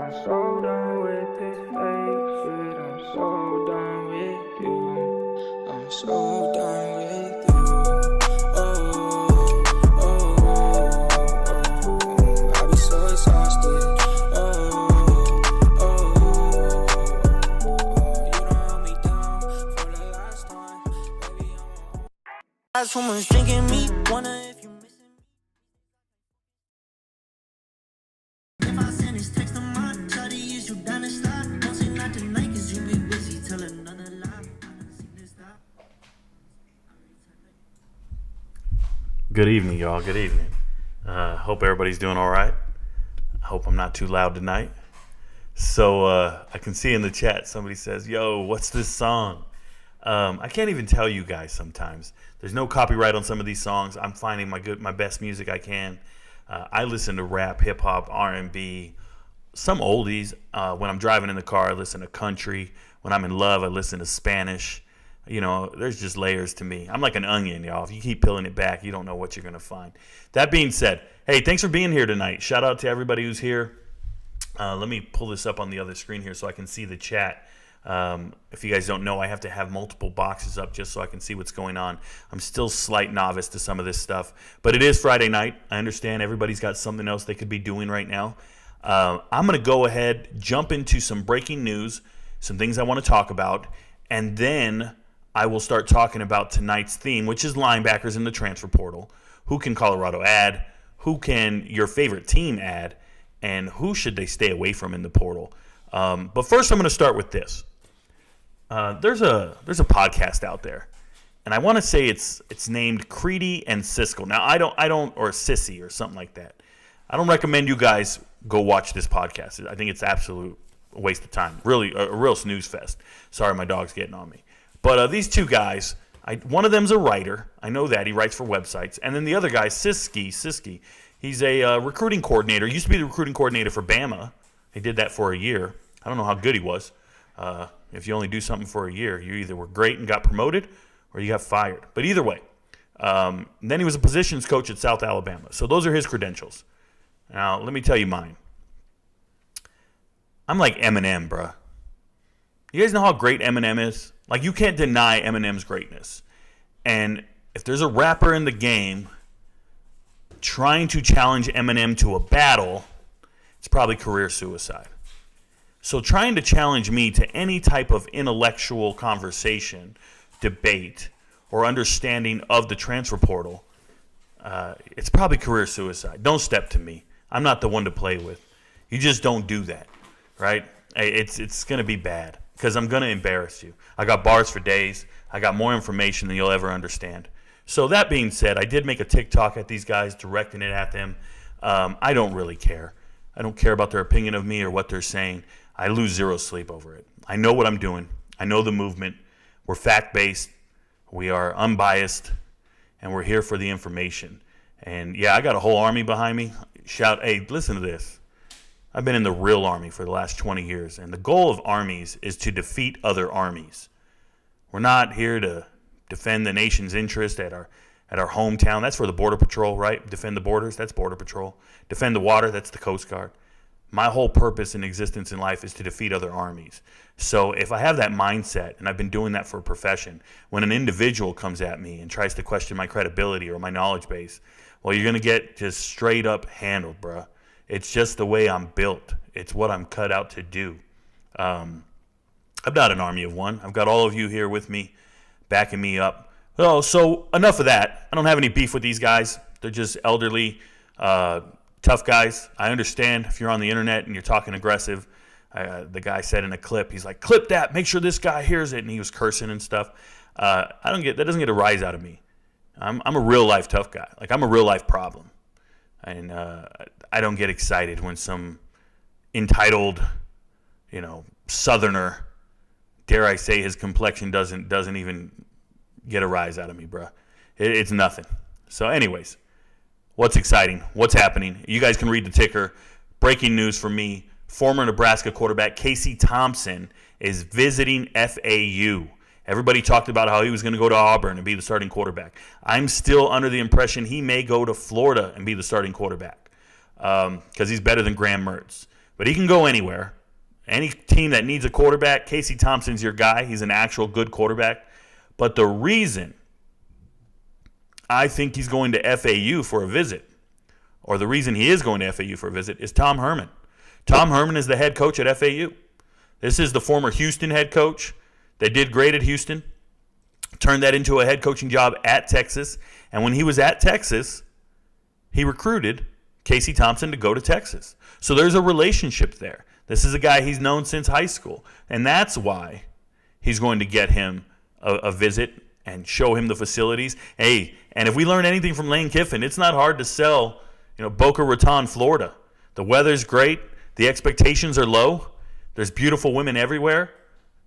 I'm so done with this fake shit. I'm so done with you. I'm so done with you. Oh, oh, oh, oh. I be so exhausted. Oh, oh, oh. You don't hold me down for the last time. Baby, I'm someone's drinking me. Wonder if you missing me. If I send this text to my shawty, is you down to stop? Don't say not tonight, cause you be busy telling another lie. Good evening, y'all. Good evening. Hope everybody's doing all right. I hope I'm not too loud tonight. So I can see in the chat somebody says, yo, what's this song? I can't even tell you guys sometimes. There's no copyright on some of these songs. I'm finding my best music I can. I listen to rap, hip-hop, R&B, some oldies. When I'm driving in the car, I listen to country. When I'm in love, I listen to Spanish. You know, there's just layers to me. I'm like an onion, y'all. If you keep peeling it back, you don't know what you're going to find. That being said, hey, thanks for being here tonight. Shout out to everybody who's here. Let me pull this up on the other screen here so I can see the chat. If you guys don't know, I have to have multiple boxes up just so I can see what's going on. I'm still slight novice to some of this stuff. But it is Friday night. I understand everybody's got something else they could be doing right now. I'm going to go ahead, jump into some breaking news, some things I want to talk about, and then I will start talking about tonight's theme, which is linebackers in the transfer portal. Who can Colorado add? Who can your favorite team add? And who should they stay away from in the portal? But first, I'm going to start with this. There's a podcast out there, and I want to say it's named Creedy and Siskel. Now, I don't, or Sissy or something like that. I don't recommend you guys go watch this podcast. I think it's absolute waste of time. Really, a real snooze fest. Sorry, my dog's getting on me. But these two guys, one of them's a writer. I know that. He writes for websites. And then the other guy, Siski, he's a recruiting coordinator. He used to be the recruiting coordinator for Bama. He did that for a year. I don't know how good he was. If you only do something for a year, you either were great and got promoted or you got fired. But either way. Then he was a positions coach at South Alabama. So those are his credentials. Now, let me tell you mine. I'm like Eminem, bruh. You guys know how great Eminem is? Like, you can't deny Eminem's greatness. And if there's a rapper in the game trying to challenge Eminem to a battle, it's probably career suicide. So trying to challenge me to any type of intellectual conversation, debate, or understanding of the transfer portal, it's probably career suicide. Don't step to me. I'm not the one to play with. You just don't do that, right? It's going to be bad. Because I'm going to embarrass you. I got bars for days. I got more information than you'll ever understand. So that being said, I did make a TikTok at these guys, directing it at them. I don't really care. I don't care about their opinion of me or what they're saying. I lose zero sleep over it. I know what I'm doing. I know the movement. We're fact-based. We are unbiased. And we're here for the information. And, yeah, I got a whole army behind me. Hey, listen to this. I've been in the real army for the last 20 years, and the goal of armies is to defeat other armies. We're not here to defend the nation's interest at our hometown. That's for the Border Patrol, right? Defend the borders, that's Border Patrol. Defend the water, that's the Coast Guard. My whole purpose and existence in life is to defeat other armies. So if I have that mindset, and I've been doing that for a profession, when an individual comes at me and tries to question my credibility or my knowledge base, well, you're going to get just straight up handled, bruh. It's just the way I'm built. It's what I'm cut out to do. I'm not an army of one. I've got all of you here with me, backing me up. Oh, so enough of that. I don't have any beef with these guys. They're just elderly, tough guys. I understand if you're on the internet and you're talking aggressive. The guy said in a clip, he's like, clip that, make sure this guy hears it, and he was cursing and stuff. That doesn't get a rise out of me. I'm a real life tough guy. Like, I'm a real life problem. And I don't get excited when some entitled, Southerner, dare I say his complexion doesn't even get a rise out of me, bruh. It's nothing. So anyways, what's exciting? What's happening? You guys can read the ticker. Breaking news from me. Former Nebraska quarterback Casey Thompson is visiting FAU. Everybody talked about how he was going to go to Auburn and be the starting quarterback. I'm still under the impression he may go to Florida and be the starting quarterback because he's better than Graham Mertz. but he can go anywhere. Any team that needs a quarterback, Casey Thompson's your guy. He's an actual good quarterback. But the reason I think he's going to FAU for a visit, or the reason he is going to FAU for a visit, is Tom Herman. Tom Herman is the head coach at FAU. This is the former Houston head coach. They did great at Houston, turned that into a head coaching job at Texas. And when he was at Texas, he recruited Casey Thompson to go to Texas. So there's a relationship there. This is a guy he's known since high school. And that's why he's going to get him a visit and show him the facilities. Hey, and if we learn anything from Lane Kiffin, it's not hard to sell, Boca Raton, Florida. The weather's great. The expectations are low. There's beautiful women everywhere.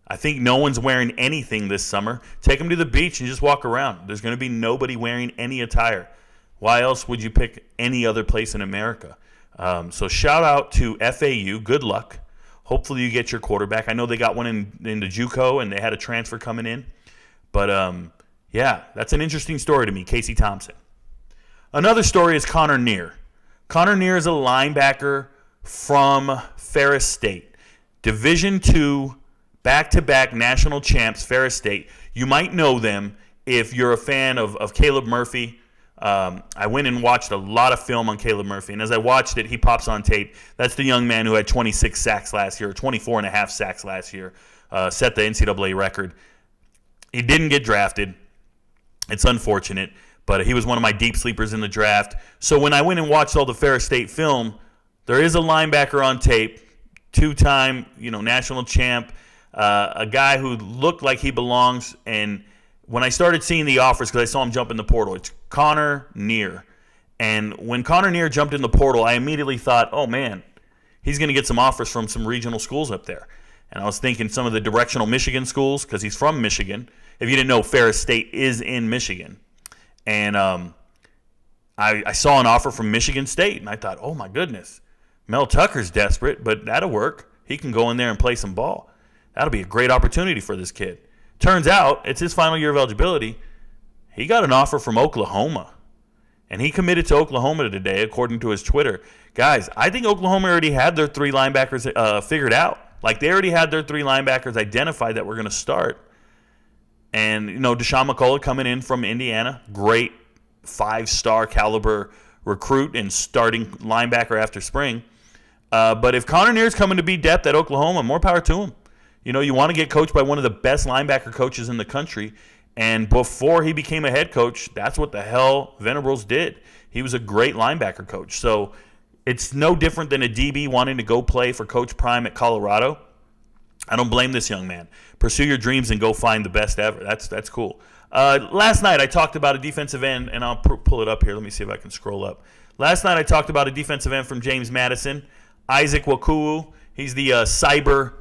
I think no one's wearing anything this summer. Take them to the beach and just walk around. There's going to be nobody wearing any attire. Why else would you pick any other place in America? So shout out to FAU. Good luck. Hopefully you get your quarterback. I know they got one in the JUCO and they had a transfer coming in. But, yeah, that's an interesting story to me, Casey Thompson. Another story is Connor Neer. Connor Neer is a linebacker from Ferris State. Division II, back-to-back national champs, Ferris State. You might know them if you're a fan of Caleb Murphy. I went and watched a lot of film on Caleb Murphy, and as I watched it, he pops on tape. That's the young man who had 26 sacks last year, or 24 and a half sacks last year, set the NCAA record. He didn't get drafted. It's unfortunate, but he was one of my deep sleepers in the draft. So when I went and watched all the Ferris State film, there is a linebacker on tape, two-time, national champ, a guy who looked like he belongs. And when I started seeing the offers, because I saw him jump in the portal, it's Connor Neer. And when Connor Neer jumped in the portal, I immediately thought, oh, man, he's going to get some offers from some regional schools up there. And I was thinking some of the directional Michigan schools, because he's from Michigan. If you didn't know, Ferris State is in Michigan. And I saw an offer from Michigan State, and I thought, oh, my goodness, Mel Tucker's desperate, but that'll work. He can go in there and play some ball. That'll be a great opportunity for this kid. Turns out, it's his final year of eligibility. He got an offer from Oklahoma, and he committed to Oklahoma today, according to his Twitter. Guys, I think Oklahoma already had their three linebackers figured out. Like, they already had their three linebackers identified that were going to start. And, Deshaun McCullough coming in from Indiana, great 5-star caliber recruit and starting linebacker after spring. But if Connor Neer's coming to be depth at Oklahoma, more power to him. You want to get coached by one of the best linebacker coaches in the country. And before he became a head coach, that's what the hell Venables did. He was a great linebacker coach. So it's no different than a DB wanting to go play for Coach Prime at Colorado. I don't blame this young man. Pursue your dreams and go find the best ever. That's cool. Last night I talked about a defensive end, and I'll pull it up here. Let me see if I can scroll up. Last night I talked about a defensive end from James Madison, Isaac Wakuu. He's the cyber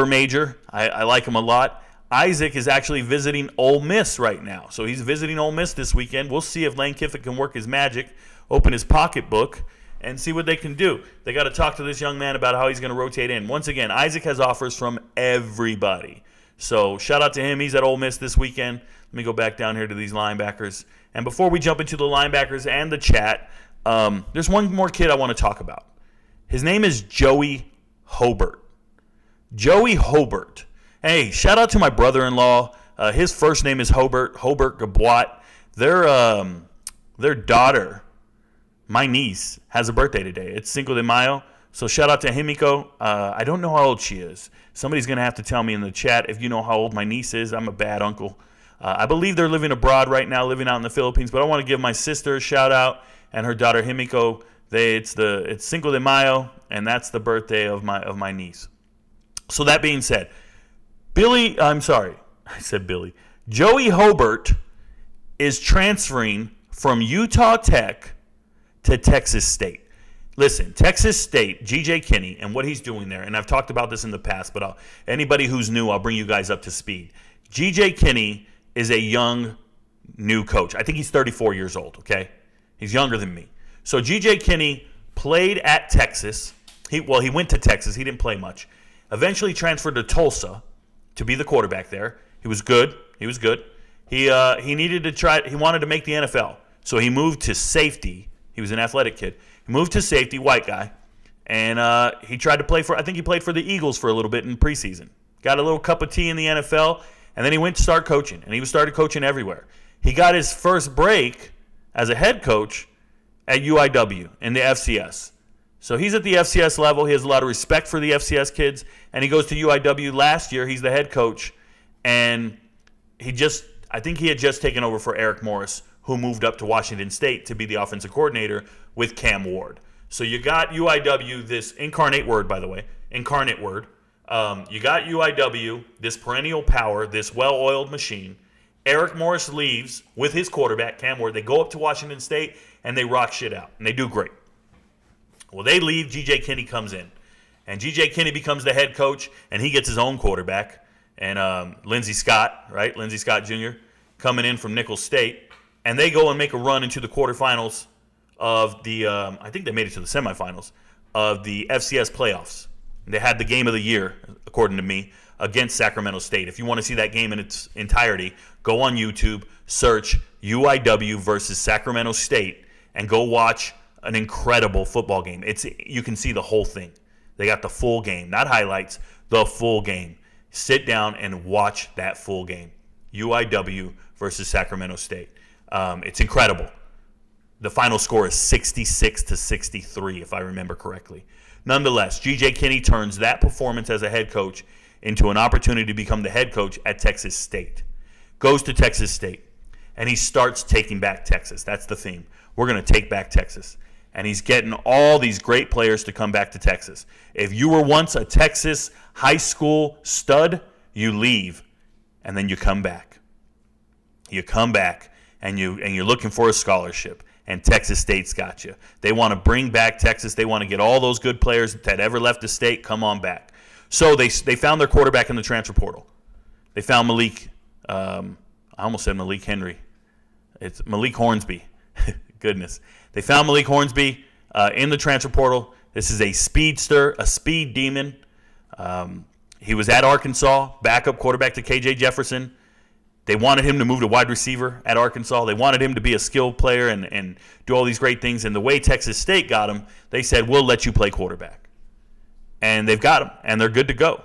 major. I like him a lot. Isaac is actually visiting Ole Miss right now. So he's visiting Ole Miss this weekend. We'll see if Lane Kiffin can work his magic, open his pocketbook, and see what they can do. They got to talk to this young man about how he's going to rotate in. Once again, Isaac has offers from everybody. So shout out to him. He's at Ole Miss this weekend. Let me go back down here to these linebackers. And before we jump into the linebackers and the chat, there's one more kid I want to talk about. His name is Joey Hobart. Joey Hobart. Hey, shout out to my brother-in-law. His first name is Hobart Gaboit. Their daughter, my niece, has a birthday today. It's Cinco de Mayo. So shout out to Himiko. I don't know how old she is. Somebody's going to have to tell me in the chat if you know how old my niece is. I'm a bad uncle. I believe they're living abroad right now, living out in the Philippines. But I want to give my sister a shout out and her daughter Himiko. It's Cinco de Mayo, and that's the birthday of my niece. So that being said, Joey Hobart is transferring from Utah Tech to Texas State. Listen, Texas State, G.J. Kinney, and what he's doing there, and I've talked about this in the past, but anybody who's new, I'll bring you guys up to speed. G.J. Kinney is a young, new coach. I think he's 34 years old, okay? He's younger than me. So G.J. Kinney played at Texas. He went to Texas. He didn't play much. Eventually transferred to Tulsa to be the quarterback there. He was good. He needed to try. He wanted to make the NFL. So he moved to safety. He was an athletic kid. He moved to safety, white guy, And he tried to play for, I think he played for the Eagles for a little bit in preseason. Got a little cup of tea in the NFL, and then he went to start coaching, and he started coaching everywhere. He got his first break as a head coach at UIW in the FCS. So he's at the FCS level. He has a lot of respect for the FCS kids, and he goes to UIW last year. He's the head coach, and I think he had just taken over for Eric Morris, who moved up to Washington State to be the offensive coordinator with Cam Ward. So you got UIW, this incarnate word, by the way, incarnate word. You got UIW, this perennial power, this well-oiled machine. Eric Morris leaves with his quarterback, Cam Ward. They go up to Washington State, and they rock shit out, and they do great. Well, they leave. G.J. Kinney comes in, and G.J. Kinney becomes the head coach, and he gets his own quarterback, and Lindsey Scott, right, Lindsey Scott Jr., coming in from Nicholls State, and they go and make a run into the quarterfinals of the, I think they made it to the semifinals, of the FCS playoffs. They had the game of the year, according to me, against Sacramento State. If you want to see that game in its entirety, go on YouTube, search UIW versus Sacramento State, and go watch an incredible football game. You can see the whole thing. They got the full game, not highlights, the full game. Sit down and watch that full game. UIW versus Sacramento State. It's incredible. The final score is 66-63, if I remember correctly. Nonetheless, G.J. Kinney turns that performance as a head coach into an opportunity to become the head coach at Texas State. Goes to Texas State, and he starts taking back Texas. That's the theme. We're going to take back Texas. And he's getting all these great players to come back to Texas. If you were once a Texas high school stud, you leave, and then you come back. You come back, and you're looking for a scholarship. And Texas State's got you. They want to bring back Texas. They want to get all those good players that ever left the state come on back. So they found their quarterback in the transfer portal. They found Malik. I almost said Malik Henry. It's Malik Hornsby. Goodness. They found Malik Hornsby in the transfer portal. This is a speedster, a speed demon. He was at Arkansas, backup quarterback to KJ Jefferson. They wanted him to move to wide receiver at Arkansas. They wanted him to be a skilled player and do all these great things. And the way Texas State got him, they said, we'll let you play quarterback. And they've got him, and they're good to go.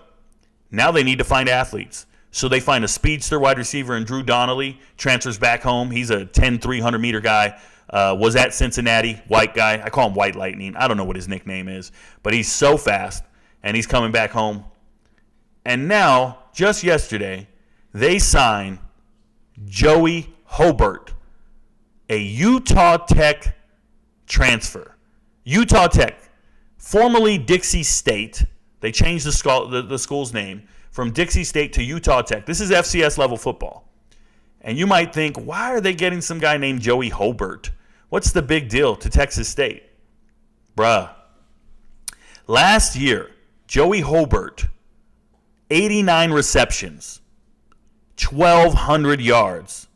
Now they need to find athletes. So they find a speedster wide receiver in Drew Donnelly, transfers back home. He's a 10, 300-meter guy, was at Cincinnati, white guy. I call him White Lightning. I don't know what his nickname is, but he's so fast, and he's coming back home. And now, just yesterday, they sign Joey Hobart, a Utah Tech transfer. Utah Tech, formerly Dixie State. They changed the school's name from Dixie State to Utah Tech. This is FCS level football. And you might think, why are they getting some guy named Joey Hobart? What's the big deal to Texas State? Bruh. Last year, Joey Hobart, 89 receptions, 1,200 yards,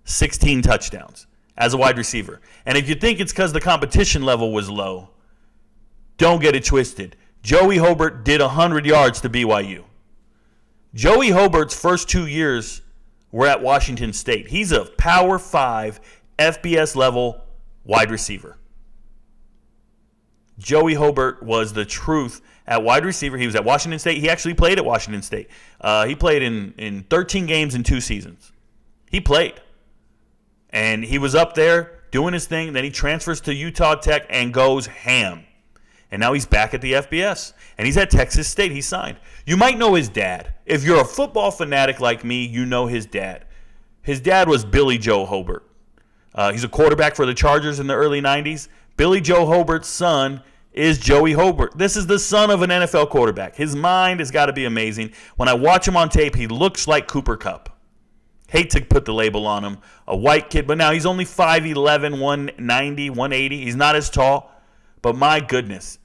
16 touchdowns as a wide receiver. And if you think it's because the competition level was low, don't get it twisted. Joey Hobart did 100 yards to BYU. Joey Hobart's first 2 years were at Washington State. He's a Power 5 FBS level wide receiver. Joey Hobart was the truth at wide receiver. He was at Washington State. He actually played at Washington State. He played in 13 games in 2 seasons. He played. And he was up there doing his thing. Then he transfers to Utah Tech and goes ham. And now he's back at the FBS. And he's at Texas State. He signed. You might know his dad. If you're a football fanatic like me, you know his dad. His dad was Billy Joe Hobart. He's a quarterback for the Chargers in the early 90s. Billy Joe Hobart's son is Joey Hobart. This is the son of an NFL quarterback. His mind has got to be amazing. When I watch him on tape, he looks like Cooper Kupp. Hate to put the label on him. A white kid, but now he's only 5'11", 190, 180. He's not as tall. But my goodness,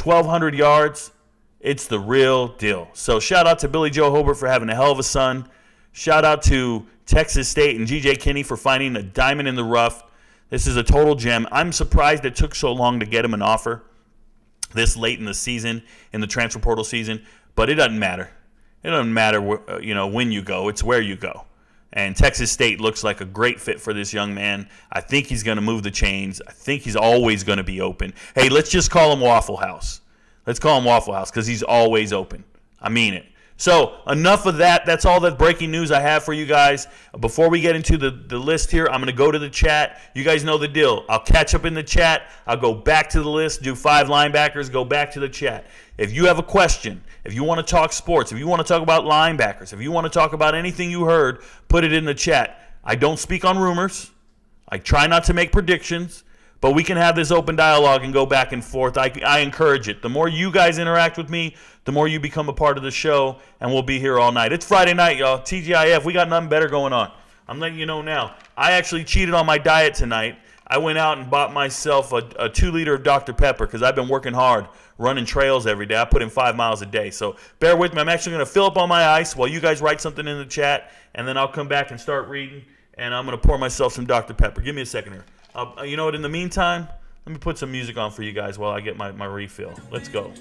1,200 yards, it's the real deal. So shout out to Billy Joe Hobart for having a hell of a son. Shout out to Texas State and G.J. Kinney for finding a diamond in the rough. This is a total gem. I'm surprised it took so long to get him an offer this late in the season, in the transfer portal season, but it doesn't matter. It doesn't matter when you go. It's where you go. And Texas State looks like a great fit for this young man. I think he's going to move the chains. I think he's always going to be open. Hey, let's just call him Waffle House. Let's call him Waffle House because he's always open. I mean it. So enough of that. That's all the breaking news I have for you guys. Before we get into the list here, I'm going to go to the chat. You guys know the deal. I'll catch up in the chat. I'll go back to the list, do 5 linebackers, go back to the chat. If you have a question, if you want to talk sports, if you want to talk about linebackers, if you want to talk about anything you heard, put it in the chat. I don't speak on rumors. I try not to make predictions. But we can have this open dialogue and go back and forth. I encourage it. The more you guys interact with me, the more you become a part of the show, and we'll be here all night. It's Friday night, y'all. TGIF, we got nothing better going on. I'm letting you know now. I actually cheated on my diet tonight. I went out and bought myself a 2-liter of Dr. Pepper because I've been working hard, running trails every day. I put in 5 miles a day. So bear with me. I'm actually going to fill up on my ice while you guys write something in the chat, and then I'll come back and start reading, and I'm going to pour myself some Dr. Pepper. Give me a second here. You know what? In the meantime, let me put some music on for you guys while I get my refill. Let's go.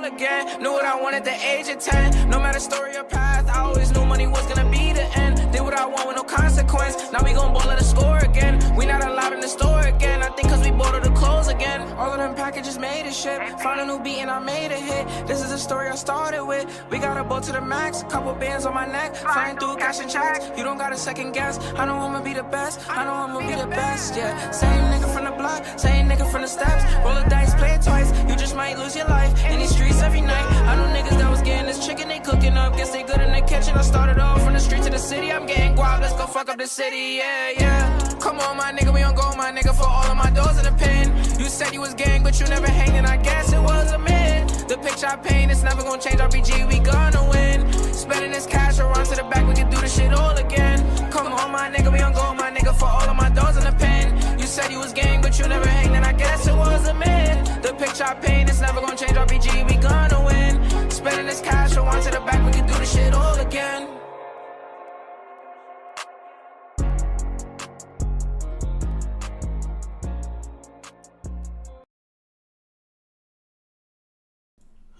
Again, knew what I wanted at the age of 10. No matter story or path, I always knew money was gonna be the end. Did what I want with no consequence. Now we gon' ball at the score again. We not allowed in the store again. I think cause we bought all the clothes again. All of them packages made a ship. Found a new beat and I made a hit. This is the story I started with. We got a boat to the max. Couple bands on my neck. Flying through cash and checks. You don't got a second guess. I know I'ma be the best. I know I'ma be the best, yeah. Same nigga from the block. Same nigga from the steps. Roll the dice, play it twice. You just might lose your life in these streets every night. I know niggas that was getting this chicken, they cooking up. Guess they good in the kitchen. I started off from the street to the city. I'm getting guap, let's go fuck up the city, yeah, yeah. Come on, my nigga, we don't go, my nigga, for all of my doors in the pen. You said you was gang, but you never hanged, and I guess it was a myth. The picture I paint, it's never gonna change. RPG, we gonna win. Spending this cash or run to the back, we can do this shit all again. Come on, my nigga, we don't go, my nigga, for all of my doors in the pen. You said you was gang, but you never hanged, and I guess it was a myth. The picture I paint, it's never gonna change. RPG, we gonna win. Spending this cash or run to the back, we can do this shit all again.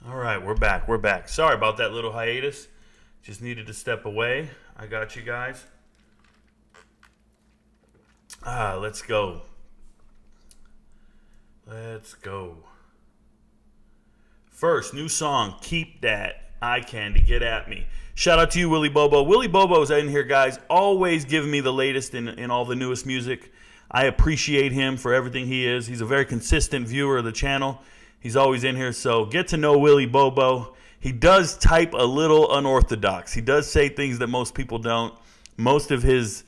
All right, we're back. We're back. Sorry about that little hiatus. Just needed to step away. I got you guys. Let's go. Let's go. First, new song, Keep That, Eye Candy, Get At Me. Shout out to you, Willie Bobo. Willie Bobo's in here, guys. Always giving me the latest in all the newest music. I appreciate him for everything he is. He's a very consistent viewer of the channel. He's always in here, so get to know Willie Bobo. He does type a little unorthodox. He does say things that most people don't. Most of his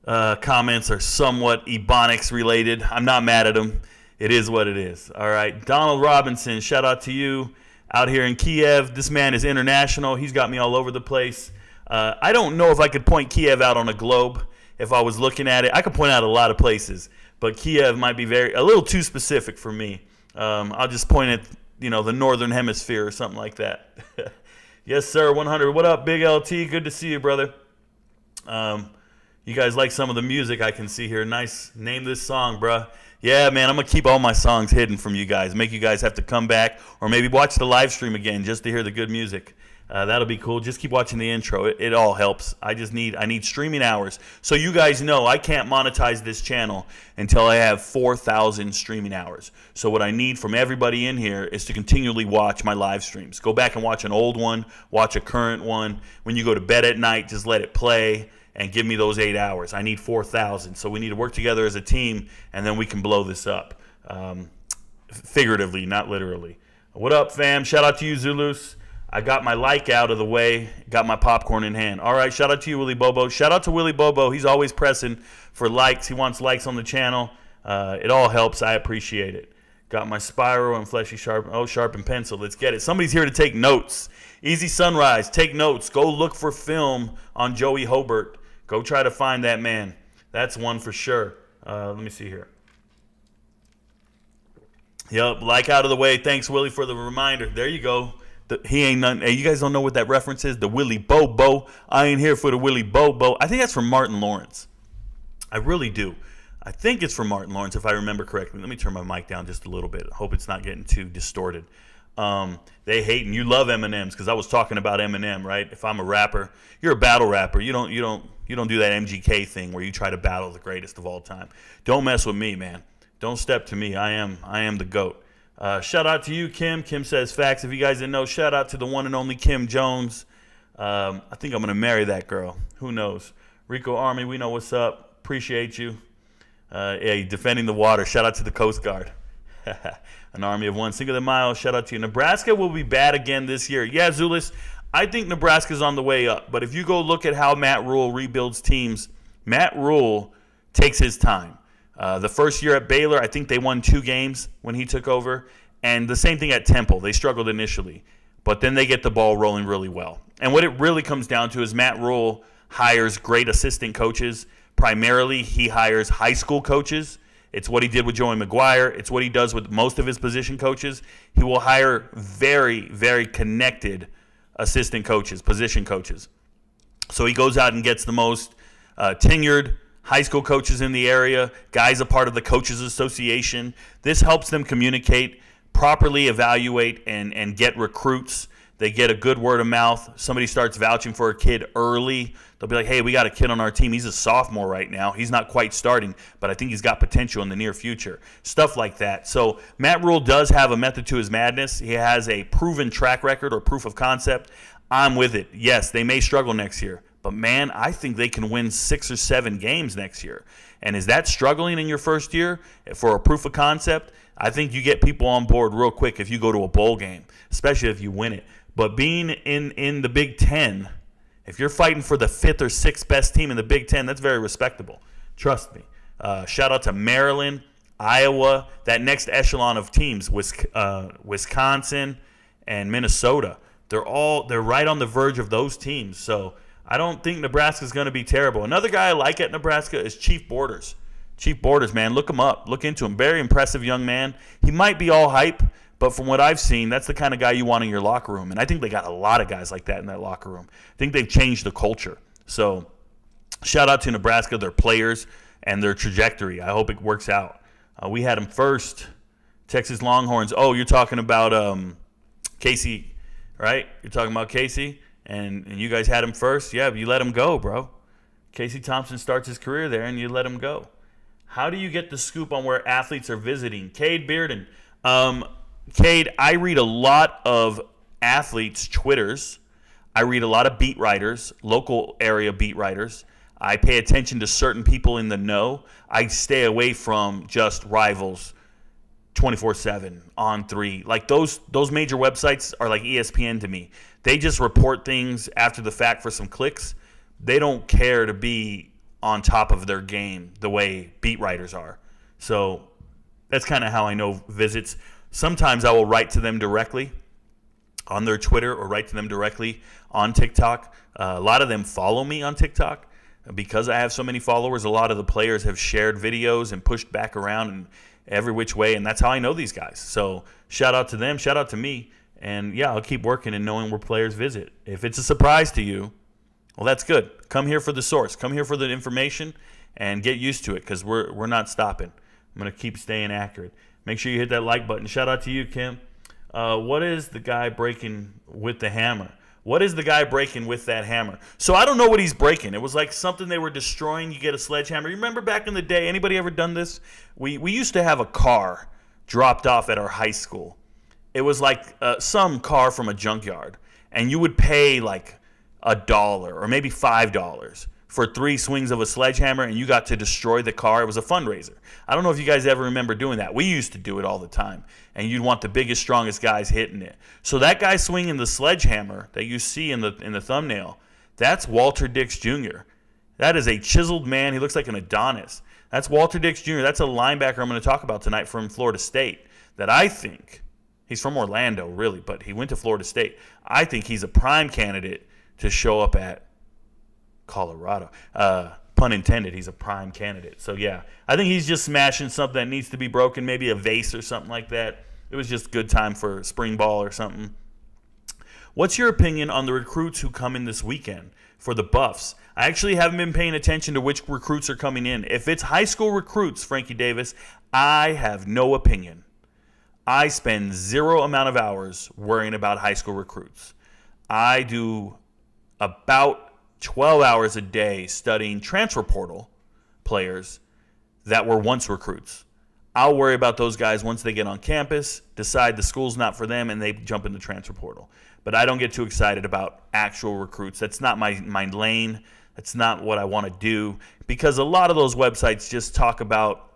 comments are somewhat Ebonics related. I'm not mad at him. It is what it is. All right. Donald Robinson, shout out to you out here in Kiev. This man is international. He's got me all over the place. I don't know if I could point Kiev out on a globe if I was looking at it. I could point out a lot of places, but Kiev might be a little too specific for me. I'll just point at, the northern hemisphere or something like that. Yes, sir. 100. What up, Big LT? Good to see you, brother. You guys like some of the music I can see here. Nice. Name this song, bruh. Yeah, man, I'm going to keep all my songs hidden from you guys. Make you guys have to come back or maybe watch the live stream again just to hear the good music. That'll be cool. Just keep watching the intro. It all helps. I need streaming hours. So you guys know I can't monetize this channel until I have 4,000 streaming hours. So what I need from everybody in here is to continually watch my live streams. Go back and watch an old one, watch a current one. When you go to bed at night, just let it play and give me those 8 hours. I need 4,000. So we need to work together as a team, and then we can blow this up. Figuratively, not literally. What up, fam? Shout out to you, Zulus. I got my like out of the way, got my popcorn in hand. All right, shout out to you, Willie Bobo. Shout out to Willie Bobo. He's always pressing for likes. He wants likes on the channel. It all helps. I appreciate it. Got my spiral and fleshy sharpened pencil. Let's get it. Somebody's here to take notes. Easy Sunrise, take notes. Go look for film on Joey Hobart. Go try to find that man. That's one for sure. Let me see here. Yep, like out of the way. Thanks, Willie, for the reminder. There you go. He ain't none. Hey, you guys don't know what that reference is? The Willie Bobo. I ain't here for the Willie Bobo. I think that's from Martin Lawrence. I really do. I think it's from Martin Lawrence, if I remember correctly. Let me turn my mic down just a little bit. I hope it's not getting too distorted. They hate, and you love M&Ms because I was talking about Eminem, right? If I'm a rapper, you're a battle rapper. You don't do that MGK thing where you try to battle the greatest of all time. Don't mess with me, man. Don't step to me. I am the GOAT. Shout out to you, Kim. Kim says facts. If you guys didn't know, shout out to the one and only Kim Jones. I think I'm going to marry that girl. Who knows? Rico Army, we know what's up. Appreciate you. Yeah, defending the water. Shout out to the Coast Guard. An army of one. Cinco de Mayo. Shout out to you. Nebraska will be bad again this year. Yeah, Zulis, I think Nebraska's on the way up. But if you go look at how Matt Rule rebuilds teams, Matt Rule takes his time. The first year at Baylor, I think they won 2 games when he took over. And the same thing at Temple. They struggled initially. But then they get the ball rolling really well. And what it really comes down to is Matt Rule hires great assistant coaches. Primarily, he hires high school coaches. It's what he did with Joey McGuire. It's what he does with most of his position coaches. He will hire very, very connected assistant coaches, position coaches. So he goes out and gets the most tenured high school coaches in the area, guys a part of the Coaches Association. This helps them communicate, properly evaluate, and get recruits. They get a good word of mouth. Somebody starts vouching for a kid early. They'll be like, hey, we got a kid on our team. He's a sophomore right now. He's not quite starting, but I think he's got potential in the near future. Stuff like that. So Matt Rule does have a method to his madness. He has a proven track record or proof of concept. I'm with it. Yes, they may struggle next year. But, man, I think they can win 6 or 7 games next year. And is that struggling in your first year for a proof of concept? I think you get people on board real quick if you go to a bowl game, especially if you win it. But being in the Big Ten, if you're fighting for the 5th or 6th best team in the Big Ten, that's very respectable. Trust me. Shout out to Maryland, Iowa, that next echelon of teams, Wisconsin and Minnesota. They're right on the verge of those teams. So I don't think Nebraska's going to be terrible. Another guy I like at Nebraska is Chief Borders. Chief Borders, man, look him up. Look into him. Very impressive young man. He might be all hype, but from what I've seen, that's the kind of guy you want in your locker room. And I think they got a lot of guys like that in that locker room. I think they've changed the culture. So shout out to Nebraska, their players, and their trajectory. I hope it works out. We had them first. Texas Longhorns. Oh, you're talking about Casey, right? You're talking about Casey? And you guys had him first? Yeah, but you let him go, bro. Casey Thompson starts his career there, and you let him go. How do you get the scoop on where athletes are visiting? Cade Bearden. Cade, I read a lot of athletes' Twitters. I read a lot of beat writers, local area beat writers. I pay attention to certain people in the know. I stay away from just rivals 24/7, on 3. Like those major websites are like ESPN to me. They just report things after the fact for some clicks. They don't care to be on top of their game the way beat writers are. So that's kind of how I know visits. Sometimes I will write to them directly on their Twitter or write to them directly on TikTok. A lot of them follow me on TikTok. Because I have so many followers, a lot of the players have shared videos and pushed back around in every which way, and that's how I know these guys. So shout out to them, shout out to me, and yeah, I'll keep working and knowing where players visit. If it's a surprise to you, well, that's good. Come here for the source. Come here for the information and get used to it because we're not stopping. I'm going to keep staying accurate. Make sure you hit that like button. Shout out to you, Kim. What is the guy breaking with the hammer? What is the guy breaking with that hammer? So I don't know what he's breaking. It was like something they were destroying. You get a sledgehammer. You remember back in the day, anybody ever done this? We used to have a car dropped off at our high school. It was like some car from a junkyard. And you would pay like $1 or maybe $5 for 3 swings of a sledgehammer, and you got to destroy the car. It was a fundraiser. I don't know if you guys ever remember doing that. We used to do it all the time, and you'd want the biggest, strongest guys hitting it. So that guy swinging the sledgehammer that you see in the thumbnail, that's Walter Dix Jr. That is a chiseled man. He looks like an Adonis. That's Walter Dix Jr. That's a linebacker I'm going to talk about tonight from Florida State that I think, he's from Orlando really, but he went to Florida State. I think he's a prime candidate to show up at Colorado. Pun intended, he's a prime candidate. So, yeah, I think he's just smashing something that needs to be broken, maybe a vase or something like that. It was just good time for spring ball or something. What's your opinion on the recruits who come in this weekend for the Buffs? I actually haven't been paying attention to which recruits are coming in. If it's high school recruits, Frankie Davis, I have no opinion. I spend zero amount of hours worrying about high school recruits. I do about 12 hours a day studying transfer portal players that were once recruits. I'll worry about those guys once they get on campus, decide the school's not for them, and they jump in the transfer portal. But I don't get too excited about actual recruits. That's not my lane. That's not what I want to do, because a lot of those websites just talk about,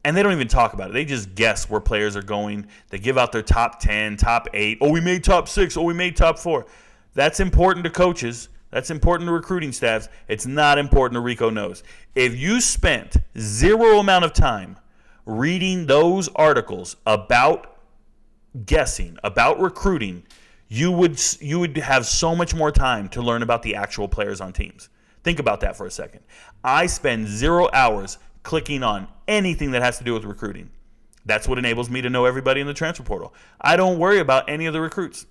and they don't even talk about it. They just guess where players are going. They give out their top 10, top 8. Oh, we made top 6. Oh, we made top 4. That's important to coaches. That's important to recruiting staffs. It's not important to Rico knows. If you spent zero amount of time reading those articles about guessing, about recruiting, you would have so much more time to learn about the actual players on teams. Think about that for a second. I spend 0 hours clicking on anything that has to do with recruiting. That's what enables me to know everybody in the transfer portal. I don't worry about any of the recruits.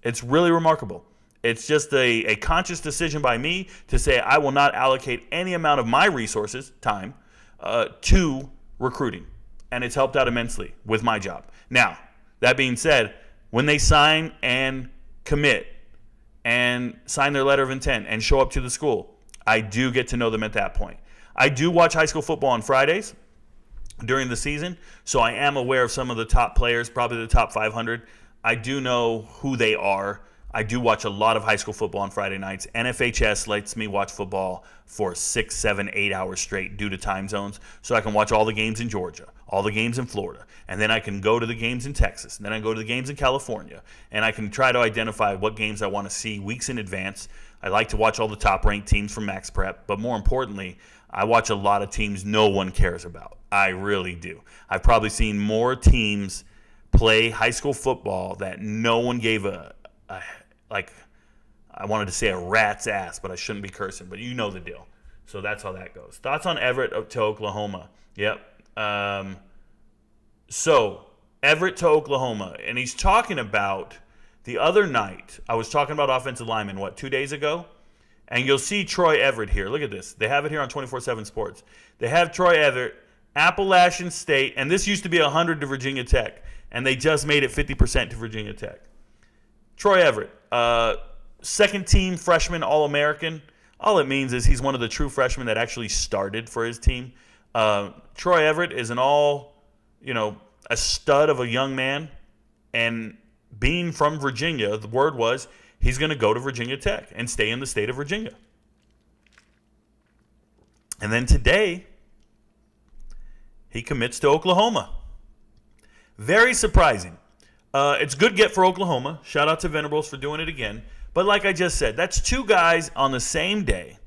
It's really remarkable. It's just a conscious decision by me to say I will not allocate any amount of my resources, time, to recruiting. And it's helped out immensely with my job. Now, that being said, when they sign and commit and sign their letter of intent and show up to the school, I do get to know them at that point. I do watch high school football on Fridays during the season, so I am aware of some of the top players, probably the top 500. I do know who they are. I do watch a lot of high school football on Friday nights. NFHS lets me watch football for 6, 7, 8 hours straight due to time zones, so I can watch all the games in Georgia, all the games in Florida, and then I can go to the games in Texas, and then I go to the games in California, and I can try to identify what games I want to see weeks in advance. I like to watch all the top-ranked teams from Max Prep, but more importantly, I watch a lot of teams no one cares about. I really do. I've probably seen more teams play high school football that no one gave I wanted to say a rat's ass, but I shouldn't be cursing, but you know the deal. So that's how that goes. Thoughts on Everett to Oklahoma? Yep. So Everett to Oklahoma, and he's talking about the other night. I was talking about offensive linemen, 2 days ago? And you'll see Troy Everett here. Look at this. They have it here on 24/7 Sports. They have Troy Everett, Appalachian State, and this used to be 100 to Virginia Tech, and they just made it 50% to Virginia Tech. Troy Everett, second-team freshman All-American. All it means is he's one of the true freshmen that actually started for his team. Troy Everett is a stud of a young man, and being from Virginia, the word was he's going to go to Virginia Tech and stay in the state of Virginia. And then today, he commits to Oklahoma. Very surprising. It's a good get for Oklahoma. Shout out to Venables for doing it again. But like I just said, that's two guys on the same day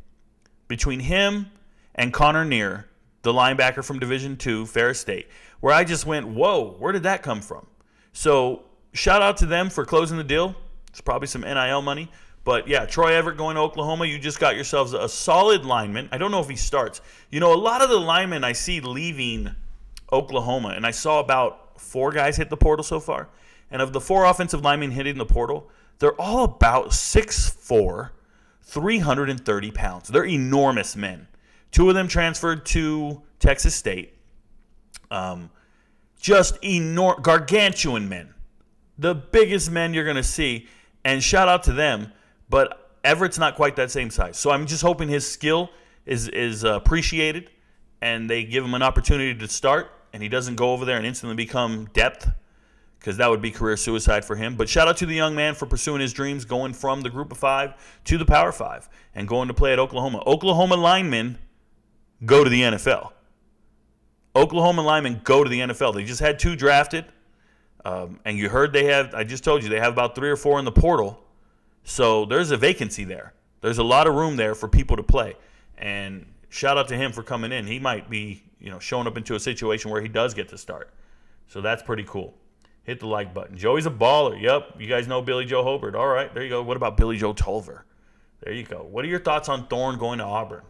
between him and Connor Neer, the linebacker from Division II, Ferris State, where I just went, whoa, where did that come from? So shout out to them for closing the deal. It's probably some NIL money. But, yeah, Troy Everett going to Oklahoma, you just got yourselves a solid lineman. I don't know if he starts. A lot of the linemen I see leaving Oklahoma, and I saw about 4 guys hit the portal so far. And of the 4 offensive linemen hitting the portal, they're all about 6'4", 330 pounds. They're enormous men. 2 of them transferred to Texas State. Just gargantuan men. The biggest men you're going to see. And shout out to them. But Everett's not quite that same size. So I'm just hoping his skill is appreciated and they give him an opportunity to start and he doesn't go over there and instantly become depth, because that would be career suicide for him. But shout out to the young man for pursuing his dreams, going from the Group of 5 to the Power 5 and going to play at Oklahoma. Oklahoma linemen go to the NFL. Oklahoma linemen go to the NFL. They just had 2 drafted. And you heard I just told you, they have about 3 or 4 in the portal. So there's a vacancy there. There's a lot of room there for people to play. And shout out to him for coming in. He might be, showing up into a situation where he does get to start. So that's pretty cool. Hit the like button. Joey's a baller. Yep. You guys know Billy Joe Hobart. All right. There you go. What about Billy Joe Tolver? There you go. What are your thoughts on Thorne going to Auburn?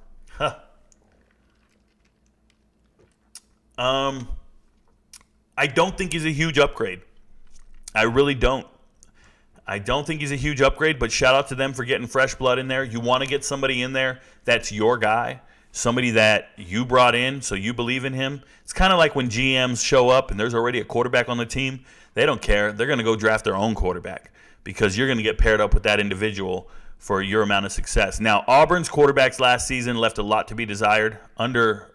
I don't think he's a huge upgrade. I really don't. I don't think he's a huge upgrade, but shout out to them for getting fresh blood in there. You want to get somebody in there that's your guy, somebody that you brought in, so you believe in him. It's kind of like when GMs show up and there's already a quarterback on the team. They don't care. They're going to go draft their own quarterback because you're going to get paired up with that individual for your amount of success. Now, Auburn's quarterbacks last season left a lot to be desired under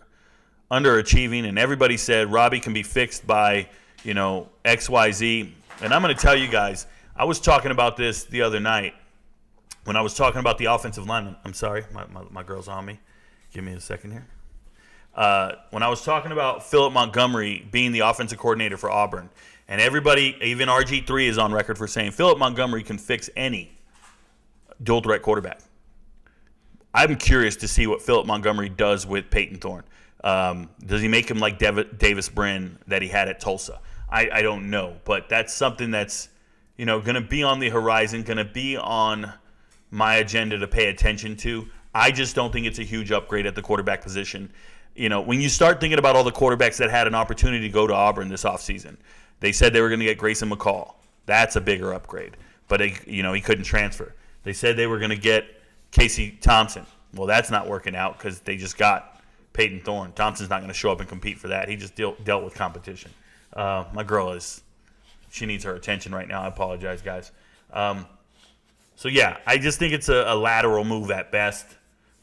underachieving, and everybody said Robbie can be fixed by, XYZ. And I'm going to tell you guys, I was talking about this the other night when I was talking about the offensive lineman. I'm sorry, my girl's on me. Give me a second here. When I was talking about Philip Montgomery being the offensive coordinator for Auburn, and everybody, even RG3 is on record for saying Philip Montgomery can fix any dual threat quarterback. I'm curious to see what Philip Montgomery does with Peyton Thorne. Does he make him like Davis Brin that he had at Tulsa? I don't know, but that's something that's going to be on the horizon, going to be on my agenda to pay attention to. I just don't think it's a huge upgrade at the quarterback position. When you start thinking about all the quarterbacks that had an opportunity to go to Auburn this offseason, they said they were going to get Grayson McCall. That's a bigger upgrade, but he couldn't transfer. They said they were going to get Casey Thompson. Well, that's not working out because they just got Peyton Thorne. Thompson's not going to show up and compete for that. He just dealt with competition. My girl she needs her attention right now. I apologize, guys. So, yeah, I just think it's a lateral move at best.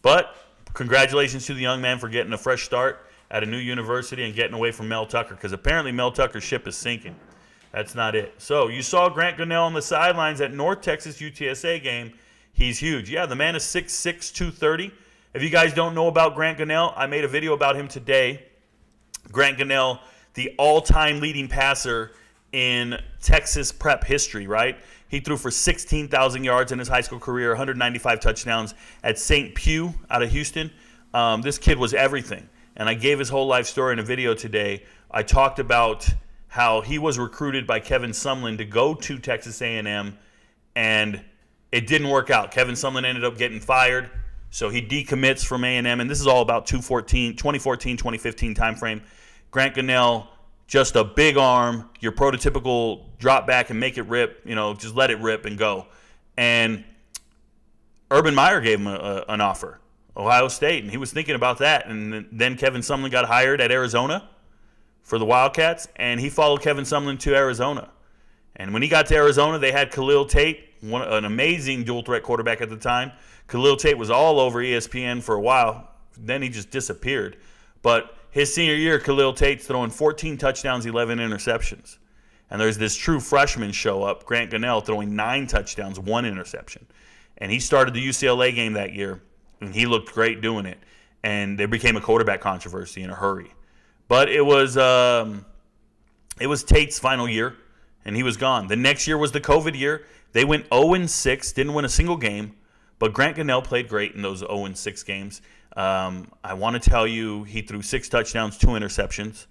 But congratulations to the young man for getting a fresh start at a new university and getting away from Mel Tucker, because apparently Mel Tucker's ship is sinking. That's not it. So you saw Grant Gunnell on the sidelines at North Texas UTSA game. He's huge. Yeah, the man is 6'6", 230. If you guys don't know about Grant Gunnell, I made a video about him today. Grant Gunnell, the all-time leading passer in Texas prep history, right? He threw for 16,000 yards in his high school career, 195 touchdowns at St. Pew out of Houston. This kid was everything. And I gave his whole life story in a video today. I talked about how he was recruited by Kevin Sumlin to go to Texas A&M, and it didn't work out. Kevin Sumlin ended up getting fired, so he decommits from A&M, and this is all about 2014, 2015 timeframe. Grant Gunnell, just a big arm, your prototypical drop back and make it rip, just let it rip and go. And Urban Meyer gave him an offer, Ohio State, and he was thinking about that. And then Kevin Sumlin got hired at Arizona for the Wildcats, and he followed Kevin Sumlin to Arizona. And when he got to Arizona, they had Khalil Tate, an amazing dual-threat quarterback at the time. Khalil Tate was all over ESPN for a while. Then he just disappeared. But his senior year, Khalil Tate's throwing 14 touchdowns, 11 interceptions. And there's this true freshman show up, Grant Gunnell, throwing 9 touchdowns, 1 interception. And he started the UCLA game that year, and he looked great doing it. And there became a quarterback controversy in a hurry. But it was Tate's final year, and he was gone. The next year was the COVID year. They went 0-6, didn't win a single game, but Grant Gunnell played great in those 0-6 games. I want to tell you, he threw 6 touchdowns, 2 interceptions.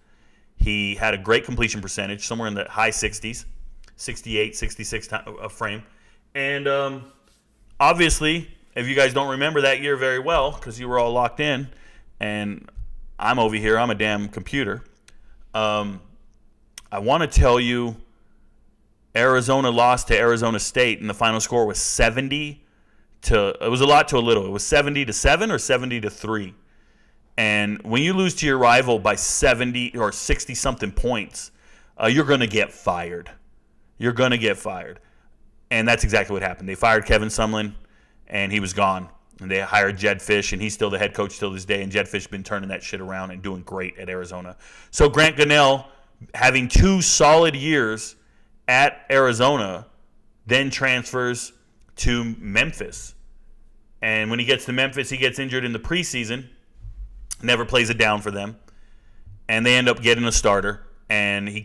He had a great completion percentage, somewhere in the high 60s, 68, 66 frame. And obviously, if you guys don't remember that year very well, because you were all locked in, and I'm over here, I'm a damn computer. I want to tell you, Arizona lost to Arizona State, and the final score was 70-. It was a lot to a little. It was 70-7 or 70-3. And when you lose to your rival by 70 or 60-something points, you're going to get fired. You're going to get fired. And that's exactly what happened. They fired Kevin Sumlin, and he was gone. And they hired Jed Fish, and he's still the head coach till this day. And Jed Fish has been turning that shit around and doing great at Arizona. So Grant Gunnell, having 2 solid years at Arizona, then transfers to Memphis. And when he gets to Memphis, he gets injured in the preseason, never plays it down for them. And they end up getting a starter, and he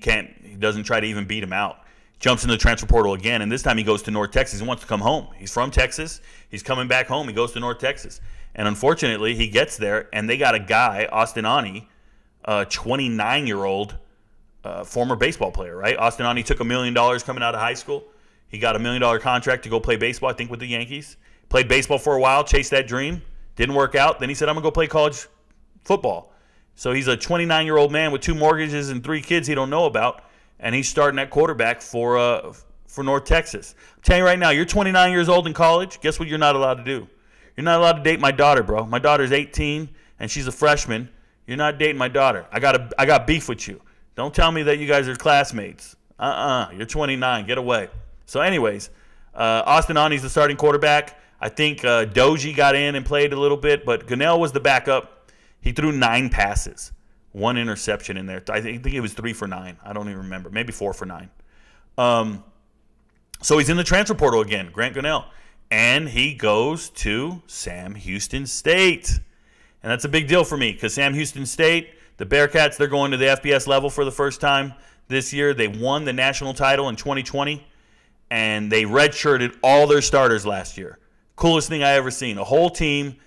doesn't try to even beat him out. Jumps in the transfer portal again, and this time he goes to North Texas. He wants to come home. He's from Texas. He's coming back home. He goes to North Texas. And unfortunately, he gets there, and they got a guy, Austin Ani, a 29-year-old former baseball player, right? Austin Ani took $1 million coming out of high school. He got $1 million contract to go play baseball, I think, with the Yankees. Played baseball for a while, chased that dream. Didn't work out. Then he said, I'm going to go play college football. So he's a 29-year-old man with 2 mortgages and 3 kids he don't know about, and he's starting at quarterback for North Texas. I'm telling you right now, you're 29 years old in college. Guess what you're not allowed to do? You're not allowed to date my daughter, bro. My daughter's 18, and she's a freshman. You're not dating my daughter. I got beef with you. Don't tell me that you guys are classmates. You're 29. Get away. So anyways, Austin Ani's the starting quarterback. I think Doji got in and played a little bit, but Gunnell was the backup. He threw 9 passes. one interception in there. I think it was 3 for 9. I don't even remember. Maybe 4 for 9. So he's in the transfer portal again, Grant Gunnell. And he goes to Sam Houston State. And that's a big deal for me because Sam Houston State, the Bearcats, they're going to the FBS level for the first time this year. They won the national title in 2020, and they redshirted all their starters last year. Coolest thing I ever seen. A whole team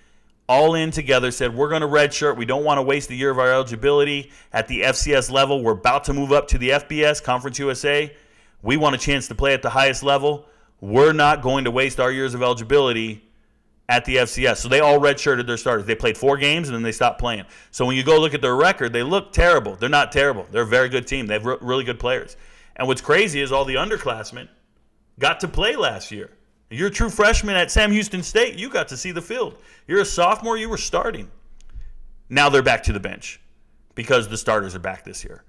all in together said, we're going to redshirt. We don't want to waste a year of our eligibility at the FCS level. We're about to move up to the FBS, Conference USA. We want a chance to play at the highest level. We're not going to waste our years of eligibility at the FCS. So they all redshirted their starters. They played 4 games, and then they stopped playing. So when you go look at their record, they look terrible. They're not terrible. They're a very good team. They have really good players. And what's crazy is all the underclassmen got to play last year. You're a true freshman at Sam Houston State. You got to see the field. You're a sophomore. You were starting. Now they're back to the bench because the starters are back this year.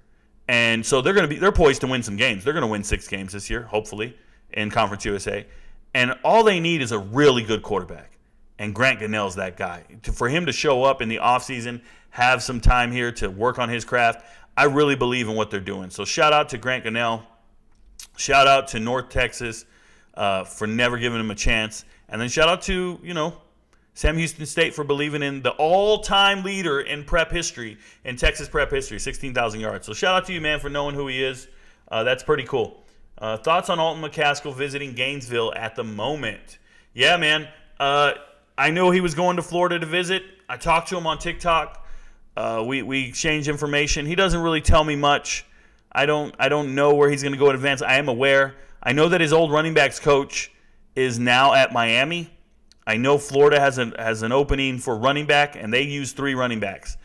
And so they're poised to win some games. They're going to win 6 games this year, hopefully, in Conference USA. And all they need is a really good quarterback. And Grant Gunnell's that guy. For him to show up in the offseason, have some time here to work on his craft, I really believe in what they're doing. So shout out to Grant Gunnell. Shout out to North Texas for never giving him a chance. And then shout out to, Sam Houston State for believing in the all-time leader in prep history, in Texas prep history, 16,000 yards. So shout out to you, man, for knowing who he is. That's pretty cool. Thoughts on Alton McCaskill visiting Gainesville at the moment? Yeah, man. I know he was going to Florida to visit. I talked to him on TikTok. We exchanged information. He doesn't really tell me much. I don't know where he's going to go in advance. I am aware. I know that his old running backs coach is now at Miami. I know Florida has an opening for running back, and they use 3 running backs.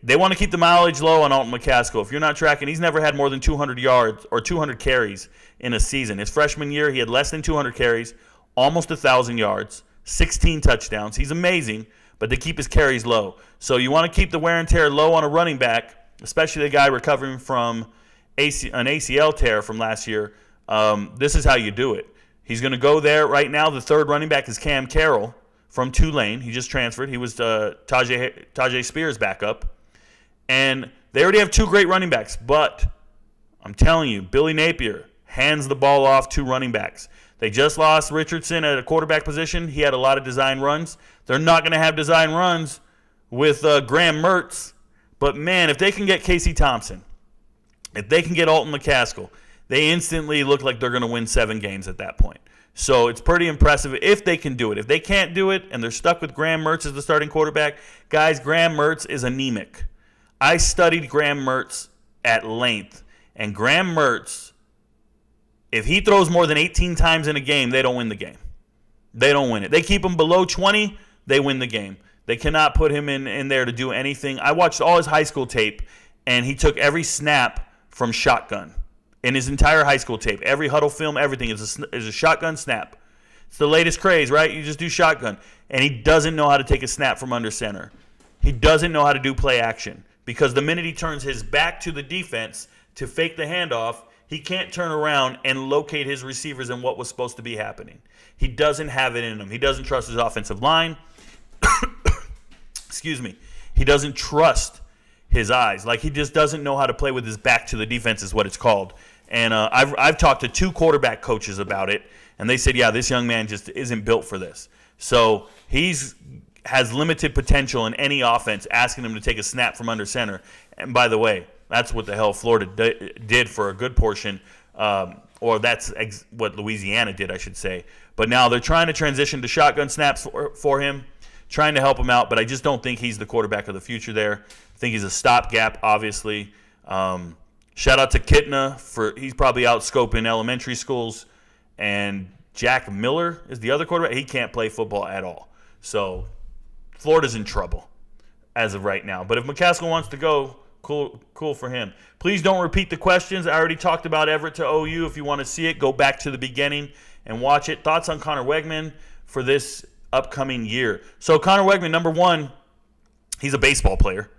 They want to keep the mileage low on Alton McCaskill. If you're not tracking, he's never had more than 200 yards or 200 carries in a season. His freshman year, he had less than 200 carries, almost 1,000 yards, 16 touchdowns. He's amazing, but they keep his carries low. So you want to keep the wear and tear low on a running back, especially the guy recovering from an ACL tear from last year. This is how you do it. He's going to go there. Right now, the third running back is Cam Carroll from Tulane. He just transferred. He was Tajay Spears' backup. And they already have 2 great running backs. But I'm telling you, Billy Napier hands the ball off to running backs. They just lost Richardson at a quarterback position. He had a lot of design runs. They're not going to have design runs with Graham Mertz. But, man, if they can get Casey Thompson, if they can get Alton McCaskill, they instantly look like they're going to win 7 games at that point. So it's pretty impressive if they can do it. If they can't do it and they're stuck with Graham Mertz as the starting quarterback, guys, Graham Mertz is anemic. I studied Graham Mertz at length. And Graham Mertz, if he throws more than 18 times in a game, they don't win the game. They don't win it. They keep him below 20, they win the game. They cannot put him in there to do anything. I watched all his high school tape, and he took every snap from shotgun. In his entire high school tape, every huddle film, everything is a shotgun snap. It's the latest craze, right? You just do shotgun. And he doesn't know how to take a snap from under center. He doesn't know how to do play action because the minute he turns his back to the defense to fake the handoff, he can't turn around and locate his receivers and what was supposed to be happening. He doesn't have it in him. He doesn't trust his offensive line. Excuse me. He doesn't trust his eyes. Like, he just doesn't know how to play with his back to the defense is what it's called. And I've talked to 2 quarterback coaches about it, and they said, yeah, this young man just isn't built for this. So has limited potential in any offense, asking him to take a snap from under center. And by the way, that's what the hell Florida did for a good portion, or that's what Louisiana did, I should say. But now they're trying to transition to shotgun snaps for him, trying to help him out, but I just don't think he's the quarterback of the future there. I think he's a stopgap, obviously. Shout out to Kitna he's probably out scoping elementary schools, and Jack Miller is the other quarterback. He can't play football at all. So Florida's in trouble as of right now. But if McCaskill wants to go, cool for him. Please don't repeat the questions. I already talked about Everett to OU. If you want to see it, go back to the beginning and watch it. Thoughts on Connor Wegman for this upcoming year? So Connor Wegman, number 1, he's a baseball player.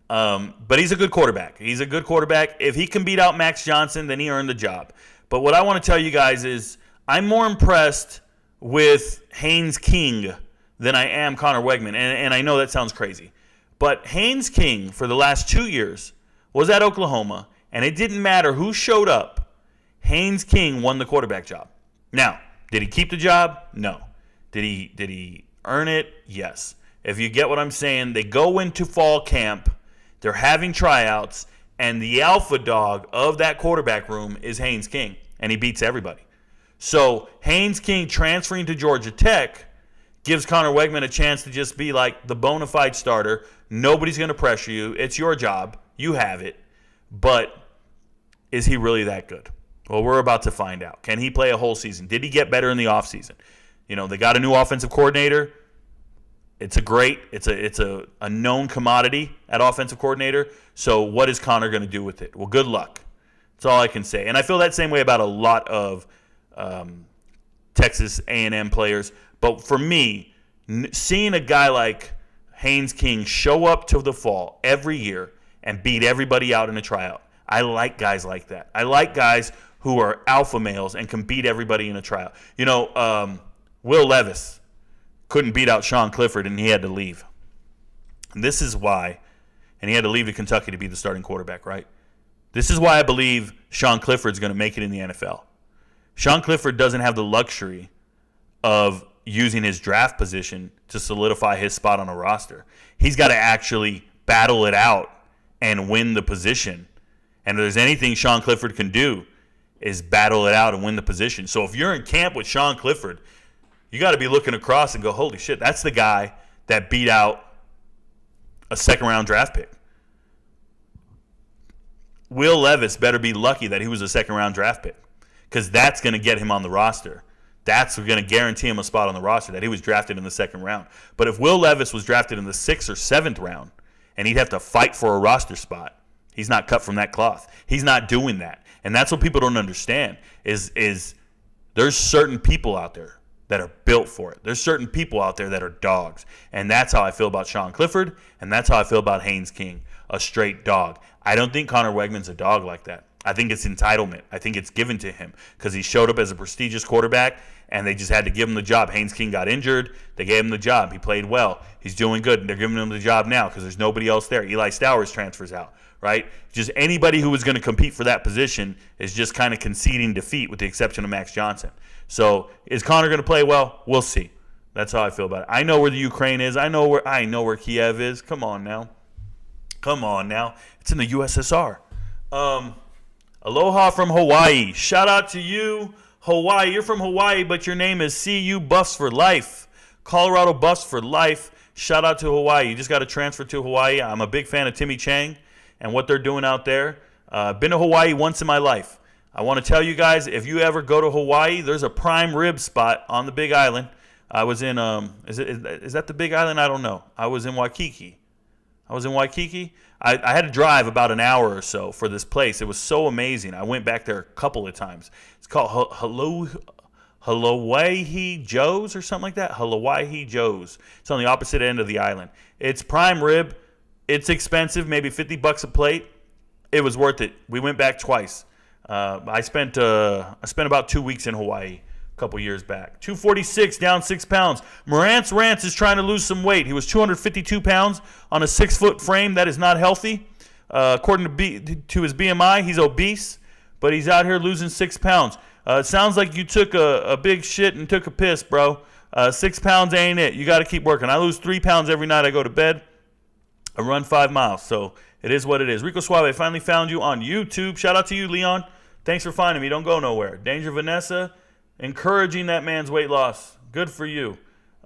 But he's a good quarterback. He's a good quarterback. If he can beat out Max Johnson, then he earned the job. But what I want to tell you guys is I'm more impressed with Haynes King than I am Connor Wegman. And I know that sounds crazy. But Haynes King, for the last 2 years, was at Oklahoma, and it didn't matter who showed up. Haynes King won the quarterback job. Now, did he keep the job? No. Did he earn it? Yes. If you get what I'm saying, they go into fall camp, they're having tryouts, and the alpha dog of that quarterback room is Haynes King, and he beats everybody. So Haynes King transferring to Georgia Tech gives Connor Wegman a chance to just be like the bona fide starter. Nobody's going to pressure you. It's your job. You have it. But is he really that good? Well, we're about to find out. Can he play a whole season? Did he get better in the offseason? They got a new offensive coordinator. It's a known commodity at offensive coordinator. So what is Connor going to do with it? Well, good luck. That's all I can say. And I feel that same way about a lot of Texas A&M players. But for me, seeing a guy like Haynes King show up to the fall every year and beat everybody out in a tryout, I like guys like that. I like guys who are alpha males and can beat everybody in a tryout. Will Levis couldn't beat out Sean Clifford, and he had to leave. And this is why, and he had to leave to Kentucky to be the starting quarterback, right? This is why I believe Sean Clifford's going to make it in the NFL. Sean Clifford doesn't have the luxury of using his draft position to solidify his spot on a roster. He's got to actually battle it out and win the position. And if there's anything Sean Clifford can do is battle it out and win the position. So if you're in camp with Sean Clifford, you got to be looking across and go, holy shit, that's the guy that beat out a second-round draft pick. Will Levis better be lucky that he was a second-round draft pick, because that's going to get him on the roster. That's going to guarantee him a spot on the roster, that he was drafted in the second round. But if Will Levis was drafted in the 6th or 7th round and he'd have to fight for a roster spot, he's not cut from that cloth. He's not doing that. And that's what people don't understand is there's certain people out there that are built for it. There's certain people out there that are dogs. And that's how I feel about Sean Clifford, and that's how I feel about Haynes King, a straight dog. I don't think Connor Wegman's a dog like that. I think it's entitlement. I think it's given to him because he showed up as a prestigious quarterback, and they just had to give him the job. Haynes King got injured. They gave him the job. He played well. He's doing good, and they're giving him the job now because there's nobody else there. Eli Stowers transfers out, right? Just anybody who was going to compete for that position is just kind of conceding defeat with the exception of Max Johnson. So is Connor going to play well? We'll see. That's how I feel about it. I know where the Ukraine is. I know where Kiev is. Come on now. It's in the USSR. Aloha from Hawaii. Shout out to you, Hawaii. You're from Hawaii, but your name is CU Buffs for Life. Colorado Buffs for Life. Shout out to Hawaii. You just got to transfer to Hawaii. I'm a big fan of Timmy Chang and what they're doing out there. Been to Hawaii once in my life. I want to tell you guys, if you ever go to Hawaii, there's a prime rib spot on the Big Island. I was in, is that the Big Island? I don't know. I was in Waikiki. I had to drive about an hour or so for this place. It was so amazing. I went back there a couple of times. It's called Hawaii Joe's or something like that. Hawaii Joe's. It's on the opposite end of the island. It's prime rib. It's expensive, maybe $50 a plate. It was worth it. We went back twice. I spent about 2 weeks in Hawaii a couple years back. 246, down 6 pounds. Morantz Rance is trying to lose some weight. He was 252 pounds on a 6-foot frame. That is not healthy. According to his BMI, he's obese, but he's out here losing 6 pounds. It sounds like you took a big shit and took a piss, bro. 6 pounds ain't it. You got to keep working. I lose 3 pounds every night I go to bed. I run 5 miles, so it is what it is. Rico Suave, I finally found you on YouTube. Shout out to you, Leon. Thanks for finding me. Don't go nowhere. Danger Vanessa, encouraging that man's weight loss. Good for you.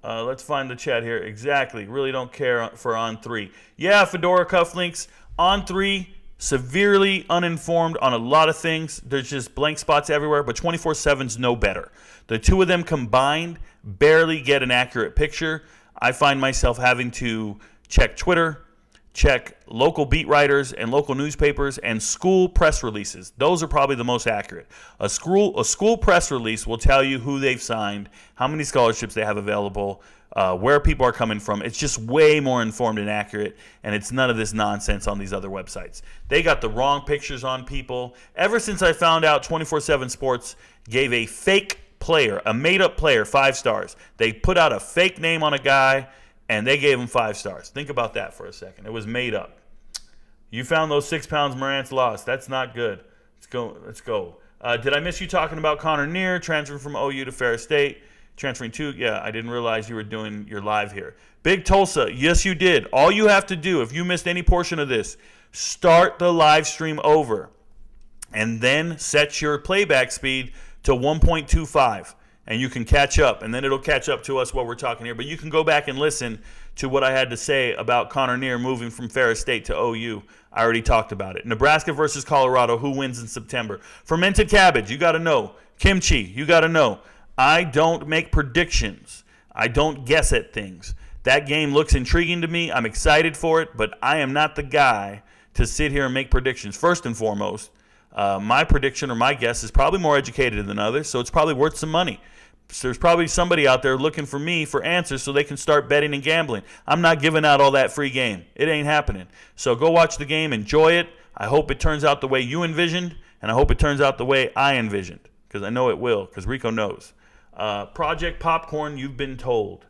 Let's find the chat here. Exactly. Really don't care for On 3. Yeah, Fedora Cufflinks. On 3, severely uninformed on a lot of things. There's just blank spots everywhere, but 24/7's no better. The two of them combined barely get an accurate picture. I find myself having to check Twitter, check local beat writers and local newspapers, and school press releases. Those are probably the most accurate. A school press release will tell you who they've signed, how many scholarships they have available, where people are coming from. It's just way more informed and accurate, and it's none of this nonsense on these other websites. They got the wrong pictures on people. Ever since I found out 24/7 Sports gave a fake player, a made-up player, 5 stars. They put out a fake name on a guy, and they gave him 5 stars. Think about that for a second. It was made up. You found those 6 pounds Morant's lost. That's not good. Let's go. Did I miss you talking about Connor Neer transferring from OU to Ferris State? Transferring to, yeah, I didn't realize you were doing your live here. Big Tulsa, yes, you did. All you have to do, if you missed any portion of this, start the live stream over and then set your playback speed to 1.25. And you can catch up, and then it'll catch up to us while we're talking here. But you can go back and listen to what I had to say about Connor Neer moving from Ferris State to OU. I already talked about it. Nebraska versus Colorado, who wins in September? Fermented cabbage, you got to know. Kimchi, you got to know. I don't make predictions. I don't guess at things. That game looks intriguing to me. I'm excited for it, but I am not the guy to sit here and make predictions. First and foremost, my prediction or my guess is probably more educated than others, so it's probably worth some money. So there's probably somebody out there looking for me for answers so they can start betting and gambling. I'm not giving out all that free game. It ain't happening. So go watch the game, enjoy it. I hope it turns out the way you envisioned, and I hope it turns out the way I envisioned, because I know it will, because Rico knows. Project Popcorn, you've been told,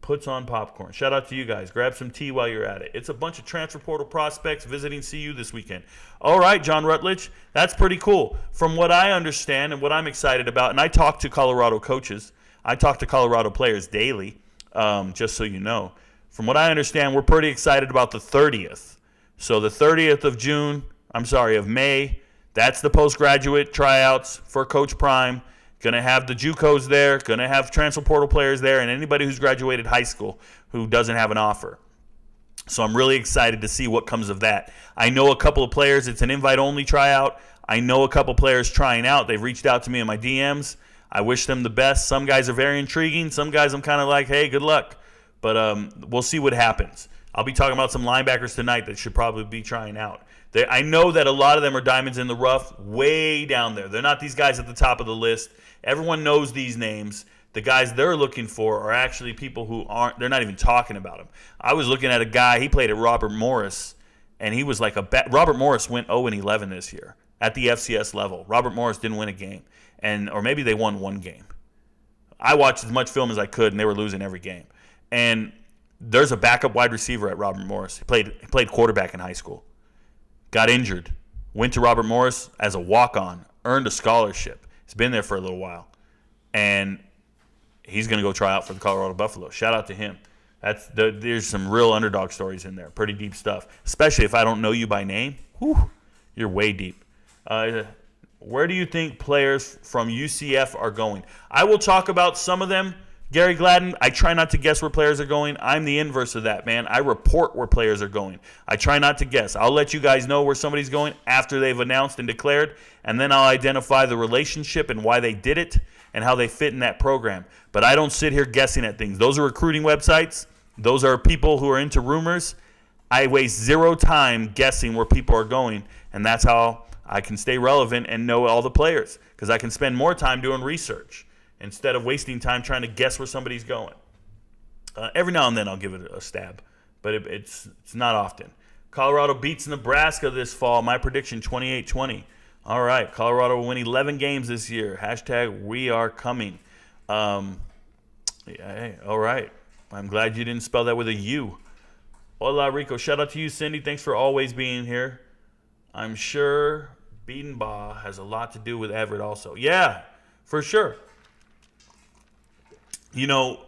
puts on popcorn. Shout out to you guys. Grab some tea while you're at it. It's a bunch of transfer portal prospects visiting CU this weekend. All right, John Rutledge, that's pretty cool. From what I understand and what I'm excited about, and I talk to Colorado coaches, I talk to Colorado players daily, just so you know. From what I understand, we're pretty excited about the 30th. So the 30th of May, that's the postgraduate tryouts for Coach Prime. Going to have the JUCOs there, going to have transfer portal players there, and anybody who's graduated high school who doesn't have an offer. So I'm really excited to see what comes of that. I know a couple of players, it's an invite-only tryout. I know a couple of players trying out. They've reached out to me in my DMs. I wish them the best. Some guys are very intriguing. Some guys I'm kind of like, hey, good luck. But we'll see what happens. I'll be talking about some linebackers tonight that should probably be trying out. I know that a lot of them are diamonds in the rough, way down there. They're not these guys at the top of the list. Everyone knows these names. The guys they're looking for are actually people who aren't, they're not even talking about them. I was looking at a guy, he played at Robert Morris, and he was like Robert Morris went 0-11 this year at the FCS level. Robert Morris didn't win a game, or maybe they won one game. I watched as much film as I could, and they were losing every game. And there's a backup wide receiver at Robert Morris. He played quarterback in high school. Got injured, went to Robert Morris as a walk-on, earned a scholarship. He's been there for a little while, and he's going to go try out for the Colorado Buffalo. Shout out to him. There's some real underdog stories in there, pretty deep stuff, especially if I don't know you by name. Whew, you're way deep. Where do you think players from UCF are going? I will talk about some of them. Gary Gladden, I try not to guess where players are going. I'm the inverse of that, man. I report where players are going. I try not to guess. I'll let you guys know where somebody's going after they've announced and declared, and then I'll identify the relationship and why they did it and how they fit in that program. But I don't sit here guessing at things. Those are recruiting websites. Those are people who are into rumors. I waste zero time guessing where people are going, and that's how I can stay relevant and know all the players, because I can spend more time doing research instead of wasting time trying to guess where somebody's going. Every now and then I'll give it a stab, but it's not often. Colorado beats Nebraska this fall. My prediction, 28-20. All right, Colorado will win 11 games this year. Hashtag we are coming. Hey, all right. I'm glad you didn't spell that with a U. Hola, Rico. Shout out to you, Cindy. Thanks for always being here. I'm sure Biedenbaugh has a lot to do with Everett also. Yeah, for sure. You know,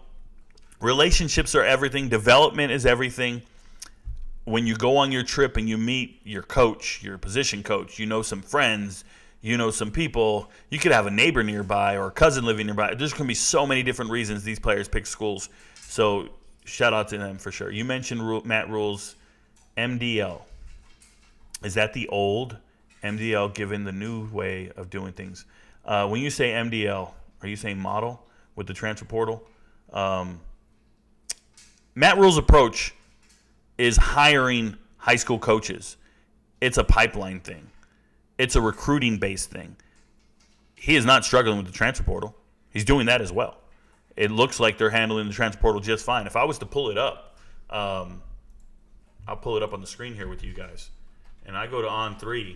relationships are everything. Development is everything. When you go on your trip and you meet your coach, your position coach, you know some friends, you know some people. You could have a neighbor nearby or a cousin living nearby. There's going to be so many different reasons these players pick schools. So shout out to them for sure. You mentioned Matt Rule's MDL. Is that the old MDL given the new way of doing things? When you say MDL, are you saying model with the transfer portal? Matt Rule's approach is hiring high school coaches. It's a pipeline thing. It's a recruiting-based thing. He is not struggling with the transfer portal. He's doing that as well. It looks like they're handling the transfer portal just fine. If I was to pull it up, I'll pull it up on the screen here with you guys. And I go to On3.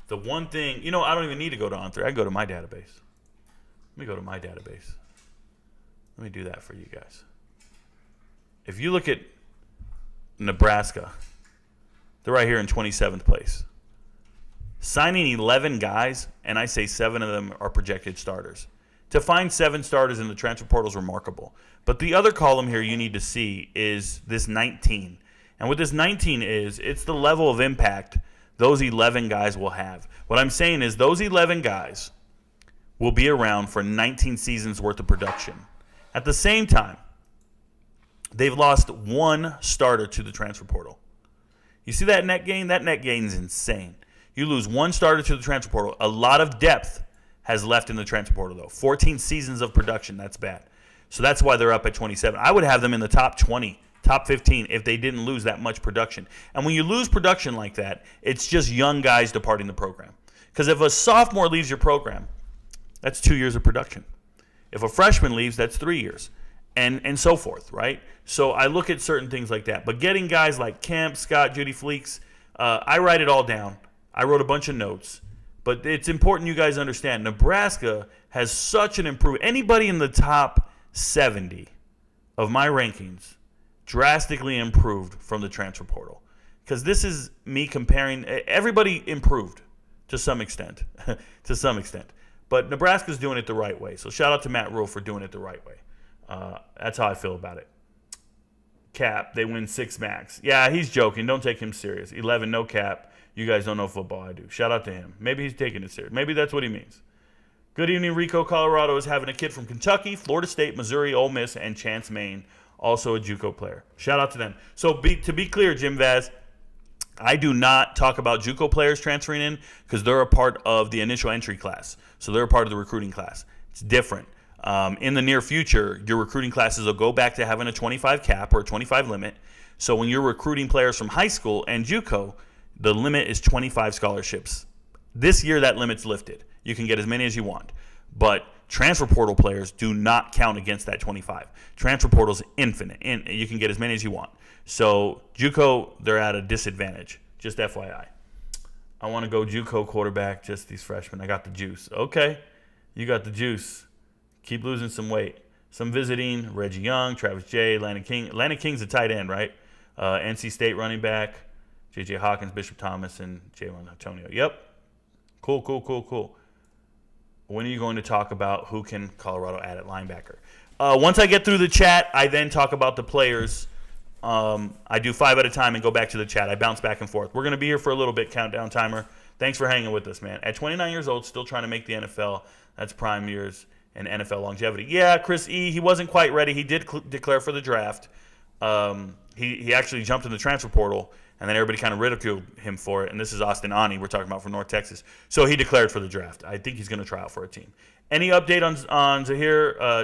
The one thing, I don't even need to go to On3. I go to my database. Let me go to my database. Let me do that for you guys. if you look at Nebraska, they're right here in 27th place. Signing 11 guys, and I say 7 of them are projected starters. To find 7 starters in the transfer portal is remarkable. But the other column here you need to see is this 19. And what this 19 is, it's the level of impact those 11 guys will have. What I'm saying is those 11 guys will be around for 19 seasons worth of production. At the same time, they've lost 1 starter to the transfer portal. You see that net gain? That net gain is insane. You lose 1 starter to the transfer portal. A lot of depth has left in the transfer portal, though. 14 seasons of production, that's bad. So that's why they're up at 27. I would have them in the top 20, top 15 if they didn't lose that much production. And when you lose production like that, it's just young guys departing the program. Because if a sophomore leaves your program, that's 2 years of production. If a freshman leaves, that's 3 years. And so forth, right? So I look at certain things like that. But getting guys like Kemp, Scott, Judy Fleeks, I write it all down. I wrote a bunch of notes. But it's important you guys understand, Nebraska has such an improvement. Anybody in the top 70 of my rankings drastically improved from the transfer portal. Because this is me comparing. Everybody improved to some extent. To some extent. But Nebraska's doing it the right way. So shout out to Matt Rule for doing it the right way. That's how I feel about it. Cap, they win 6 max. Yeah, he's joking. Don't take him serious. 11, no cap. You guys don't know football. I do. Shout out to him. Maybe he's taking it serious. Maybe that's what he means. Good evening, Rico. Colorado is having a kid from Kentucky, Florida State, Missouri, Ole Miss, and Chance Maine, also a JUCO player. Shout out to them. So to be clear, Jim Vaz, I do not talk about JUCO players transferring in because they're a part of the initial entry class. So they're a part of the recruiting class. It's different. In the near future, your recruiting classes will go back to having a 25 cap or a 25 limit. So when you're recruiting players from high school and JUCO, the limit is 25 scholarships. This year, that limit's lifted. You can get as many as you want. But transfer portal players do not count against that 25. Transfer portal's infinite. You can get as many as you want. So JUCO, they're at a disadvantage. Just FYI. I want to go JUCO quarterback, just these freshmen. I got the juice. Okay, you got the juice. Keep losing some weight. Some visiting, Reggie Young, Travis J, Atlantic King. Atlantic King's a tight end, right? NC State running back, J.J. Hawkins, Bishop Thomas, and Jalen Antonio. Yep. Cool. When are you going to talk about who can Colorado add at linebacker? Once I get through the chat, I then talk about the players. I do 5 at a time and go back to the chat. I bounce back and forth. We're going to be here for a little bit, countdown timer. Thanks for hanging with us, man. At 29 years old, still trying to make the NFL. That's prime years and NFL longevity. Yeah, Chris E., he wasn't quite ready. He did declare for the draft. He actually jumped in the transfer portal, and then everybody kind of ridiculed him for it. And this is Austin Ani we're talking about from North Texas. So he declared for the draft. I think he's going to try out for a team. Any update on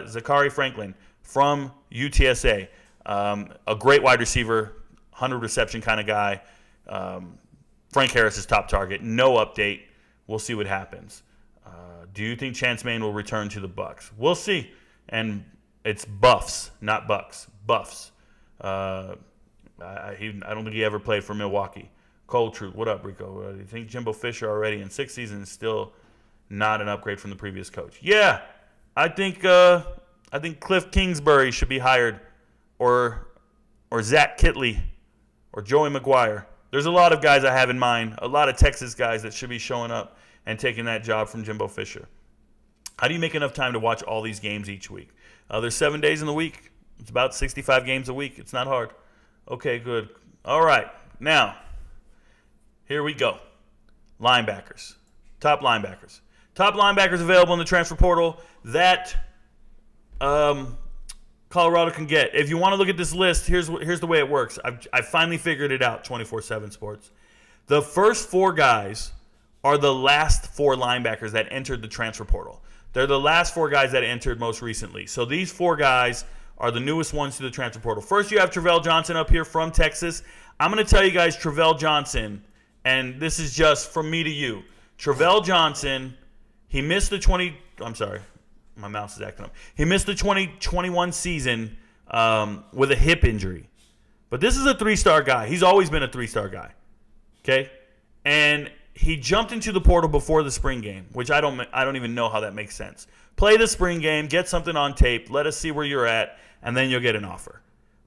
Zachary Franklin from UTSA? A great wide receiver, 100 reception kind of guy. Frank Harris is top target. No update. We'll see what happens. Do you think Chance Maine will return to the Bucs? We'll see. And it's Buffs, not Bucks. Buffs. I don't think he ever played for Milwaukee. Cold Truth, what up, Rico? Do you think Jimbo Fisher already in 6 seasons is still not an upgrade from the previous coach? Yeah, I think Cliff Kingsbury should be hired, or Zach Kitley, or Joey McGuire. There's a lot of guys I have in mind, a lot of Texas guys that should be showing up and taking that job from Jimbo Fisher. How do you make enough time to watch all these games each week? There's 7 days in the week. It's about 65 games a week. It's not hard. Okay, good. All right. Now, here we go. Linebackers. Top linebackers. Top linebackers available in the transfer portal that Colorado can get. If you want to look at this list, here's the way it works. I finally figured it out, 24/7 Sports. The first 4 guys are the last 4 linebackers that entered the transfer portal. They're the last 4 guys that entered most recently. So these 4 guys are the newest ones to the transfer portal. First, you have Travell Johnson up here from Texas. I'm going to tell you guys Travell Johnson, and this is just from me to you. Travell Johnson, he missed the I'm sorry, my mouse is acting up. He missed the 2021 season with a hip injury. But this is a 3-star guy. He's always been a 3-star guy. Okay? And he jumped into the portal before the spring game, which I don't even know how that makes sense. Play the spring game, get something on tape, let us see where you're at, and then you'll get an offer.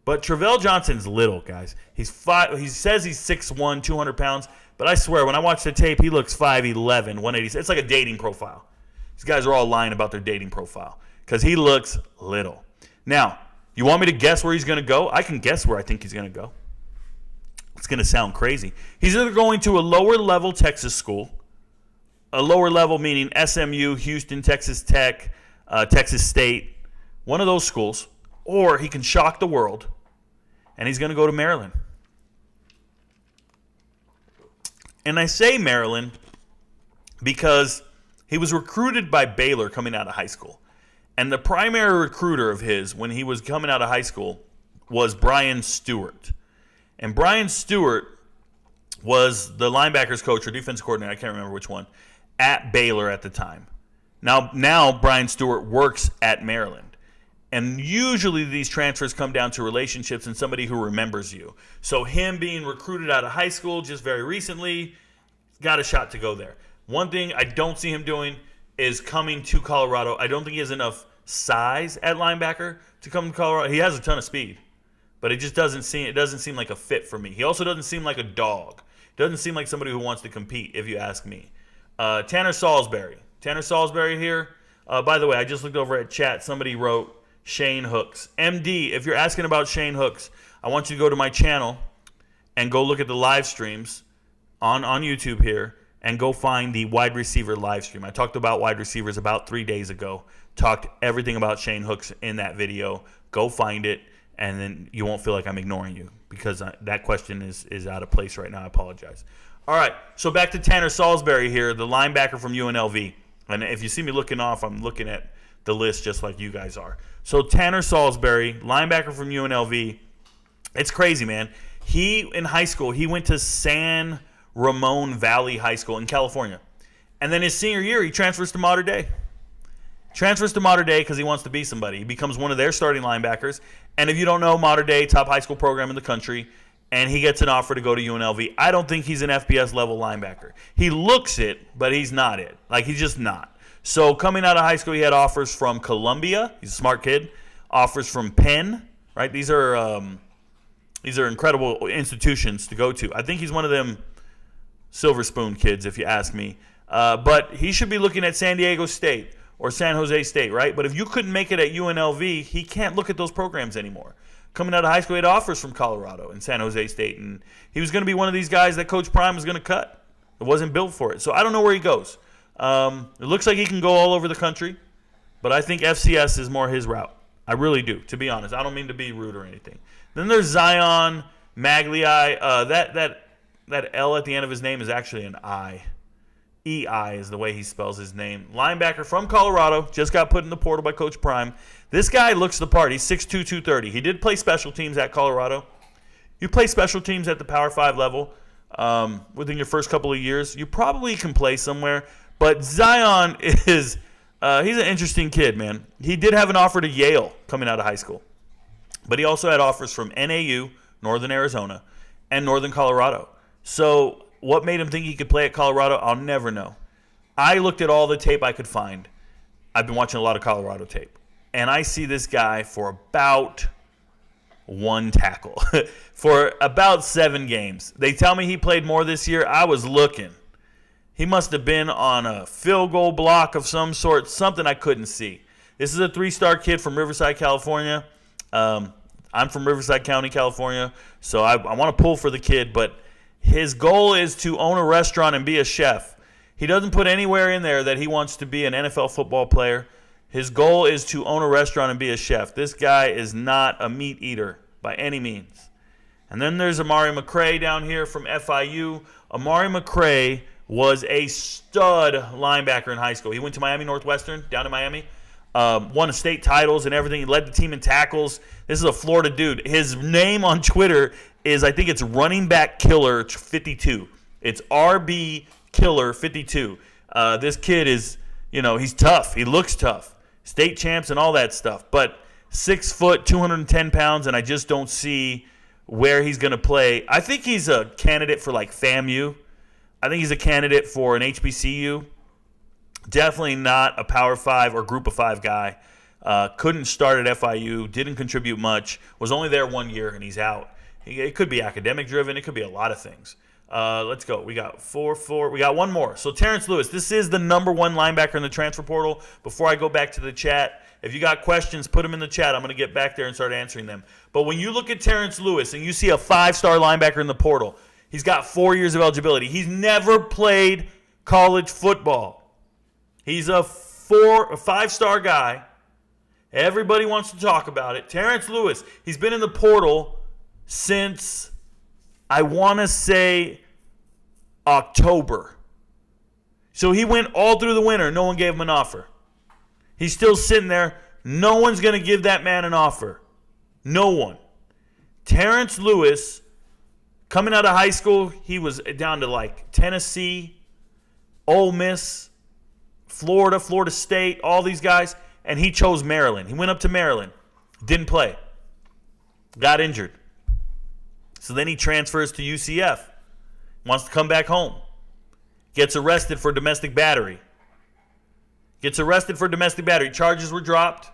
But Travell Johnson's little, guys. He says he's 6'1", 200 pounds. But I swear, when I watch the tape, he looks 5'11", 180. It's like a dating profile. These guys are all lying about their dating profile because he looks little. Now, you want me to guess where he's going to go? I can guess where I think he's going to go. It's going to sound crazy. He's either going to a lower-level Texas school, a lower level meaning SMU, Houston, Texas Tech, Texas State, one of those schools, or he can shock the world, and he's going to go to Maryland. And I say Maryland because he was recruited by Baylor coming out of high school. And the primary recruiter of his when he was coming out of high school was Brian Stewart. And Brian Stewart was the linebackers coach or defense coordinator, I can't remember which one, at Baylor at the time. Now Brian Stewart works at Maryland. And usually these transfers come down to relationships and somebody who remembers you. So him being recruited out of high school just very recently, got a shot to go there. One thing I don't see him doing is coming to Colorado. I don't think he has enough size at linebacker to come to Colorado. He has a ton of speed, but it just doesn't seem like a fit for me. He also doesn't seem like a dog. Doesn't seem like somebody who wants to compete, if you ask me. Tanner Salisbury here. By the way, I just looked over at chat. Somebody wrote Shane Hooks. MD, if you're asking about Shane Hooks, I want you to go to my channel and go look at the live streams on YouTube here and go find the wide receiver live stream. I talked about wide receivers about 3 days ago. Talked everything about Shane Hooks in that video. Go find it, and then you won't feel like I'm ignoring you because that question is out of place right now. I apologize. All right, so back to Tanner Salisbury here, the linebacker from UNLV. And if you see me looking off, I'm looking at the list just like you guys are. So Tanner Salisbury, linebacker from UNLV. It's crazy, man. In high school, he went to San Ramon Valley High School in California. And then his senior year, he transfers to Mater Dei. Because he wants to be somebody. He becomes one of their starting linebackers. And if you don't know, Mater Dei, top high school program in the country, and he gets an offer to go to UNLV. I don't think he's an FBS level linebacker. He looks it, but he's not it. Like, he's just not. So coming out of high school, he had offers from Columbia. He's a smart kid. Offers from Penn, right? These are incredible institutions to go to. I think he's one of them silver spoon kids, if you ask me. But he should be looking at San Diego State or San Jose State, right? But if you couldn't make it at UNLV, he can't look at those programs anymore. Coming out of high school, he had offers from Colorado and San Jose State, and he was going to be one of these guys that Coach Prime was going to cut. It wasn't built for it. So I don't know where he goes. It looks like he can go all over the country, but I think FCS is more his route. I really do, to be honest. I don't mean to be rude or anything. Then there's Zion Maglii. That L at the end of his name is actually an I. E-I is the way he spells his name. Linebacker from Colorado, just got put in the portal by Coach Prime. This guy looks the part. He's 6'2", 230. He did play special teams at Colorado. You play special teams at the Power 5 level within your first couple of years, you probably can play somewhere. But Zion is he's an interesting kid, man. He did have an offer to Yale coming out of high school. But he also had offers from NAU, Northern Arizona, and Northern Colorado. So what made him think he could play at Colorado, I'll never know. I looked at all the tape I could find. I've been watching a lot of Colorado tape. And I see this guy for about one tackle for about 7 games. They tell me he played more this year. I was looking. He must have been on a field goal block of some sort, something I couldn't see. This is a 3-star kid from Riverside, California. I'm from Riverside County, California, so I want to pull for the kid, but his goal is to own a restaurant and be a chef. He doesn't put anywhere in there that he wants to be an NFL football player. His goal is to own a restaurant and be a chef. This guy is not a meat eater by any means. And then there's Amari McCray down here from FIU. Amari McCray was a stud linebacker in high school. He went to Miami Northwestern, down in Miami. Won state titles and everything. He led the team in tackles. This is a Florida dude. His name on Twitter is, I think it's Running Back Killer 52. It's RB Killer 52. This kid is, he's tough. He looks tough. State champs and all that stuff. But 6 foot, 210 pounds, and I just don't see where he's going to play. I think he's a candidate for like FAMU. I think he's a candidate for an HBCU. Definitely not a Power 5 or Group of 5 guy. Couldn't start at FIU, didn't contribute much, was only there 1 year, and he's out. It could be academic driven. It could be a lot of things. Let's go. We got 4. We got one more. So Terrence Lewis, this is the number 1 linebacker in the transfer portal. Before I go back to the chat, if you got questions, put them in the chat. I'm going to get back there and start answering them. But when you look at Terrence Lewis and you see a 5-star linebacker in the portal, he's got 4 years of eligibility. He's never played college football. He's a 5-star guy. Everybody wants to talk about it. Terrence Lewis, he's been in the portal since, I want to say, October. So he went all through the winter. No one gave him an offer. He's still sitting there. No one's going to give that man an offer. No one. Terrence Lewis, coming out of high school, he was down to like Tennessee, Ole Miss, Florida, Florida State, all these guys. And he chose Maryland. He went up to Maryland. Didn't play. Got injured. So then he transfers to UCF. Wants to come back home. Gets arrested for domestic battery. Charges were dropped.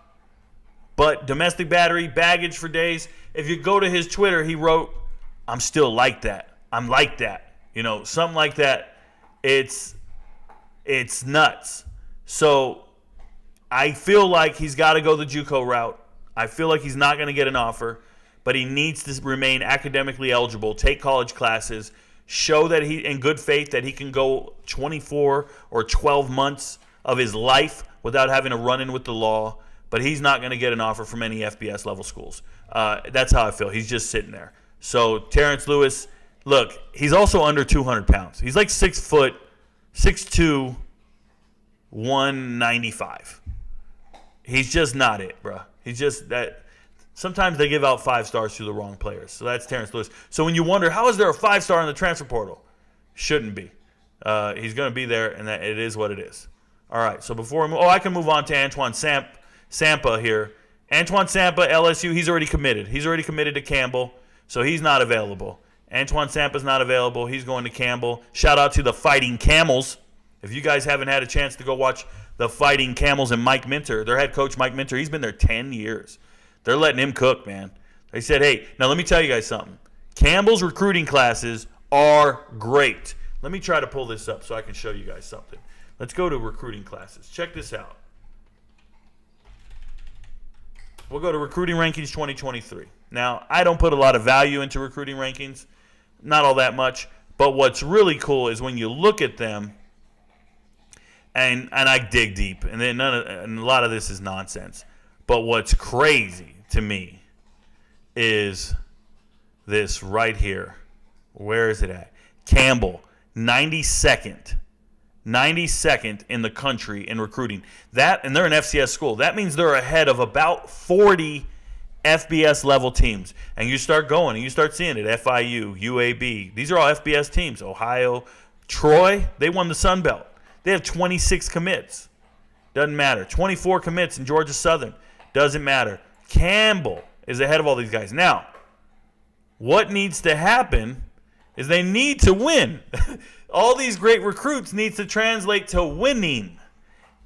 But domestic battery, baggage for days. If you go to his Twitter, he wrote, "I'm still like that. I'm like that." Something like that. It's nuts. So I feel like he's got to go the JUCO route. I feel like he's not going to get an offer, but he needs to remain academically eligible, take college classes, show that he, in good faith, that he can go 24 or 12 months of his life without having to run in with the law. But he's not going to get an offer from any FBS level schools. That's how I feel. He's just sitting there. So Terrence Lewis, look, he's also under 200 pounds. He's like 6 foot, 6'2", 195. He's just not it, bro. He's just that. Sometimes they give out 5 stars to the wrong players. So that's Terrence Lewis. So when you wonder, how is there a 5-star in the transfer portal? Shouldn't be. He's going to be there, and that it is what it is. All right, so before we move, I can move on to Antoine Sampa here. Antoine Sampa, LSU, he's already committed. He's already committed to Campbell, so he's not available. Antoine Sampa's not available. He's going to Campbell. Shout out to the Fighting Camels. If you guys haven't had a chance to go watch the Fighting Camels and Mike Minter, their head coach Mike Minter, he's been there 10 years. They're letting him cook, man. They said, hey, now let me tell you guys something. Campbell's recruiting classes are great. Let me try to pull this up so I can show you guys something. Let's go to recruiting classes. Check this out. We'll go to recruiting rankings 2023. Now, I don't put a lot of value into recruiting rankings, not all that much. But what's really cool is when you look at them, and I dig deep, and then and a lot of this is nonsense. But what's crazy to me is this right here. Where is it at? Campbell, 92nd in the country in recruiting. That, and they're an FCS school. That means they're ahead of about 40 FBS level teams. And you start going and you start seeing it. FIU, UAB. These are all FBS teams. Ohio, Troy, they won the Sun Belt. They have 26 commits. Doesn't matter. 24 commits in Georgia Southern. Doesn't matter. Campbell is ahead of all these guys. Now, what needs to happen is they need to win. All these great recruits needs to translate to winning,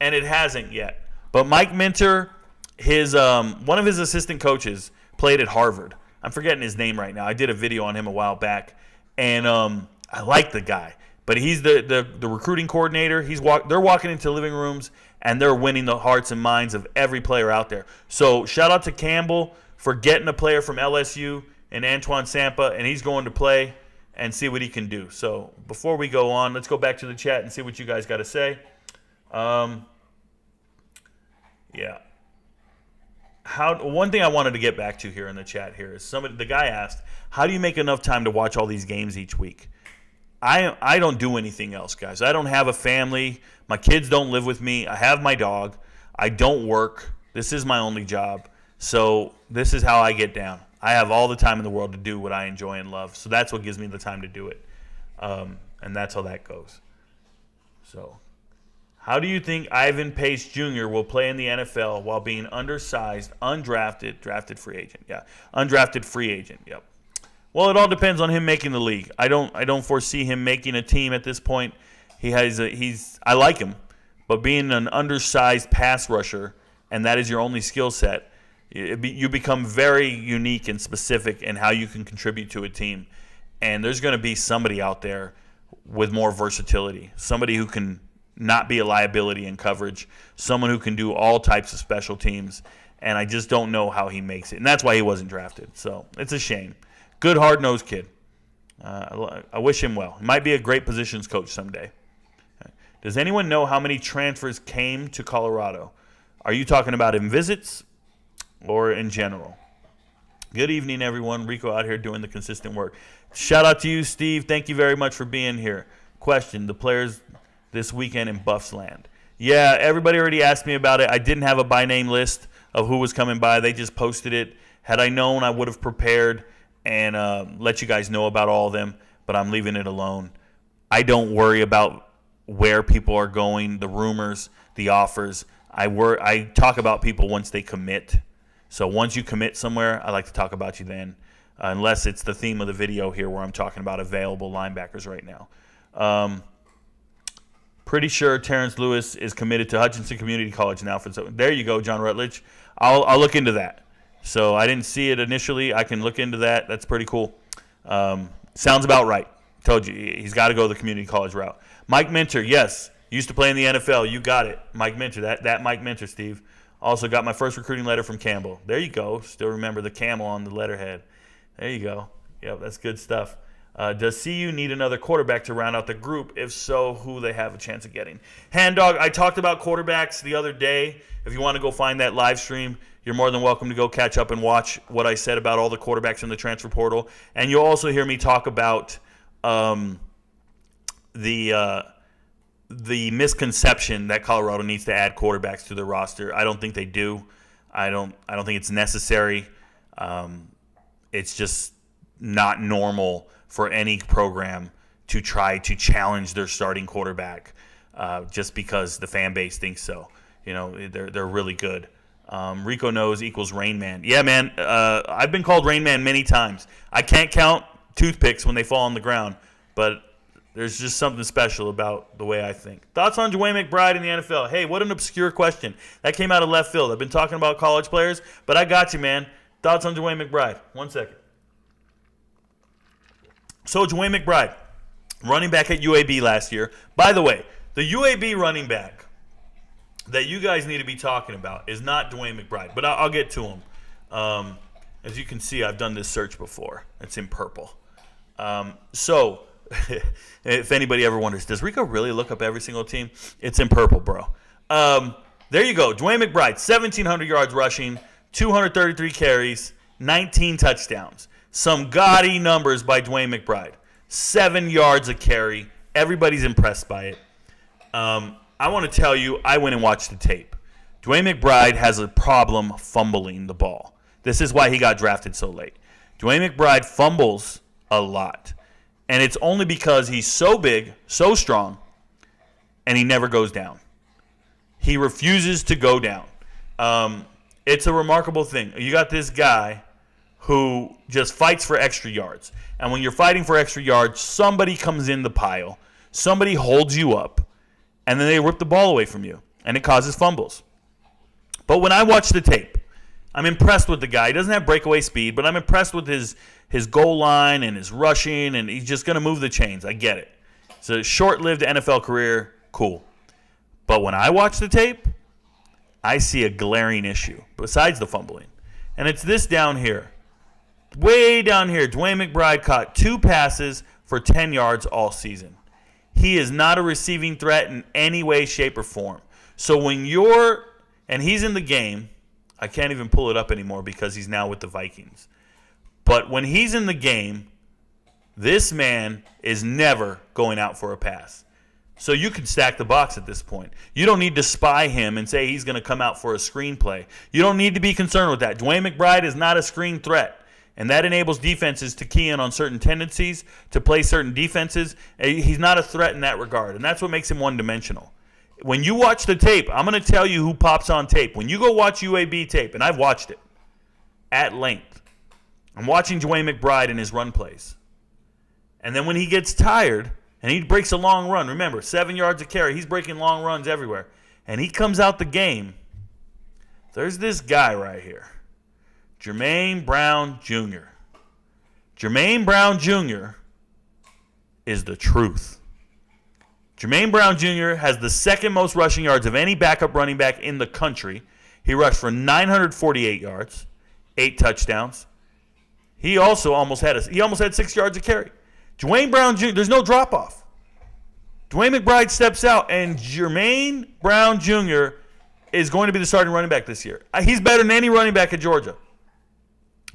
and it hasn't yet. But Mike Minter, his one of his assistant coaches, played at Harvard. I'm forgetting his name right now. I did a video on him a while back, and I like the guy. But he's the recruiting coordinator. They're walking into living rooms, and they're winning the hearts and minds of every player out there. So shout out to Campbell for getting a player from LSU and Antoine Sampa, and he's going to play and see what he can do. So before we go on, let's go back to the chat and see what you guys got to say. Yeah. One thing I wanted to get back to here in the chat here is the guy asked, how do you make enough time to watch all these games each week? I don't do anything else, guys. I don't have a family. My kids don't live with me. I have my dog. I don't work. This is my only job. So this is how I get down. I have all the time in the world to do what I enjoy and love. So that's what gives me the time to do it. And that's how that goes. So how do you think Ivan Pace Jr. will play in the NFL while being undersized, drafted free agent? Yeah, undrafted free agent. Yep. Well, it all depends on him making the league. I don't foresee him making a team at this point. I like him, but being an undersized pass rusher and that is your only skill set, you become very unique and specific in how you can contribute to a team. And there's going to be somebody out there with more versatility, somebody who can not be a liability in coverage, someone who can do all types of special teams. And I just don't know how he makes it. And that's why he wasn't drafted. So it's a shame. Good, hard-nosed kid. I wish him well. He might be a great positions coach someday. Does anyone know how many transfers came to Colorado? Are you talking about in visits or in general? Good evening, everyone. Rico out here doing the consistent work. Shout out to you, Steve. Thank you very much for being here. Question, the players this weekend in Buffs land. Yeah, everybody already asked me about it. I didn't have a by-name list of who was coming by. They just posted it. Had I known, I would have prepared and let you guys know about all of them, but I'm leaving it alone. I don't worry about where people are going, the rumors, the offers. I talk about people once they commit. So once you commit somewhere, I like to talk about you then, unless it's the theme of the video here where I'm talking about available linebackers right now. Pretty sure Terrence Lewis is committed to Hutchinson Community College now. There you go, John Rutledge. I'll look into that. So I didn't see it initially. I can look into that. That's pretty cool. Sounds about right. Told you, he's got to go the community college route. Mike Minter, yes. Used to play in the NFL. You got it. Mike Minter. That Mike Minter, Steve. Also got my first recruiting letter from Campbell. There you go. Still remember the camel on the letterhead. There you go. Yep, that's good stuff. Does CU need another quarterback to round out the group? If so, who they have a chance of getting? Hand Dog, I talked about quarterbacks the other day. If you want to go find that live stream, you're more than welcome to go catch up and watch what I said about all the quarterbacks in the transfer portal. And you'll also hear me talk about the misconception that Colorado needs to add quarterbacks to their roster. I don't think they do. I don't think it's necessary. It's just not normal for any program to try to challenge their starting quarterback just because the fan base thinks so. You know, they're really good. Rico knows equals Rain Man. Yeah, man. I've been called Rain Man many times. I can't count toothpicks when they fall on the ground, but there's just something special about the way I think. Thoughts on Dwayne McBride in the NFL? Hey, what an obscure question. That came out of left field. I've been talking about college players, but I got you, man. Thoughts on Dwayne McBride? 1 second. So Dwayne McBride, running back at UAB last year. By the way, the UAB running back that you guys need to be talking about is not Dwayne McBride, but I'll get to him. As you can see, I've done this search before. It's in purple. So if anybody ever wonders, does Rico really look up every single team? It's in purple, bro. There you go. Dwayne McBride, 1,700 yards rushing, 233 carries, 19 touchdowns. Some gaudy numbers by Dwayne McBride. 7 yards a carry. Everybody's impressed by it. I want to tell you, I went and watched the tape. Dwayne McBride has a problem fumbling the ball. This is why he got drafted so late. Dwayne McBride fumbles a lot. And it's only because he's so big, so strong, and he never goes down. He refuses to go down. It's a remarkable thing. You got this guy who just fights for extra yards. And when you're fighting for extra yards, somebody comes in the pile. Somebody holds you up. And then they rip the ball away from you. And it causes fumbles. But when I watch the tape, I'm impressed with the guy. He doesn't have breakaway speed, but I'm impressed with his goal line and his rushing, and he's just going to move the chains. I get it. It's a short-lived NFL career. Cool. But when I watch the tape, I see a glaring issue besides the fumbling. And it's this down here. Way down here, Dwayne McBride caught 2 passes for 10 yards all season. He is not a receiving threat in any way, shape, or form. So when and he's in the game, I can't even pull it up anymore because he's now with the Vikings. But when he's in the game, this man is never going out for a pass. So you can stack the box at this point. You don't need to spy him and say he's going to come out for a screenplay. You don't need to be concerned with that. Dwayne McBride is not a screen threat. And that enables defenses to key in on certain tendencies, to play certain defenses. He's not a threat in that regard. And that's what makes him one-dimensional. When you watch the tape, I'm going to tell you who pops on tape. When you go watch UAB tape, and I've watched it at length, I'm watching Dwayne McBride in his run plays. And then when he gets tired and he breaks a long run, remember, 7 yards a carry, he's breaking long runs everywhere. And he comes out the game, There's this guy right here, Jermaine Brown Jr. Jermaine Brown Jr. is the truth. Jermaine Brown Jr. has the second most rushing yards of any backup running back in the country. He rushed for 948 yards, 8 touchdowns. He also almost had 6 yards a carry. Jermaine Brown Jr., there's no drop-off. Dwayne McBride steps out, and Jermaine Brown Jr. is going to be the starting running back this year. He's better than any running back at Georgia.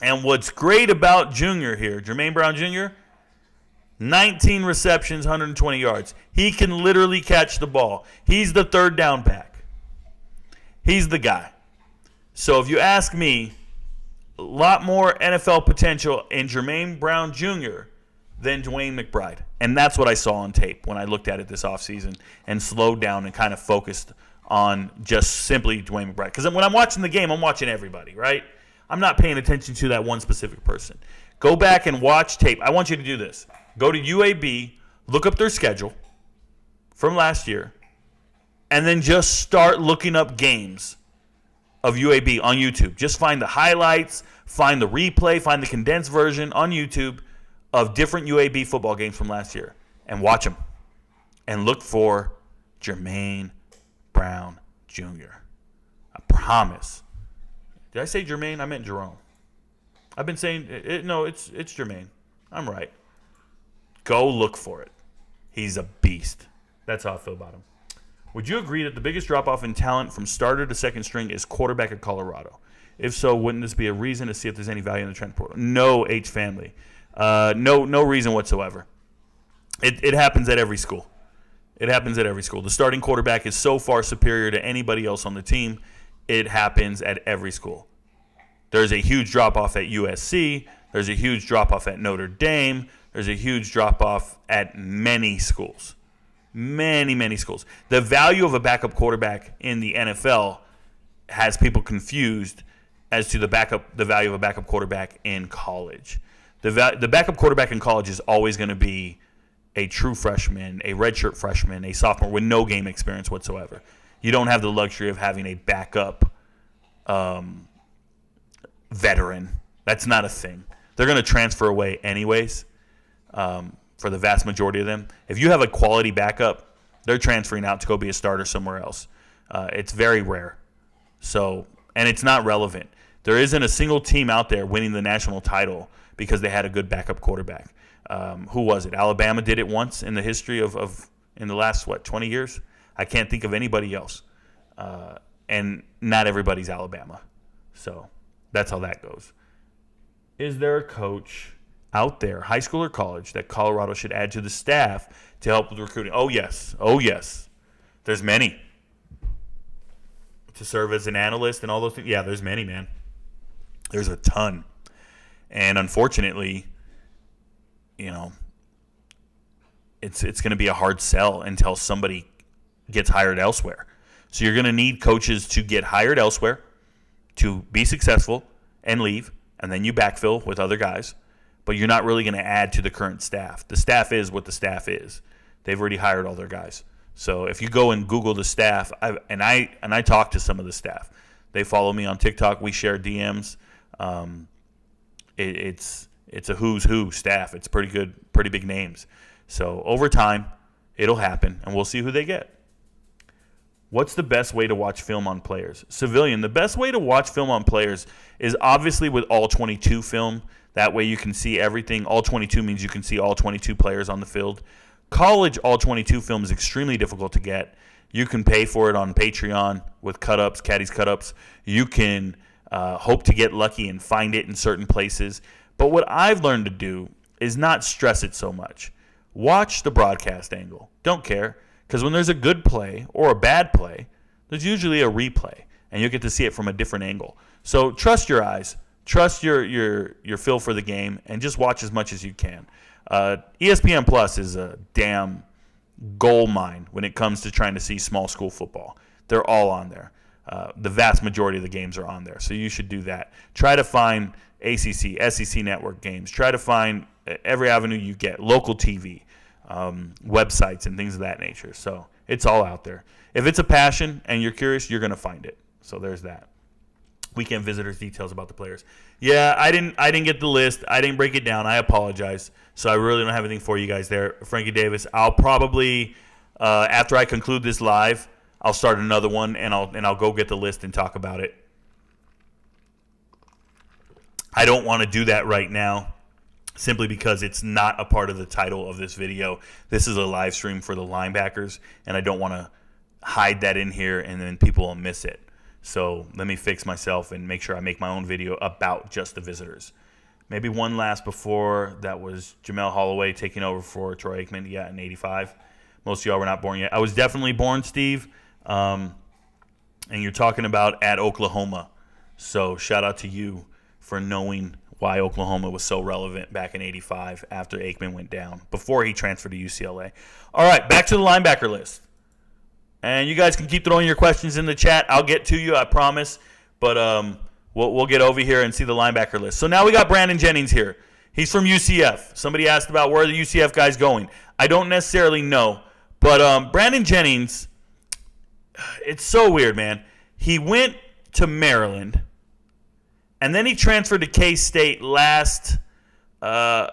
And what's great about Jr. here, Jermaine Brown Jr., 19 receptions, 120 yards. He can literally catch the ball. He's the third down back. He's the guy. So if you ask me, a lot more NFL potential in Jermaine Brown Jr. than Dwayne McBride. And that's what I saw on tape when I looked at it this offseason and slowed down and kind of focused on just simply Dwayne McBride. Because when I'm watching the game, I'm watching everybody, right? I'm not paying attention to that one specific person. Go back and watch tape. I want you to do this. Go to UAB, look up their schedule from last year, and then just start looking up games of UAB on YouTube. Just find the highlights, find the replay, find the condensed version on YouTube of different UAB football games from last year and watch them. And look for Jermaine Brown Jr. I promise. Did I say Jermaine? I meant Jerome. I've been saying it. No, it's Jermaine. I'm right. Go look for it. He's a beast. That's how I feel about him. Would you agree that the biggest drop-off in talent from starter to second string is quarterback at Colorado? If so, wouldn't this be a reason to see if there's any value in the transfer portal? No, H family. No reason whatsoever. It happens at every school. It happens at every school. The starting quarterback is so far superior to anybody else on the team. It happens at every school. There's a huge drop-off at USC. There's a huge drop-off at Notre Dame. There's a huge drop-off at many schools. Many schools. The value of a backup quarterback in the NFL has people confused as to the value of a backup quarterback in college. The backup quarterback in college is always going to be a true freshman, a redshirt freshman, a sophomore with no game experience whatsoever. You don't have the luxury of having a backup veteran. That's not a thing. They're going to transfer away anyways. For the vast majority of them. If you have a quality backup, they're transferring out to go be a starter somewhere else. It's very rare. So, and it's not relevant. There isn't a single team out there winning the national title because they had a good backup quarterback. Who was it? Alabama did it once in the history of in the last, 20 years? I can't think of anybody else. And not everybody's Alabama. So, that's how that goes. Is there a coach out there, high school or college, that Colorado should add to the staff to help with recruiting? Oh, yes. There's many. To serve as an analyst and all those things. Yeah, there's many, man. There's a ton. And unfortunately, it's going to be a hard sell until somebody gets hired elsewhere. So you're going to need coaches to get hired elsewhere, to be successful and leave, and then you backfill with other guys. But you're not really going to add to the current staff. The staff is what the staff is. They've already hired all their guys. So if you go and Google the staff, I talk to some of the staff. They follow me on TikTok. We share DMs. It's a who's who staff. It's pretty good, pretty big names. So over time, it'll happen, and we'll see who they get. What's the best way to watch film on players? Civilian, the best way to watch film on players is obviously with all 22 film. That way you can see everything. All 22 means you can see all 22 players on the field. College all 22 film is extremely difficult to get. You can pay for it on Patreon with cut-ups, Caddy's cut-ups. You can hope to get lucky and find it in certain places. But what I've learned to do is not stress it so much. Watch the broadcast angle. Don't care. Because when there's a good play or a bad play, there's usually a replay. And you'll get to see it from a different angle. So trust your eyes. Trust your feel for the game, and just watch as much as you can. ESPN Plus is a damn gold mine when it comes to trying to see small school football. They're all on there. The vast majority of the games are on there, so you should do that. Try to find ACC, SEC network games. Try to find every avenue you get, local TV, websites, and things of that nature. So it's all out there. If it's a passion and you're curious, you're going to find it. So there's that. Weekend visitors, details about the players. Yeah, I didn't get the list. I didn't break it down. I apologize. So I really don't have anything for you guys there. Frankie Davis, I'll probably after I conclude this live, I'll start another one and I'll go get the list and talk about it. I don't want to do that right now simply because it's not a part of the title of this video. This is a live stream for the linebackers, and I don't want to hide that in here and then people will miss it. So let me fix myself and make sure I make my own video about just the visitors. Maybe one last before that was Jamel Holloway taking over for Troy Aikman, in 85. Most of y'all were not born yet. I was definitely born, Steve. And you're talking about at Oklahoma. So shout out to you for knowing why Oklahoma was so relevant back in 85 after Aikman went down, before he transferred to UCLA. All right, back to the linebacker list. And you guys can keep throwing your questions in the chat. I'll get to you, I promise. But we'll get over here and see the linebacker list. So now we got Brandon Jennings here. He's from UCF. Somebody asked about where the UCF guy's going. I don't necessarily know. But Brandon Jennings, it's so weird, man. He went to Maryland, and then he transferred to K-State last, I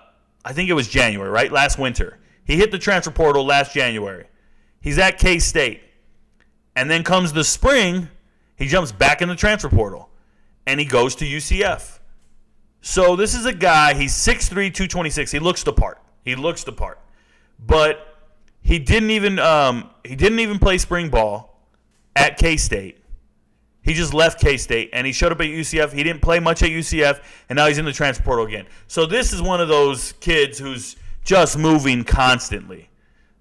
think it was January, right? Last winter. He hit the transfer portal last January. He's at K-State. And then comes the spring, he jumps back in the transfer portal, and he goes to UCF. So this is a guy, he's 6'3", 226. He looks the part. But he didn't even play spring ball at K-State. He just left K-State, and he showed up at UCF. He didn't play much at UCF, and now he's in the transfer portal again. So this is one of those kids who's just moving constantly.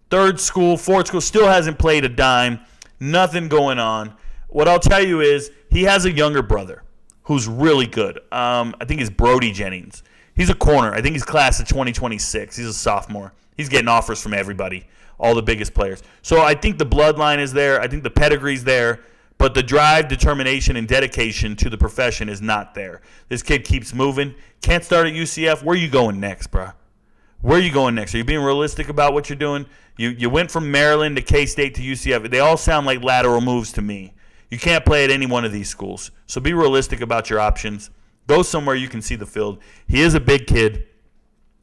Third school, fourth school, still hasn't played a dime. Nothing going on. What I'll tell you is he has a younger brother who's really good. I think it's Brody Jennings. He's a corner. I think he's class of 2026. He's a sophomore. He's getting offers from everybody, all the biggest players. So I think the bloodline is there. I think the pedigree's there. But the drive, determination, and dedication to the profession is not there. This kid keeps moving. Can't start at UCF. Where are you going next, bro? Where are you going next? Are you being realistic about what you're doing? You went from Maryland to K-State to UCF. They all sound like lateral moves to me. You can't play at any one of these schools. So be realistic about your options. Go somewhere you can see the field. He is a big kid.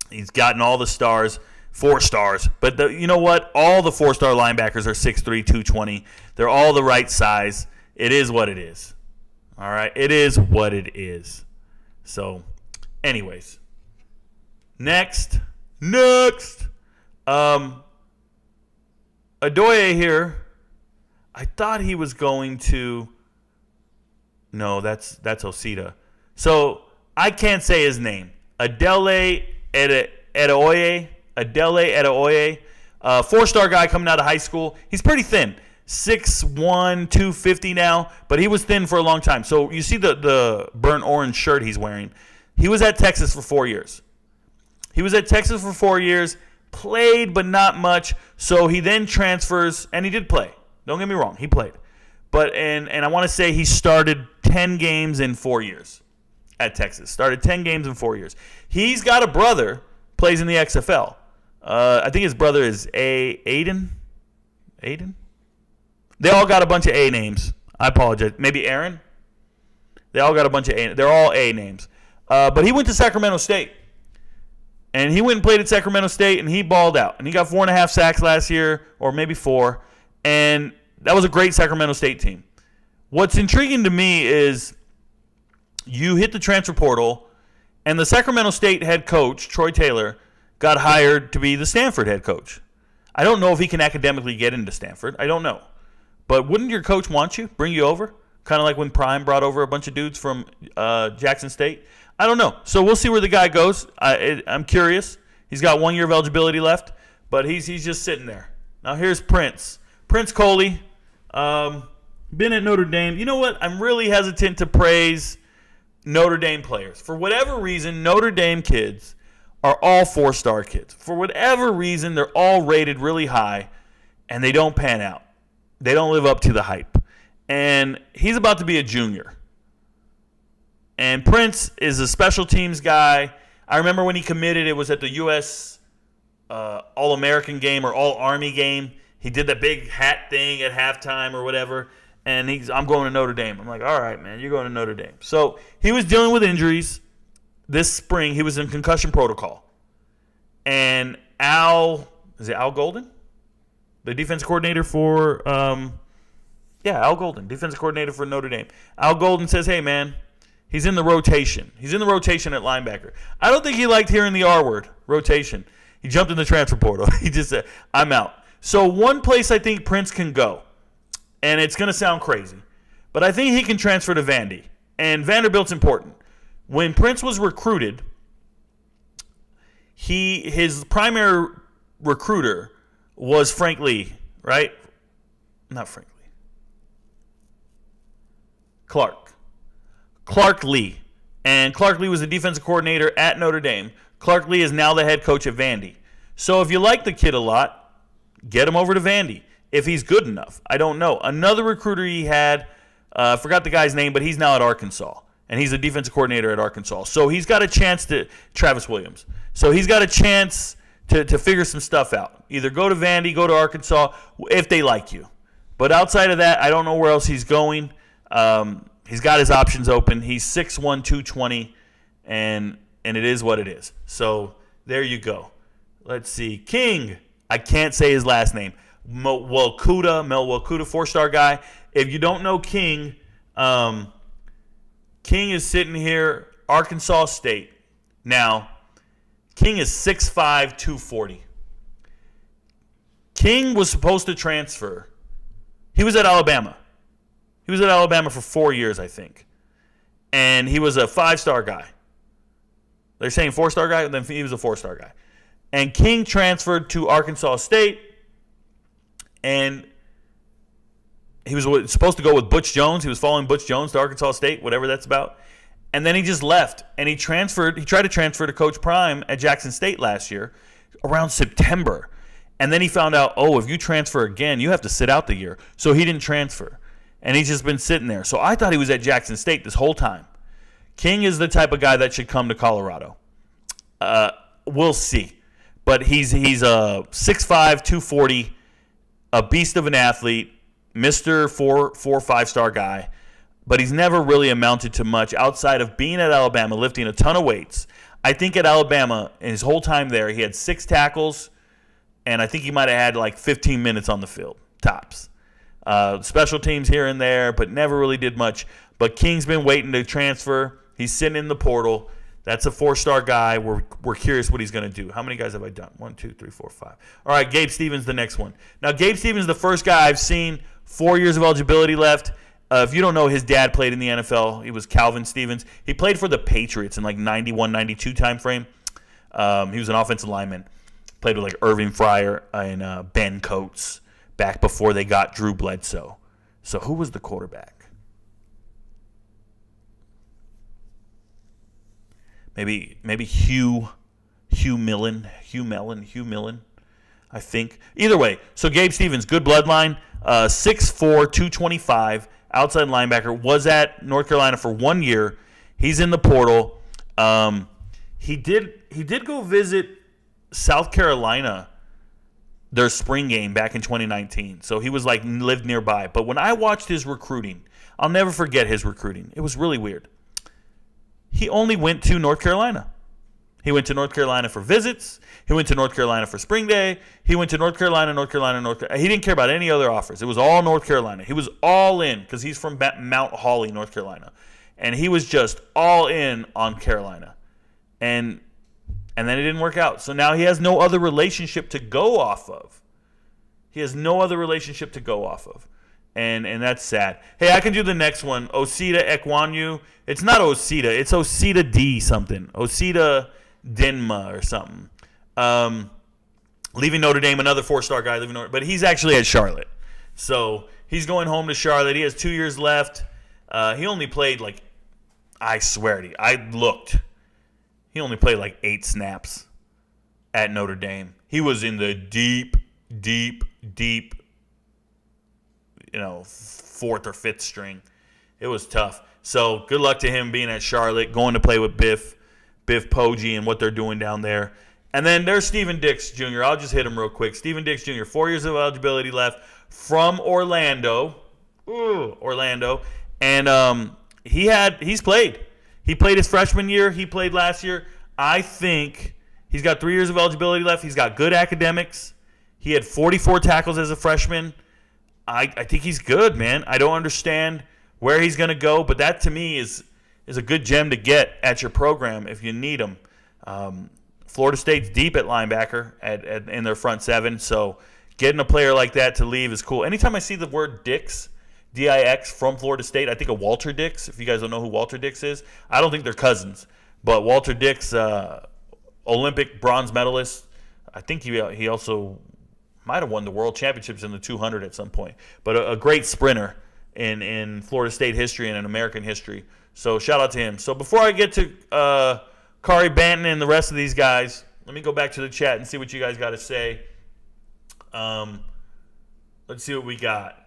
He's gotten all the stars, 4 stars. But you know what? All the 4-star linebackers are 6'3", 220. They're all the right size. It is what it is. All right? It is what it is. So, anyways. Next. Adoye here. I thought he was going to. No, that's Osita. So I can't say his name. Adele Adeoye. 4-star guy coming out of high school. He's pretty thin. 6'1", 250 now, but he was thin for a long time. So you see the burnt orange shirt he's wearing. He was at Texas for 4 years. Played, but not much. So he then transfers, and he did play. Don't get me wrong, he played. But and I want to say he started 10 games in 4 years at Texas. Started 10 games in 4 years. He's got a brother, plays in the XFL. I think his brother is Aiden? They all got a bunch of A names. I apologize. Maybe Aaron? They all got a bunch of A. They're all A names. But he went to Sacramento State. And he went and played at Sacramento State, and he balled out. And he got 4.5 sacks last year, or maybe 4. And that was a great Sacramento State team. What's intriguing to me is you hit the transfer portal, and the Sacramento State head coach, Troy Taylor, got hired to be the Stanford head coach. I don't know if he can academically get into Stanford. I don't know. But wouldn't your coach want you, bring you over? Kind of like when Prime brought over a bunch of dudes from Jackson State. I don't know. So we'll see where the guy goes. I'm curious. He's got 1 year of eligibility left, but he's just sitting there. Now here's Prince Coley. Been at Notre Dame. You know what? I'm really hesitant to praise Notre Dame players. For whatever reason, Notre Dame kids are all 4-star kids. For whatever reason, they're all rated really high, and they don't pan out. They don't live up to the hype. And he's about to be a junior. And Prince is a special teams guy. I remember when he committed, it was at the U.S. All-American game or All-Army game. He did that big hat thing at halftime or whatever. And I'm going to Notre Dame. I'm like, all right, man, you're going to Notre Dame. So he was dealing with injuries this spring. He was in concussion protocol. And Al Golden? The defense coordinator for, Al Golden, defensive coordinator for Notre Dame. Al Golden says, hey, man, he's in the rotation. He's in the rotation at linebacker. I don't think he liked hearing the R word, rotation. He jumped in the transfer portal. He just said, I'm out. So one place I think Prince can go, and it's going to sound crazy, but I think he can transfer to Vandy. And Vanderbilt's important. When Prince was recruited, his primary recruiter was Frank Lee, right? Not Frank Lee. Clark Lee. And Clark Lee was the defensive coordinator at Notre Dame. Clark Lee is now the head coach at Vandy. So if you like the kid a lot, get him over to Vandy. If he's good enough. I don't know. Another recruiter he had, I forgot the guy's name, but he's now at Arkansas. And he's a defensive coordinator at Arkansas. So he's got a chance Travis Williams. So he's got a chance to figure some stuff out. Either go to Vandy, go to Arkansas, if they like you. But outside of that, I don't know where else he's going. He's got his options open. He's 6'1", 220, and it is what it is. So there you go. Let's see. King. I can't say his last name. Mel Wakuda, 4-star guy. If you don't know King, King is sitting here, Arkansas State. Now, King is 6'5", 240. King was supposed to transfer. He was at Alabama. He was at Alabama for 4 years, I think. And he was a 5-star guy. They're saying 4-star guy, then he was a 4-star guy. And King transferred to Arkansas State, and he was supposed to go with Butch Jones. He was following Butch Jones to Arkansas State, whatever that's about. And then he just left, and he tried to transfer to Coach Prime at Jackson State last year around September. And then he found out, if you transfer again, you have to sit out the year. So he didn't transfer. And he's just been sitting there. So I thought he was at Jackson State this whole time. King is the type of guy that should come to Colorado. We'll see. But he's a 6'5", 240, a beast of an athlete, Mr. 5-star guy. But he's never really amounted to much outside of being at Alabama, lifting a ton of weights. I think at Alabama, in his whole time there, he had 6 tackles, and I think he might have had like 15 minutes on the field, tops. Special teams here and there, but never really did much. But King's been waiting to transfer. He's sitting in the portal. That's a 4-star guy. We're curious what he's going to do. How many guys have I done? 1, 2, 3, 4, 5. All right, Gabe Stevens, the next one. Now, Gabe Stevens, the first guy I've seen, 4 years of eligibility left. If you don't know, his dad played in the NFL. He was Calvin Stevens. He played for the Patriots in like 91, 92 time frame. He was an offensive lineman. Played with like Irving Fryer and Ben Coates back before they got Drew Bledsoe. So who was the quarterback? Maybe Hugh Millen, I think. Either way, so Gabe Stevens, good bloodline, 6'4", 225, outside linebacker, was at North Carolina for 1 year. He's in the portal. He did go visit South Carolina, their spring game back in 2019. So he was lived nearby. But when I watched his recruiting, I'll never forget his recruiting. It was really weird. He only went to North Carolina. He went to North Carolina for visits. He went to North Carolina for spring day. He went to North Carolina. He didn't care about any other offers. It was all North Carolina. He was all in because he's from Mount Holly, North Carolina. And he was just all in on Carolina. And then it didn't work out. So now he has no other relationship to go off of. And that's sad. Hey, I can do the next one. Osita Ekwanyu. It's not Osita. It's Osita D something. Osita Denma or something. Leaving Notre Dame, another 4-star guy leaving Notre Dame. But he's actually at Charlotte. So he's going home to Charlotte. He has 2 years left. He only played I swear to you, I looked. He only played 8 snaps at Notre Dame. He was in the deep, 4th or 5th string. It was tough. So good luck to him being at Charlotte, going to play with Biff Poggi and what they're doing down there. And then there's Steven Dix Jr. I'll just hit him real quick. Steven Dix Jr., 4 years of eligibility left from Orlando. Orlando. And he's played. He played his freshman year. He played last year. I think he's got 3 years of eligibility left. He's got good academics. He had 44 tackles as a freshman. I think he's good, man. I don't understand where he's going to go, but that to me is a good gem to get at your program if you need him. Florida State's deep at linebacker in their front seven, so getting a player like that to leave is cool. Anytime I see the word Dix, D-I-X, from Florida State, I think of Walter Dix. If you guys don't know who Walter Dix is, I don't think they're cousins, but Walter Dix, Olympic bronze medalist. I think he also might have won the world championships in the 200 at some point, but a great sprinter in Florida State history and in American history. So shout out to him. So before I get to Kari Banton and the rest of these guys, let me go back to the chat and see what you guys got to say. Let's see what we got.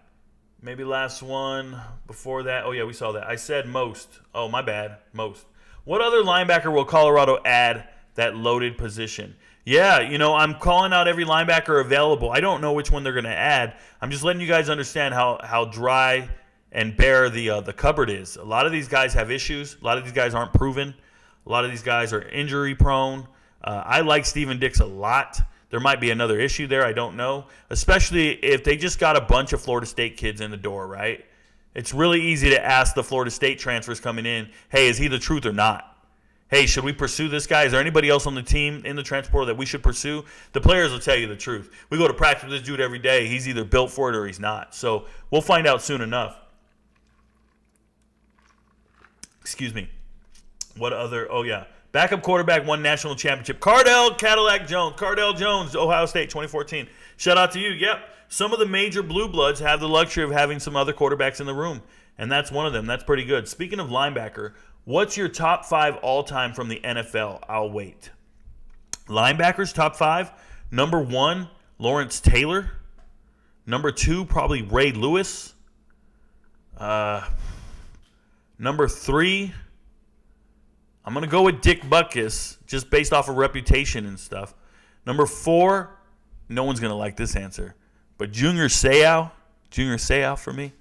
Maybe last one before that. Oh, yeah, we saw that. I said most. Oh, my bad. Most. What other linebacker will Colorado add that loaded position? Yeah, I'm calling out every linebacker available. I don't know which one they're going to add. I'm just letting you guys understand how dry and bare the cupboard is. A lot of these guys have issues. A lot of these guys aren't proven. A lot of these guys are injury prone. I like Steven Dix a lot. There might be another issue there. I don't know. Especially if they just got a bunch of Florida State kids in the door, right? It's really easy to ask the Florida State transfers coming in, hey, is he the truth or not? Hey, should we pursue this guy? Is there anybody else on the team in the transfer portal that we should pursue? The players will tell you the truth. We go to practice with this dude every day. He's either built for it or he's not. So we'll find out soon enough. Excuse me. What other? Oh, yeah. Backup quarterback won national championship. Cardell Jones, Ohio State, 2014. Shout out to you. Yep. Some of the major blue bloods have the luxury of having some other quarterbacks in the room, and that's one of them. That's pretty good. Speaking of linebacker, what's your top 5 all-time from the NFL? I'll wait. Linebackers, top 5. Number 1, Lawrence Taylor. Number 2, probably Ray Lewis. Number 3, I'm going to go with Dick Butkus, just based off of reputation and stuff. Number 4, no one's going to like this answer, but Junior Seau for me.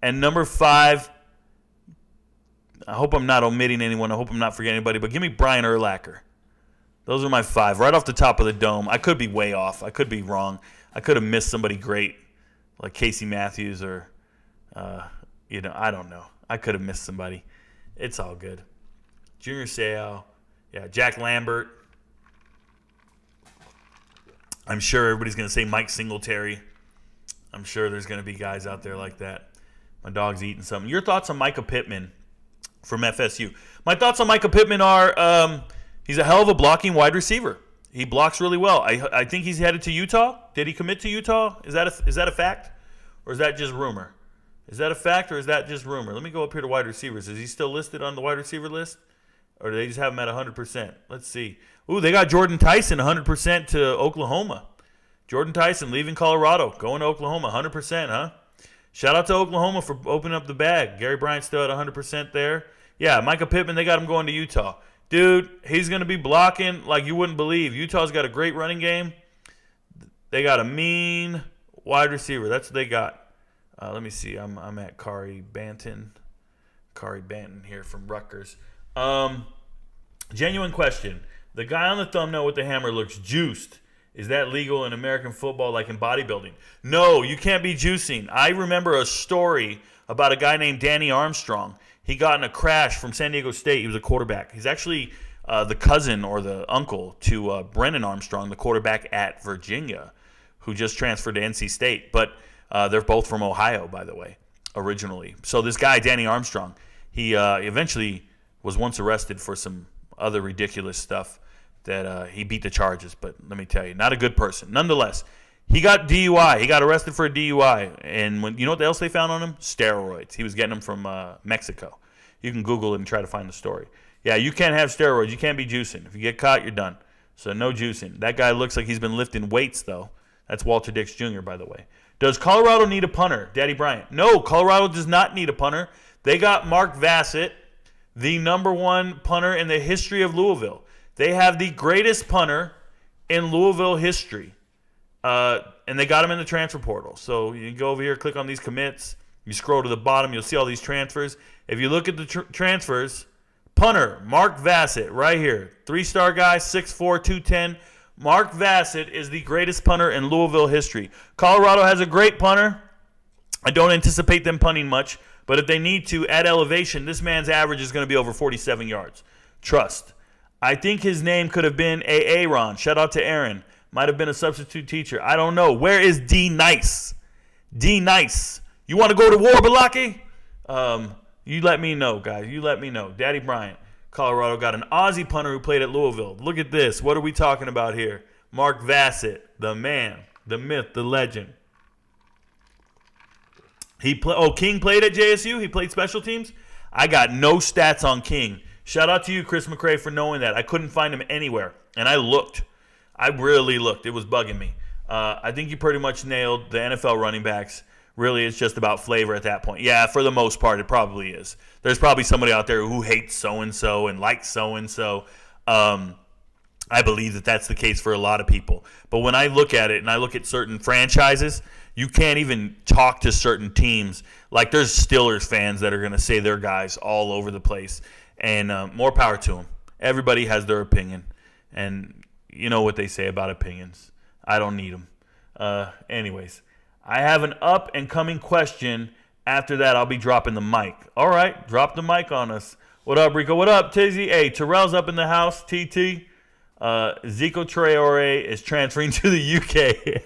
And number 5, I hope I'm not omitting anyone. I hope I'm not forgetting anybody, but give me Brian Urlacher. Those are my 5, right off the top of the dome. I could be way off. I could be wrong. I could have missed somebody great, like Casey Matthews or, I don't know. I could have missed somebody. It's all good. Junior Seau. Yeah, Jack Lambert. I'm sure everybody's going to say Mike Singletary. I'm sure there's going to be guys out there like that. My dog's eating something. Your thoughts on Micah Pittman from FSU? My thoughts on Micah Pittman are he's a hell of a blocking wide receiver. He blocks really well. I think he's headed to Utah. Did he commit to Utah? Is that a fact? Or is that just rumor? Is that a fact or is that just rumor? Let me go up here to wide receivers. Is he still listed on the wide receiver list? Or do they just have him at 100%? Let's see. Ooh, they got Jordan Tyson 100% to Oklahoma. Jordan Tyson leaving Colorado, going to Oklahoma, 100%, huh? Shout out to Oklahoma for opening up the bag. Gary Bryant's still at 100% there. Yeah, Micah Pittman, they got him going to Utah. Dude, he's going to be blocking like you wouldn't believe. Utah's got a great running game. They got a mean wide receiver. That's what they got. Let me see. I'm at Kari Banton here from Rutgers. Genuine question. The guy on the thumbnail with the hammer looks juiced. Is that legal in American football like in bodybuilding? No, you can't be juicing. I remember a story about a guy named Danny Armstrong. He got in a crash from San Diego State. He was a quarterback. He's actually the cousin or the uncle to Brennan Armstrong, the quarterback at Virginia, who just transferred to NC State. But they're both from Ohio, by the way, originally. So this guy, Danny Armstrong, he eventually was once arrested for some other ridiculous stuff that he beat the charges. But let me tell you, not a good person. Nonetheless, he got DUI. He got arrested for a DUI. And you know what else they found on him? Steroids. He was getting them from Mexico. You can Google it and try to find the story. Yeah, you can't have steroids. You can't be juicing. If you get caught, you're done. So no juicing. That guy looks like he's been lifting weights, though. That's Walter Dix Jr., by the way. Does Colorado need a punter? Daddy Bryant. No, Colorado does not need a punter. They got Mark Vassett, the number 1 punter in the history of Louisville. They have the greatest punter in Louisville history. And they got him in the transfer portal. So you can go over here, click on these commits. You scroll to the bottom, you'll see all these transfers. If you look at the transfers, punter, Mark Vassett, right here. 3-star guy, 6'4", 210. Mark Vassett is the greatest punter in Louisville history. Colorado has a great punter. I don't anticipate them punting much, but if they need to, at elevation, this man's average is going to be over 47 yards. Trust. I think his name could have been Aaron. Shout out to Aaron. Might have been a substitute teacher. I don't know. Where is D Nice? D Nice. You want to go to war, Balaki? You let me know, guys. You let me know. Daddy Bryant. Colorado got an Aussie punter who played at Louisville. Look at this. What are we talking about here? Mark Vassett, the man, the myth, the legend. King played at JSU? He played special teams? I got no stats on King. Shout out to you, Chris McCray, for knowing that. I couldn't find him anywhere, and I looked. I really looked. It was bugging me. I think you pretty much nailed the NFL running backs. Really, it's just about flavor at that point. Yeah, for the most part, it probably is. There's probably somebody out there who hates so-and-so and likes so-and-so. I believe that that's the case for a lot of people. But when I look at it and I look at certain franchises, you can't even talk to certain teams. Like there's Steelers fans that are going to say their guys all over the place. And more power to them. Everybody has their opinion. And you know what they say about opinions. I don't need them. Anyways, I have an up-and-coming question. After that, I'll be dropping the mic. All right, drop the mic on us. What up, Rico? What up, Tizzy? Hey, Terrell's up in the house, TT. Zico Traore is transferring to the UK.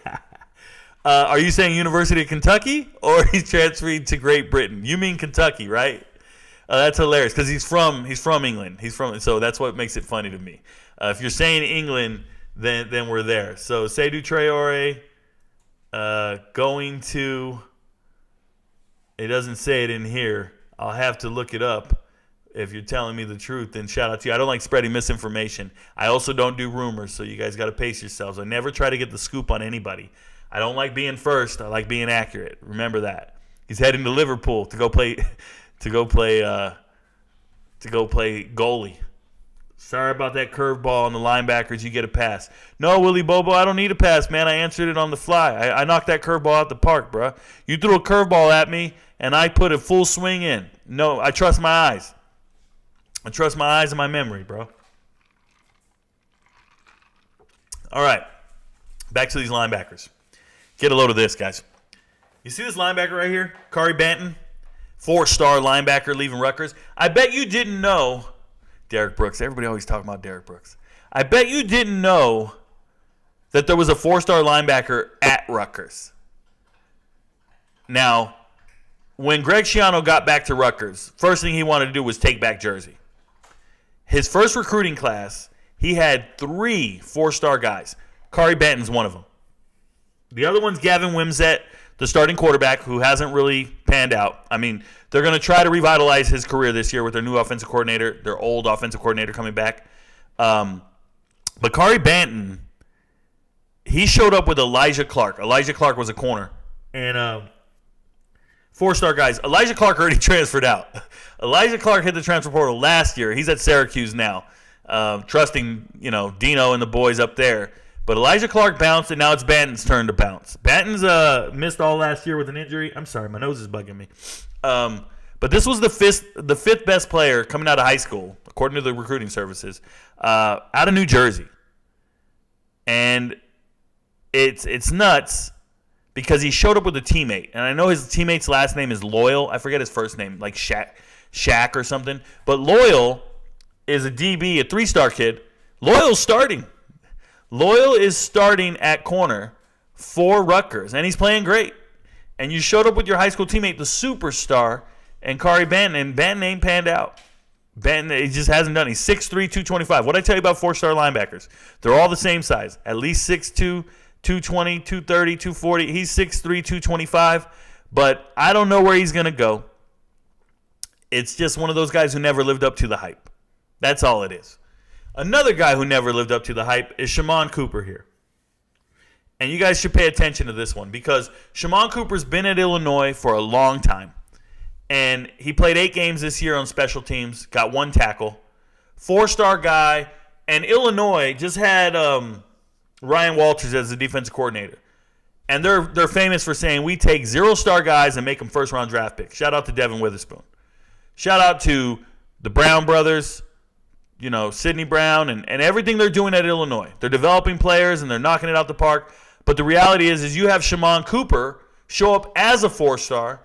Are you saying University of Kentucky, or he's transferring to Great Britain? You mean Kentucky, right? That's hilarious because he's from England. So that's what makes it funny to me. If you're saying England, then we're there. So Seydou Traore going to. It doesn't say it in here. I'll have to look it up. If you're telling me the truth, then shout out to you. I don't like spreading misinformation. I also don't do rumors, so you guys got to pace yourselves. I never try to get the scoop on anybody. I don't like being first. I like being accurate. Remember that. He's heading to Liverpool to go play goalie. Sorry about that curveball on the linebackers. You get a pass. No, Willie Bobo, I don't need a pass, man. I answered it on the fly. I knocked that curveball out the park, bro. You threw a curveball at me, and I put a full swing in. No, I trust my eyes. I trust my eyes and my memory, bro. All right. Back to these linebackers. Get a load of this, guys. You see this linebacker right here? Kari Banton, 4-star linebacker leaving Rutgers. I bet you didn't know Derek Brooks. Everybody always talking about Derek Brooks. I bet you didn't know that there was a 4-star linebacker at Rutgers. Now, when Greg Schiano got back to Rutgers, first thing he wanted to do was take back Jersey. His first recruiting class, he had 3 4-star guys. Kari Banton's one of them. The other one's Gavin Wimsett, the starting quarterback, who hasn't really panned out. I mean, they're going to try to revitalize his career this year with their new offensive coordinator, their old offensive coordinator coming back. But Kari Banton, he showed up with Elijah Clark. Elijah Clark was a corner. And 4-star guys. Elijah Clark already transferred out. Elijah Clark hit the transfer portal last year. He's at Syracuse now, trusting Dino and the boys up there. But Elijah Clark bounced, and now it's Banton's turn to bounce. Banton's missed all last year with an injury. I'm sorry, my nose is bugging me. But this was the fifth best player coming out of high school, according to the recruiting services, out of New Jersey. And it's nuts because he showed up with a teammate. And I know his teammate's last name is Loyal. I forget his first name, like Shaq or something. But Loyal is a DB, a 3-star kid. Loyal's starting. Loyal is starting at corner for Rutgers, and he's playing great. And you showed up with your high school teammate, the superstar, and Kari Banton, and Banton ain't panned out. Banton, he just hasn't done it. He's 6'3", 225. What did I tell you about 4-star linebackers? They're all the same size, at least 6'2", 220, 230, 240. He's 6'3", 225, but I don't know where he's going to go. It's just one of those guys who never lived up to the hype. That's all it is. Another guy who never lived up to the hype is Shimon Cooper here. And you guys should pay attention to this one because Shimon Cooper's been at Illinois for a long time. And he played 8 games this year on special teams, got 1 tackle. 4-star guy. And Illinois just had Ryan Walters as the defensive coordinator. And they're famous for saying we take 0-star guys and make them first-round draft picks. Shout out to Devin Witherspoon. Shout out to the Brown brothers, Sidney Brown, and everything they're doing at Illinois. They're developing players, and they're knocking it out the park. But the reality is you have Shimon Cooper show up as a 4-star,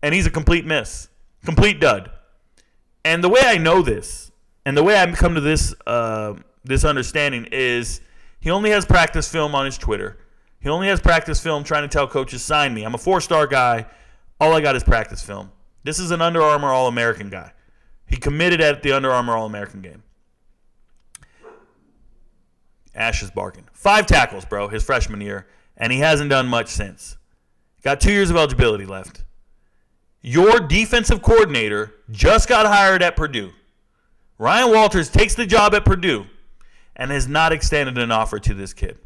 and he's a complete miss, complete dud. And the way I know this, and the way I come to this this understanding is he only has practice film on his Twitter. He only has practice film trying to tell coaches, sign me. I'm a 4-star guy. All I got is practice film. This is an Under Armour All-American guy. He committed at the Under Armour All-American game. Ash is barking. 5 tackles, bro, his freshman year, and he hasn't done much since. Got 2 years of eligibility left. Your defensive coordinator just got hired at Purdue. Ryan Walters takes the job at Purdue and has not extended an offer to this kid.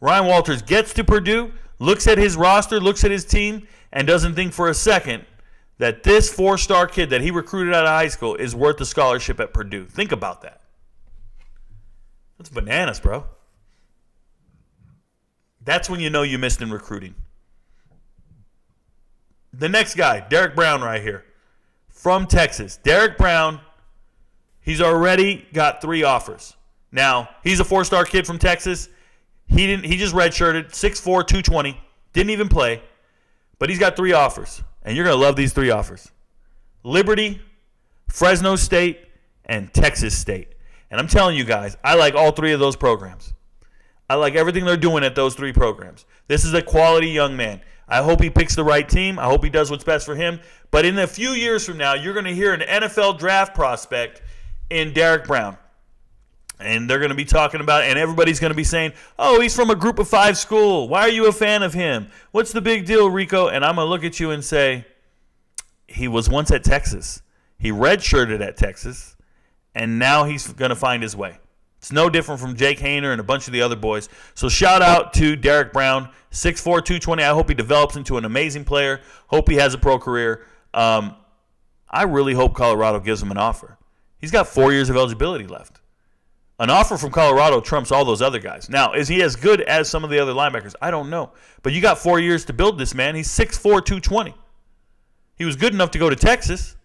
Ryan Walters gets to Purdue, looks at his roster, looks at his team, and doesn't think for a second that this 4-star kid that he recruited out of high school is worth a scholarship at Purdue. Think about that. That's bananas, bro. That's when you know you missed in recruiting. The next guy, Derek Brown right here, from Texas. Derek Brown, he's already got 3 offers. Now, he's a 4-star kid from Texas. He just redshirted, 6'4", 220, didn't even play, but he's got 3 offers, and you're going to love these 3 offers. Liberty, Fresno State, and Texas State. And I'm telling you guys, I like all 3 of those programs. I like everything they're doing at those 3 programs. This is a quality young man. I hope he picks the right team. I hope he does what's best for him. But in a few years from now, you're going to hear an NFL draft prospect in Derek Brown. And they're going to be talking about it, and everybody's going to be saying, oh, he's from a group of 5 school. Why are you a fan of him? What's the big deal, Rico? And I'm going to look at you and say, he was once at Texas. He redshirted at Texas, and now he's going to find his way. It's no different from Jake Hayner and a bunch of the other boys. So shout out to Derek Brown, 6'4", 220. I hope he develops into an amazing player. Hope he has a pro career. I really hope Colorado gives him an offer. He's got 4 years of eligibility left. An offer from Colorado trumps all those other guys. Now, is he as good as some of the other linebackers? I don't know. But you got 4 years to build this man. He's 6'4", 220. He was good enough to go to Texas.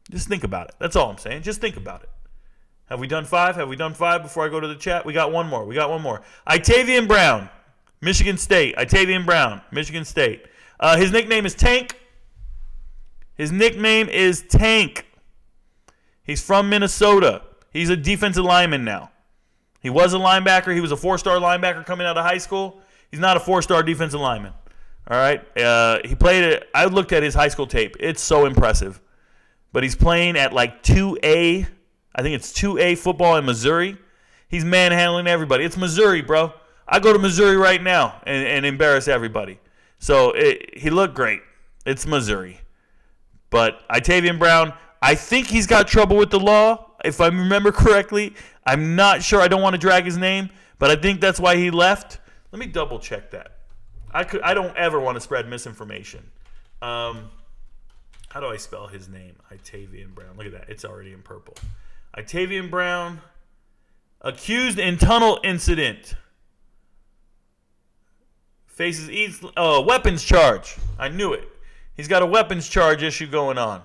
Just think about it. That's all I'm saying. Just think about it. Have we done 5? Have we done 5 before I go to the chat? We got one more. Itavian Brown, Michigan State. Itavian Brown, Michigan State. His nickname is Tank. He's from Minnesota. He's a defensive lineman now. He was a linebacker. He was a 4-star linebacker coming out of high school. He's not a 4-star defensive lineman. All right. He played it. I looked at his high school tape. It's so impressive. But he's playing at like 2A. I think it's 2A football in Missouri. He's manhandling everybody. It's Missouri, bro. I go to Missouri right now and embarrass everybody. So he looked great. It's Missouri. But Itavian Brown, I think he's got trouble with the law, if I remember correctly. I'm not sure. I don't want to drag his name, but I think that's why he left. Let me double check that. I don't ever want to spread misinformation. How do I spell his name? Itavian Brown. Look at that. It's already in purple. Itavian Brown, accused in tunnel incident. Faces weapons charge. I knew it. He's got a weapons charge issue going on.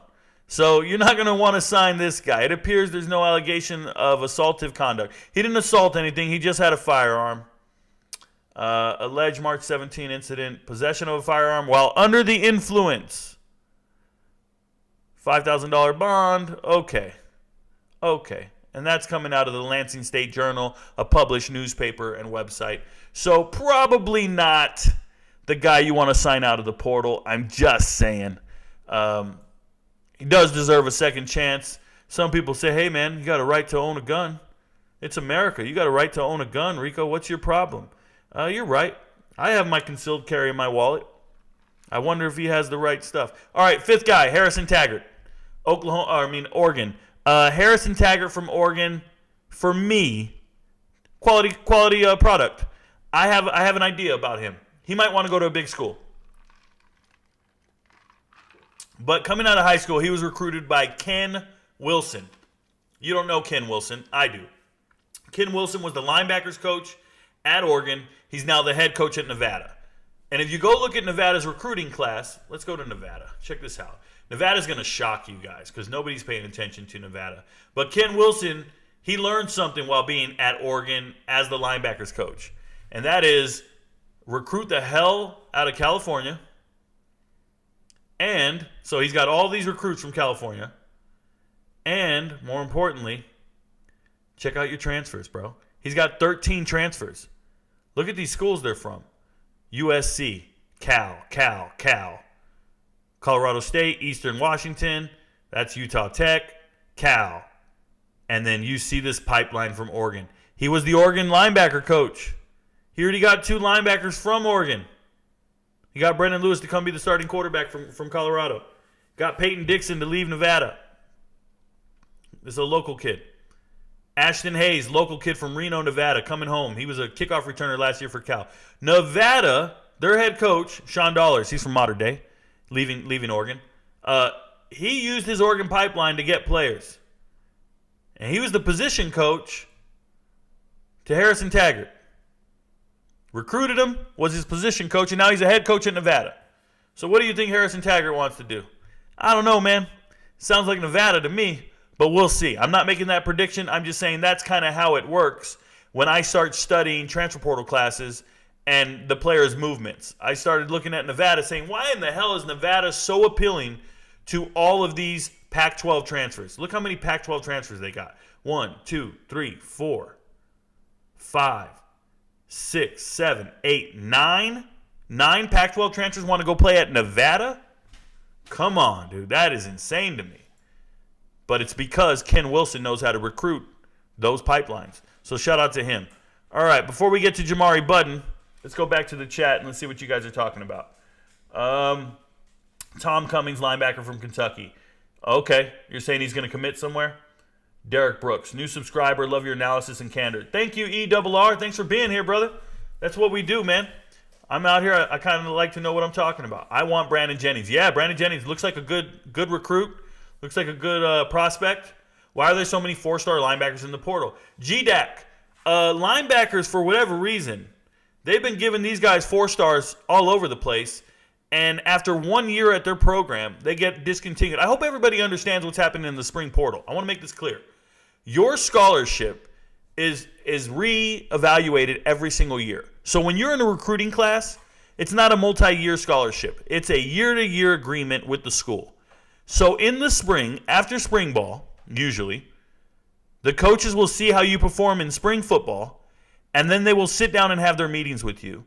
So you're not going to want to sign this guy. It appears there's no allegation of assaultive conduct. He didn't assault anything. He just had a firearm. Alleged March 17 incident. Possession of a firearm while under the influence. $5,000 bond. Okay. And that's coming out of the Lansing State Journal, a published newspaper and website. So probably not the guy you want to sign out of the portal. I'm just saying. He does deserve a second chance. Some people say, hey, man, you got a right to own a gun. It's America. You got a right to own a gun. Rico, what's your problem? You're right. I have my concealed carry in my wallet. I wonder if he has the right stuff. All right, 5th guy, Harrison Taggart. Oregon. Harrison Taggart from Oregon, for me, quality product. I have an idea about him. He might want to go to a big school. But coming out of high school, he was recruited by Ken Wilson. You don't know Ken Wilson. I do. Ken Wilson was the linebackers coach at Oregon. He's now the head coach at Nevada. And if you go look at Nevada's recruiting class, let's go to Nevada. Check this out. Nevada's going to shock you guys because nobody's paying attention to Nevada. But Ken Wilson, he learned something while being at Oregon as the linebackers coach. And that is recruit the hell out of California. And so he's got all these recruits from California. And more importantly, check out your transfers, bro. He's got 13 transfers. Look at these schools they're from. USC, Cal. Colorado State, Eastern Washington. That's Utah Tech, Cal. And then you see this pipeline from Oregon. He was the Oregon linebacker coach. He already got 2 linebackers from Oregon. He got Brendan Lewis to come be the starting quarterback from Colorado. Got Peyton Dixon to leave Nevada. This is a local kid. Ashton Hayes, local kid from Reno, Nevada, coming home. He was a kickoff returner last year for Cal. Nevada, their head coach, Sean Dollars, he's from Mater Dei, leaving Oregon. He used his Oregon pipeline to get players. And he was the position coach to Harrison Taggart. Recruited him, was his position coach, and now he's a head coach at Nevada. So what do you think Harrison Taggart wants to do? I don't know, man. Sounds like Nevada to me. But we'll see. I'm not making that prediction. I'm just saying that's kind of how it works when I start studying transfer portal classes and the players' movements. I started looking at Nevada saying, why in the hell is Nevada so appealing to all of these Pac-12 transfers? Look how many Pac-12 transfers they got. 1, 2, 3, 4, 5, 6, 7, 8, 9. 9 Pac-12 transfers want to go play at Nevada? Come on, dude. That is insane to me. But it's because Ken Wilson knows how to recruit those pipelines. So shout out to him. All right, before we get to Jamari Budden, let's go back to the chat and let's see what you guys are talking about. Tom Cummings, linebacker from Kentucky. Okay, you're saying he's going to commit somewhere? Derek Brooks, new subscriber, love your analysis and candor. Thank you, ERR. Thanks for being here, brother. That's what we do, man. I'm out here. I kind of like to know what I'm talking about. I want Brandon Jennings. Yeah, Brandon Jennings looks like a good recruit. Looks like a good prospect. Why are there so many 4-star linebackers in the portal? GDAC, linebackers, for whatever reason, they've been giving these guys 4 stars all over the place. And after 1 year at their program, they get discontinued. I hope everybody understands what's happening in the spring portal. I want to make this clear. Your scholarship is reevaluated every single year. So when you're in a recruiting class, it's not a multi-year scholarship. It's a year-to-year agreement with the school. So in the spring, after spring ball, usually, the coaches will see how you perform in spring football, and then they will sit down and have their meetings with you,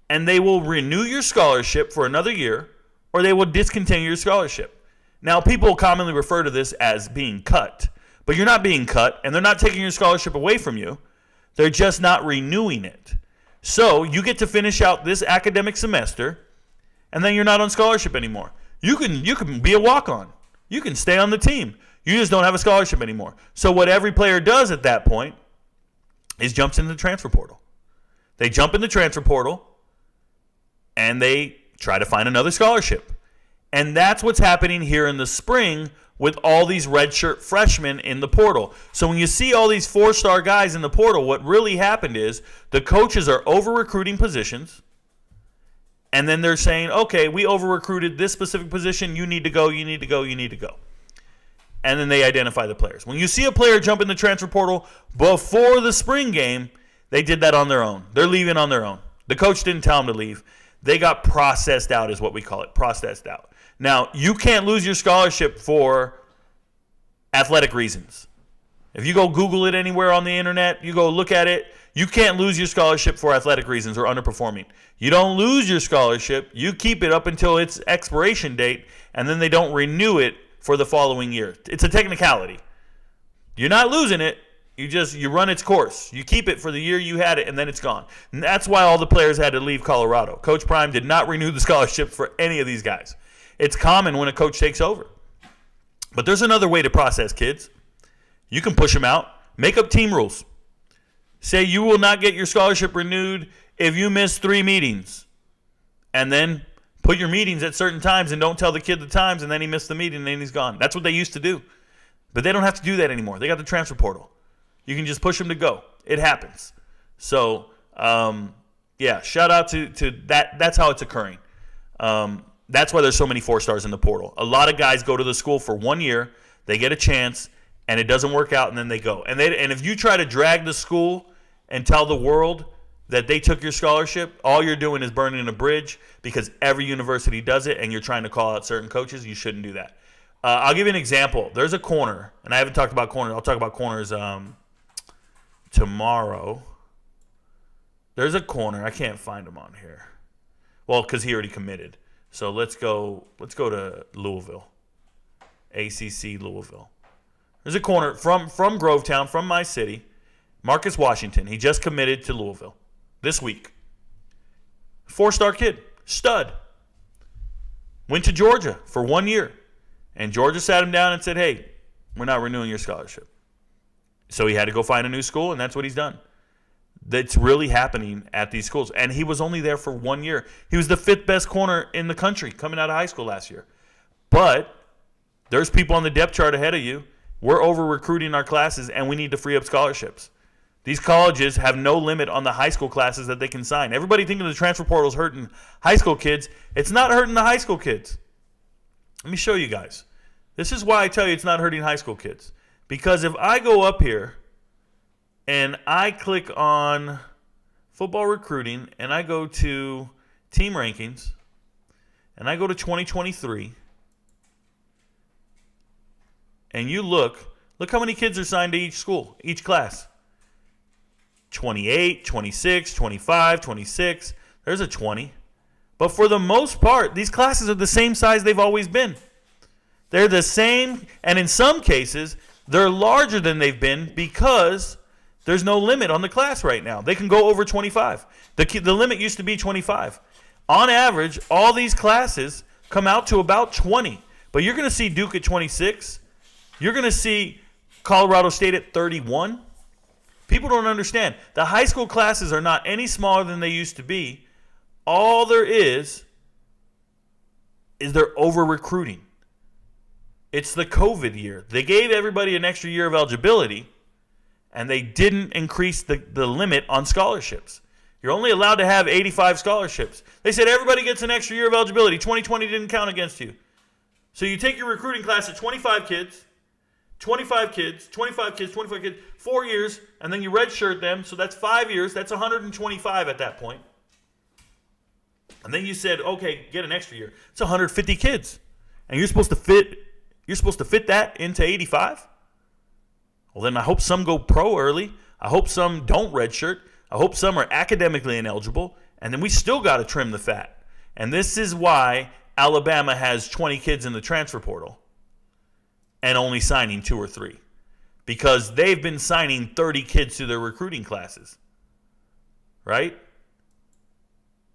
and they will renew your scholarship for another year, or they will discontinue your scholarship. Now, people commonly refer to this as being cut, but you're not being cut, and they're not taking your scholarship away from you. They're just not renewing it. So you get to finish out this academic semester, and then you're not on scholarship anymore. You can be a walk-on. You can stay on the team. You just don't have a scholarship anymore. So what every player does at that point is jumps into the transfer portal. They jump in the transfer portal, and they try to find another scholarship. And that's what's happening here in the spring with all these redshirt freshmen in the portal. So when you see all these 4-star guys in the portal, what really happened is the coaches are over-recruiting positions. And then they're saying, okay, we over-recruited this specific position. You need to go, you need to go, you need to go. And then they identify the players. When you see a player jump in the transfer portal before the spring game, they did that on their own. They're leaving on their own. The coach didn't tell them to leave. They got processed out is what we call it, processed out. Now, you can't lose your scholarship for athletic reasons. If you go Google it anywhere on the internet, you go look at it, you can't lose your scholarship for athletic reasons or underperforming. You don't lose your scholarship. You keep it up until its expiration date, and then they don't renew it for the following year. It's a technicality. You're not losing it. You run its course. You keep it for the year you had it, and then it's gone. And that's why all the players had to leave Colorado. Coach Prime did not renew the scholarship for any of these guys. It's common when a coach takes over. But there's another way to process kids. You can push them out. Make up team rules. Say you will not get your scholarship renewed if you miss 3 meetings. And then put your meetings at certain times and don't tell the kid the times, and then he missed the meeting and then he's gone. That's what they used to do. But they don't have to do that anymore. They got the transfer portal. You can just push them to go. It happens. So Yeah, shout out to that. That's how it's occurring. That's why there's so many 4-stars in the portal. A lot of guys go to the school for 1 year, they get a chance, and it doesn't work out, and then they go. And if you try to drag the school and tell the world that they took your scholarship, all you're doing is burning a bridge because every university does it, and you're trying to call out certain coaches. You shouldn't do that. I'll give you an example. There's a corner, and I haven't talked about corners. I'll talk about corners tomorrow. There's a corner. I can't find him on here. Well, because he already committed. So let's go to Louisville. ACC Louisville. There's a corner from Grovetown, from my city. Marcus Washington. He just committed to Louisville this week. 4-star kid. Stud. Went to Georgia for 1 year. And Georgia sat him down and said, hey, we're not renewing your scholarship. So he had to go find a new school, and that's what he's done. That's really happening at these schools. And he was only there for 1 year. He was the 5th best corner in the country coming out of high school last year. But there's people on the depth chart ahead of you. We're over-recruiting our classes, and we need to free up scholarships. These colleges have no limit on the high school classes that they can sign. Everybody thinking the transfer portal is hurting high school kids. It's not hurting the high school kids. Let me show you guys. This is why I tell you it's not hurting high school kids. Because if I go up here and I click on football recruiting and I go to team rankings and I go to 2023 and you look how many kids are signed to each school, each class. 28, 26, 25, 26. There's a 20. But for the most part, these classes are the same size they've always been. They're the same, and in some cases, they're larger than they've been because there's no limit on the class right now. They can go over 25. The limit used to be 25. On average, all these classes come out to about 20. But you're going to see Duke at 26. You're going to see Colorado State at 31. People don't understand. The high school classes are not any smaller than they used to be. All there is they're over-recruiting. It's the COVID year. They gave everybody an extra year of eligibility, and they didn't increase the limit on scholarships. You're only allowed to have 85 scholarships. They said everybody gets an extra year of eligibility. 2020 didn't count against you. So you take your recruiting class of 25 kids, 25 kids, 25 kids, 25 kids, 4 years, and then you redshirt them. So that's 5 years. That's 125 at that point. And then you said, okay, get an extra year. It's 150 kids. And you're supposed to fit that into 85? Well, then I hope some go pro early. I hope some don't redshirt. I hope some are academically ineligible. And then we still got to trim the fat. And this is why Alabama has 20 kids in the transfer portal and only signing 2 or 3. Because they've been signing 30 kids to their recruiting classes. Right?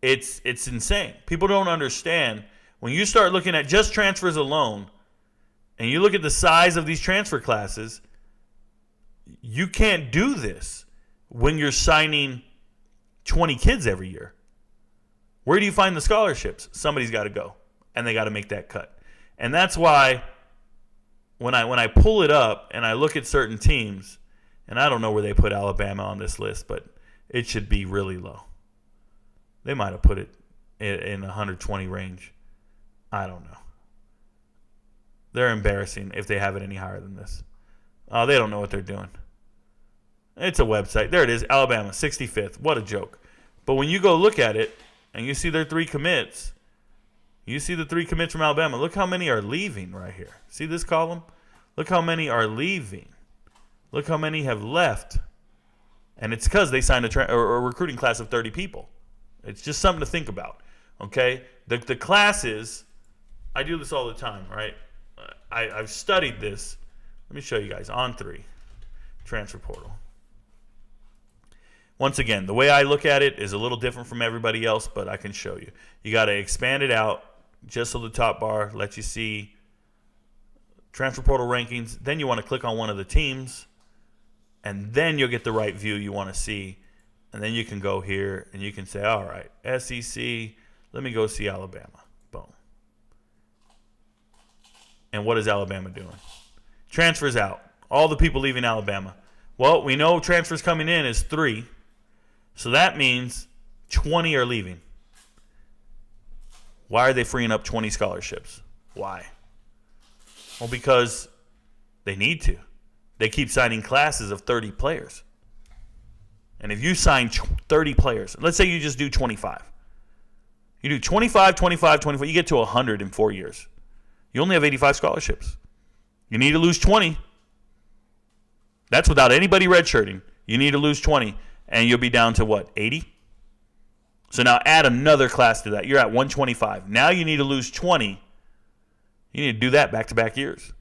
It's insane. People don't understand. When you start looking at just transfers alone, and you look at the size of these transfer classes, you can't do this when you're signing 20 kids every year. Where do you find the scholarships? Somebody's got to go, and they got to make that cut. And that's why when I pull it up and I look at certain teams, and I don't know where they put Alabama on this list, but it should be really low. They might have put it in 120 range. I don't know. They're embarrassing if they have it any higher than this. They don't know what they're doing. It's a website. There it is, Alabama, 65th. What a joke. But when you go look at it and you see their 3 commits, you see the 3 commits from Alabama. Look how many are leaving right here. See this column? Look how many are leaving. Look how many have left. And it's because they signed a recruiting class of 30 people. It's just something to think about, okay? The classes, I do this all the time, right? I've studied this. Let me show you guys. On3, transfer portal. Once again, the way I look at it is a little different from everybody else, but I can show you. You got to expand it out just so the top bar lets you see transfer portal rankings. Then you want to click on one of the teams, and then you'll get the right view you want to see. And then you can go here and you can say, all right, SEC, let me go see Alabama. Boom. And what is Alabama doing? Transfers out. All the people leaving Alabama. Well, we know transfers coming in is 3. So that means 20 are leaving. Why are they freeing up 20 scholarships? Why? Well, because they need to. They keep signing classes of 30 players. And if you sign 30 players, let's say you just do 25. You do 25, 25, 25, you get to 100 in 4 years. You only have 85 scholarships. You need to lose 20. That's without anybody redshirting. You need to lose 20, and you'll be down to what, 80? So now add another class to that. You're at 125. Now you need to lose 20. You need to do that back-to-back years.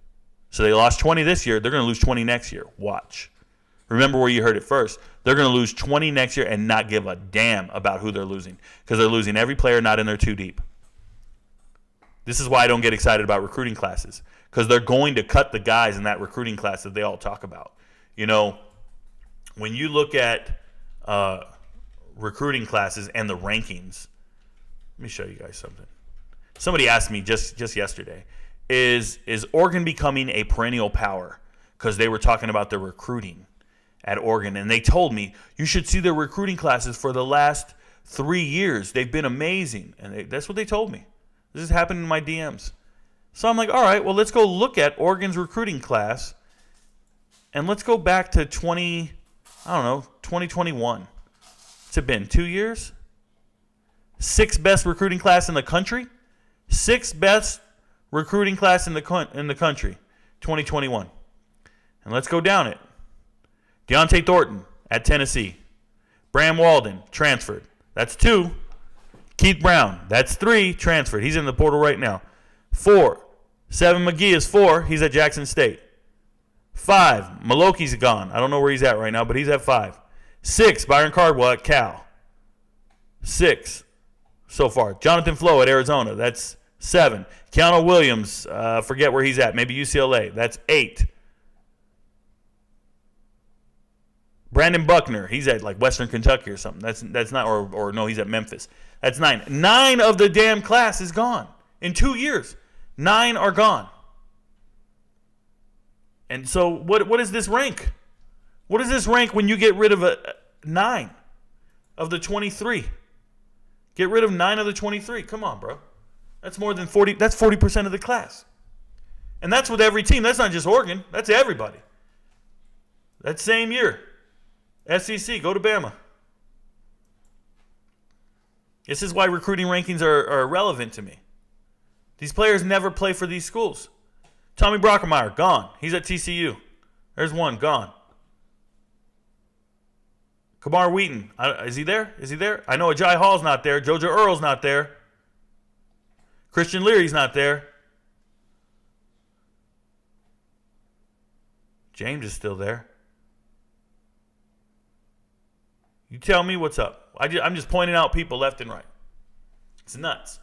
So they lost 20 this year. They're going to lose 20 next year. Watch. Remember where you heard it first. They're going to lose 20 next year and not give a damn about who they're losing because they're losing every player not in there too deep. This is why I don't get excited about recruiting classes because they're going to cut the guys in that recruiting class that they all talk about. You know, when you look at recruiting classes and the rankings, let me show you guys something. Somebody asked me just yesterday, is Oregon becoming a perennial power? Because they were talking about their recruiting at Oregon. And they told me, you should see their recruiting classes for the last 3 years. They've been amazing. And that's what they told me. This is happening in my DMs. So I'm like, all right, well, let's go look at Oregon's recruiting class. And let's go back to 2021. What's it been, 2 years? 6th best recruiting class in the country? 6th best recruiting class in the country, 2021. And let's go down it. Deontay Thornton at Tennessee. Bram Walden, transferred. That's 2. Keith Brown, that's 3, transferred. He's in the portal right now. 4. Seven McGee is 4. He's at Jackson State. 5. Maloki's gone. I don't know where he's at right now, but he's at 5. 6. Byron Cardwell at Cal. 6 so far. Jonathan Flo at Arizona. That's 7. Keanu Williams, forget where he's at. Maybe UCLA. That's 8. Brandon Buckner, he's at like Western Kentucky or something. That's not, or no, he's at Memphis. That's 9. 9 of the damn class is gone in 2 years. 9 are gone. And so what does this rank? What does this rank when you get rid of 9 of the 23? Get rid of 9 of the 23. Come on, bro. That's more than 40. That's 40% of the class. And that's with every team. That's not just Oregon. That's everybody. That same year. SEC, go to Bama. This is why recruiting rankings are irrelevant to me. These players never play for these schools. Tommy Brockermeyer, gone. He's at TCU. There's 1, gone. Kamar Wheaton, is he there? Is he there? I know Ajay Hall's not there. JoJo Earl's not there. Christian Leary's not there. James is still there. You tell me what's up. I'm just pointing out people left and right. It's nuts.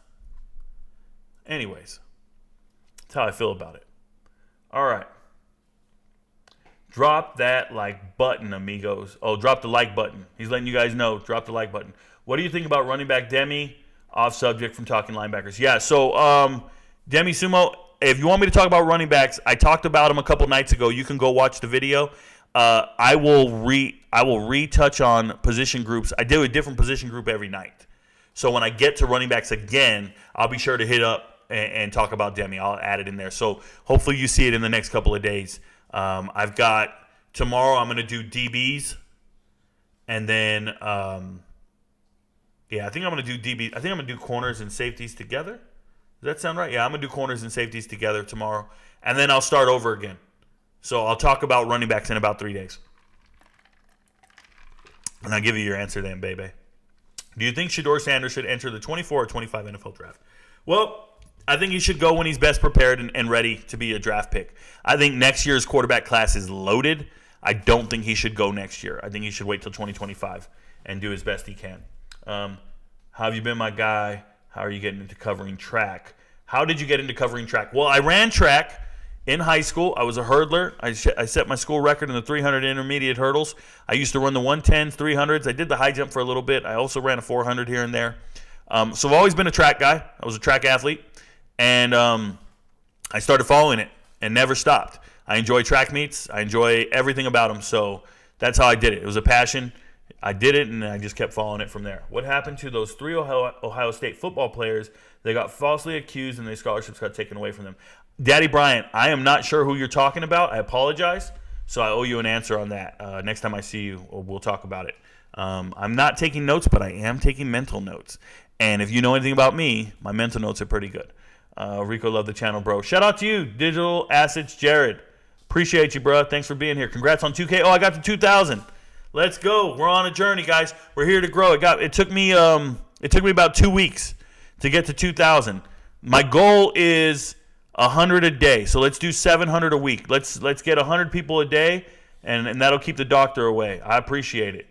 Anyways, that's how I feel about it. All right. Drop that like button, amigos. Oh, drop the like button. He's letting you guys know. Drop the like button. What do you think about running back Demi? Off subject from talking linebackers. Yeah, so Demi Sumo, if you want me to talk about running backs, I talked about him a couple nights ago. You can go watch the video. I will retouch on position groups. I do a different position group every night. So when I get to running backs again, I'll be sure to hit up and talk about Demi. I'll add it in there. So hopefully you see it in the next couple of days. I've got tomorrow I'm going to do DBs. And then, I think I'm going to do DB. I think I'm going to do corners and safeties together. Does that sound right? Yeah, I'm going to do corners and safeties together tomorrow. And then I'll start over again. So I'll talk about running backs in about 3 days. And I'll give you your answer then, baby. Do you think Shedeur Sanders should enter the 24 or 25 NFL draft? Well, I think he should go when he's best prepared and ready to be a draft pick. I think next year's quarterback class is loaded. I don't think he should go next year. I think he should wait till 2025 and do his best he can. How have you been, my guy? How are you getting into covering track? How did you get into covering track? Well, I ran track in high school. I was a hurdler. I set my school record in the 300 intermediate hurdles. I used to run the 110s, 300s. I did the high jump for a little bit. I also ran a 400 here and there. So I've always been a track guy. I was a track athlete. And I started following it and never stopped. I enjoy track meets. I enjoy everything about them. So that's how I did it. It was a passion. I did it, and I just kept following it from there. What happened to those 3 Ohio State football players that got falsely accused and their scholarships got taken away from them? Daddy Bryant, I am not sure who you're talking about. I apologize. So I owe you an answer on that. Next time I see you, we'll talk about it. I'm not taking notes, but I am taking mental notes. And if you know anything about me, my mental notes are pretty good. Rico, love the channel, bro. Shout out to you, Digital Assets Jared. Appreciate you, bro. Thanks for being here. Congrats on 2K. Oh, I got to 2,000. Let's go. We're on a journey, guys. We're here to grow. It took me about 2 weeks to get to 2,000. My goal is 100 a day. So let's do 700 a week. Let's get 100 people a day, and that'll keep the doctor away. I appreciate it.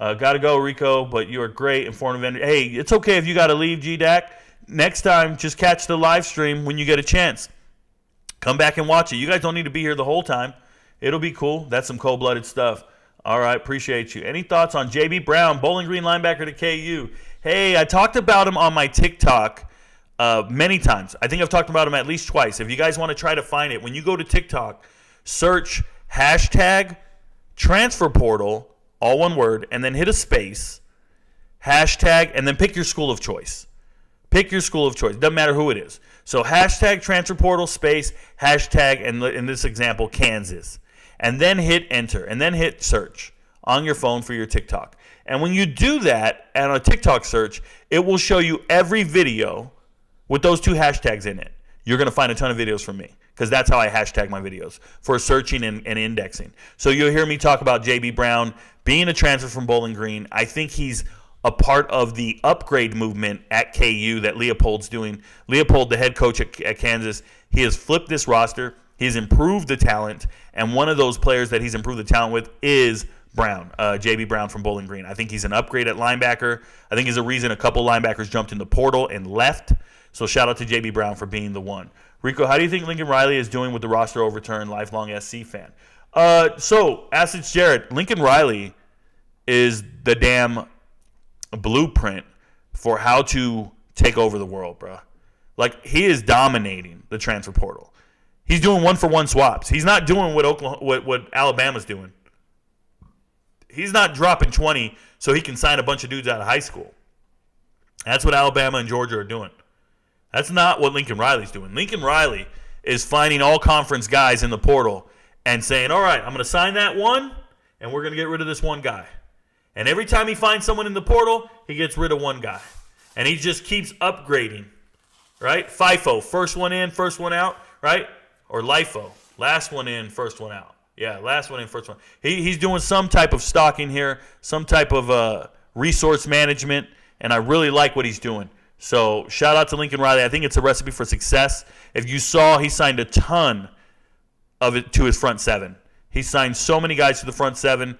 Got to go, Rico, but you are great, informative. Hey, it's okay if you got to leave, GDAC. Next time, just catch the live stream when you get a chance. Come back and watch it. You guys don't need to be here the whole time. It'll be cool. That's some cold-blooded stuff. All right, appreciate you. Any thoughts on JB Brown, Bowling Green linebacker to KU? Hey, I talked about him on my TikTok many times. I think I've talked about him at least twice. If you guys want to try to find it, when you go to TikTok, search hashtag transfer portal, all one word, and then hit a space, hashtag, and then pick your school of choice. Pick your school of choice. Doesn't matter who it is. So hashtag transfer portal space, hashtag, and in this example, Kansas. And then hit enter, and then hit search on your phone for your TikTok. And when you do that on a TikTok search, it will show you every video with those 2 hashtags in it. You're going to find a ton of videos from me because that's how I hashtag my videos for searching and indexing. So you'll hear me talk about JB Brown being a transfer from Bowling Green. I think he's a part of the upgrade movement at KU that Leopold's doing. Leopold, the head coach at Kansas, he has flipped this roster. He's improved the talent, and one of those players that he's improved the talent with is Brown, JB Brown from Bowling Green. I think he's an upgrade at linebacker. I think he's a reason a couple linebackers jumped in the portal and left. So shout out to JB Brown for being the one. Rico, how do you think Lincoln Riley is doing with the roster overturn? Lifelong SC fan. So, Assets Jared, Lincoln Riley is the damn blueprint for how to take over the world, bro. Like, he is dominating the transfer portal. He's doing 1-for-1 swaps. He's not doing what Alabama's doing. He's not dropping 20 so he can sign a bunch of dudes out of high school. That's what Alabama and Georgia are doing. That's not what Lincoln Riley's doing. Lincoln Riley is finding all conference guys in the portal and saying, all right, I'm going to sign that one, and we're going to get rid of this one guy. And every time he finds someone in the portal, he gets rid of one guy. And he just keeps upgrading, right? FIFO, first one in, first one out, right? Or LIFO, last one in, first one out. Yeah, last one in, first one. He's doing some type of stocking here, some type of resource management, and I really like what he's doing. So shout out to Lincoln Riley. I think it's a recipe for success. If you saw, he signed a ton of it to his front seven. He signed so many guys to the front seven.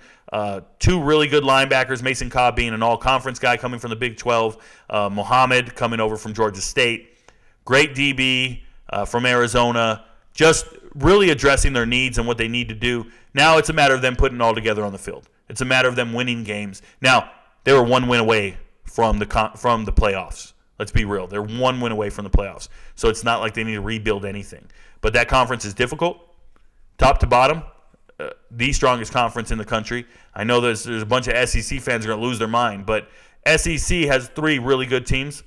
2 really good linebackers, Mason Cobb being an all-conference guy coming from the Big 12, Mohammed coming over from Georgia State. Great DB from Arizona, just really addressing their needs and what they need to do. Now it's a matter of them putting it all together on the field. It's a matter of them winning games. Now, they were 1 win away from the playoffs. Let's be real. They're 1 win away from the playoffs. So it's not like they need to rebuild anything. But that conference is difficult, top to bottom. The strongest conference in the country. I know there's a bunch of SEC fans are going to lose their mind, but SEC has 3 really good teams,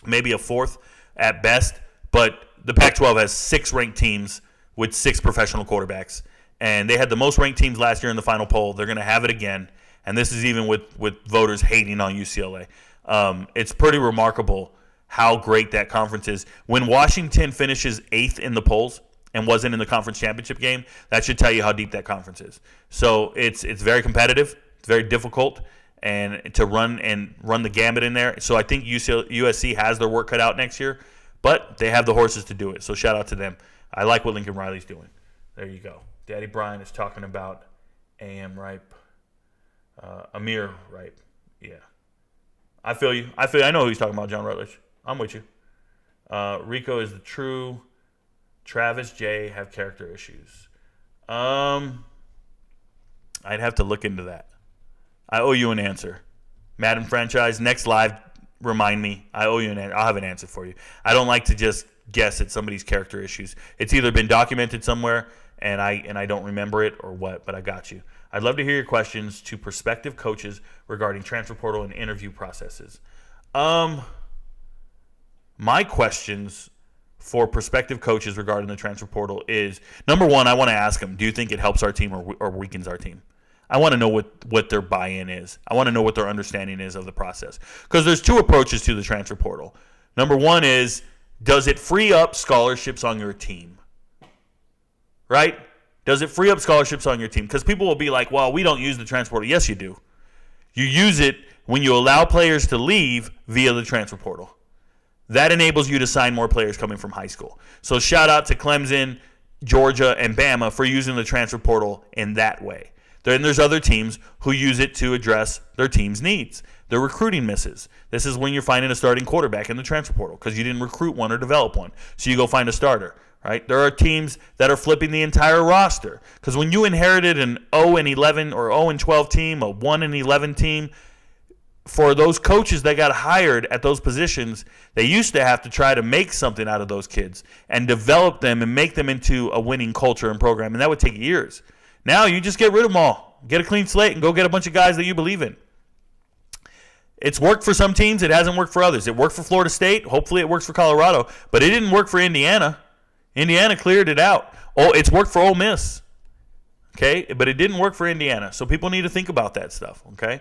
maybe a 4th at best, but the Pac-12 has 6 ranked teams with 6 professional quarterbacks, and they had the most ranked teams last year in the final poll. They're going to have it again, and this is even with voters hating on UCLA. It's pretty remarkable how great that conference is. When Washington finishes 8th in the polls and wasn't in the conference championship game, that should tell you how deep that conference is. So it's very competitive, it's very difficult, and to run the gambit in there. So I think USC has their work cut out next year, but they have the horses to do it. So shout out to them. I like what Lincoln Riley's doing. There you go. Daddy Brian is talking about AM Ripe, Amir Ripe. Yeah. I feel you. I know who he's talking about, John Rutledge. I'm with you. Rico is the true. Travis J have character issues. I'd have to look into that. I owe you an answer. Madden franchise, next live, remind me. I owe you an answer. I'll have an answer for you. I don't like to just guess at somebody's character issues. It's either been documented somewhere and I don't remember it or what, but I got you. I'd love to hear your questions to prospective coaches regarding transfer portal and interview processes. My questions for prospective coaches regarding the transfer portal is, number one, I want to ask them, do you think it helps our team or weakens our team? I want to know what their buy-in is. I want to know what their understanding is of the process. Because there's two approaches to the transfer portal. Number one is, does it free up scholarships on your team? Right? Does it free up scholarships on your team? Because people will be like, well, we don't use the transfer portal. Yes, you do. You use it when you allow players to leave via the transfer portal. That enables you to sign more players coming from high school. So shout out to Clemson, Georgia, and Bama for using the transfer portal in that way. Then there's other teams who use it to address their team's needs, their recruiting misses. This is when you're finding a starting quarterback in the transfer portal because you didn't recruit one or develop one. So you go find a starter, right? There are teams that are flipping the entire roster because when you inherited an 0-11 or 0-12 team, a 1-11 team, for those coaches that got hired at those positions, they used to have to try to make something out of those kids and develop them and make them into a winning culture and program, and that would take years. Now you just get rid of them all. Get a clean slate and go get a bunch of guys that you believe in. It's worked for some teams. It hasn't worked for others. It worked for Florida State. Hopefully it works for Colorado, but it didn't work for Indiana. Indiana cleared it out. Oh, it's worked for Ole Miss, okay? But it didn't work for Indiana, so people need to think about that stuff, okay?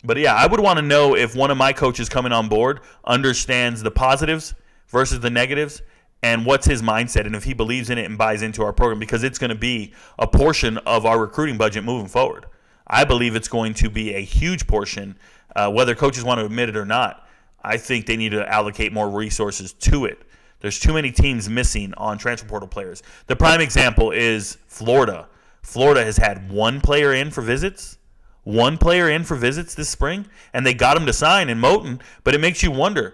But yeah, I would want to know if one of my coaches coming on board understands the positives versus the negatives and what's his mindset and if he believes in it and buys into our program, because it's going to be a portion of our recruiting budget moving forward. I believe it's going to be a huge portion, whether coaches want to admit it or not. I think they need to allocate more resources to it. There's too many teams missing on transfer portal players. The prime example is Florida. Florida has had one player in for visits this spring, and they got him to sign in Moten, but it makes you wonder,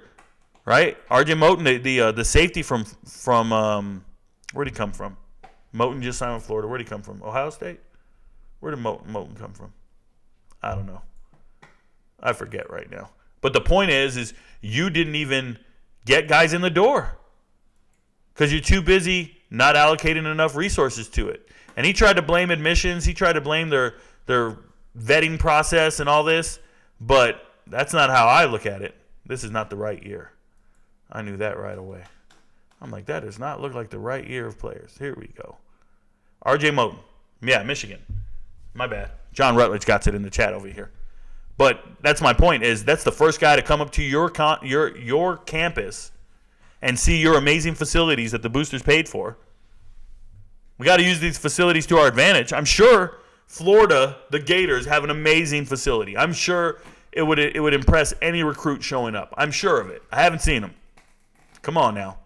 right? R.J. Moten, the safety from where'd he come from? Moten just signed with Florida. Where'd he come from? Ohio State? Where did Moten come from? I don't know. I forget right now. But the point is you didn't even get guys in the door because you're too busy not allocating enough resources to it. And he tried to blame admissions. He tried to blame their vetting process and all this, but that's not how I look at it. This is not the right year. I knew that right away. I'm like, that does not look like the right year of players. Here we go. R.J. Moten. Yeah, Michigan. My bad. John Rutledge got it in the chat over here. But that's my point is that's the first guy to come up to your campus and see your amazing facilities that the boosters paid for. We got to use these facilities to our advantage. I'm sure Florida, the Gators, have an amazing facility. I'm sure it would impress any recruit showing up. I'm sure of it. I haven't seen them. Come on now.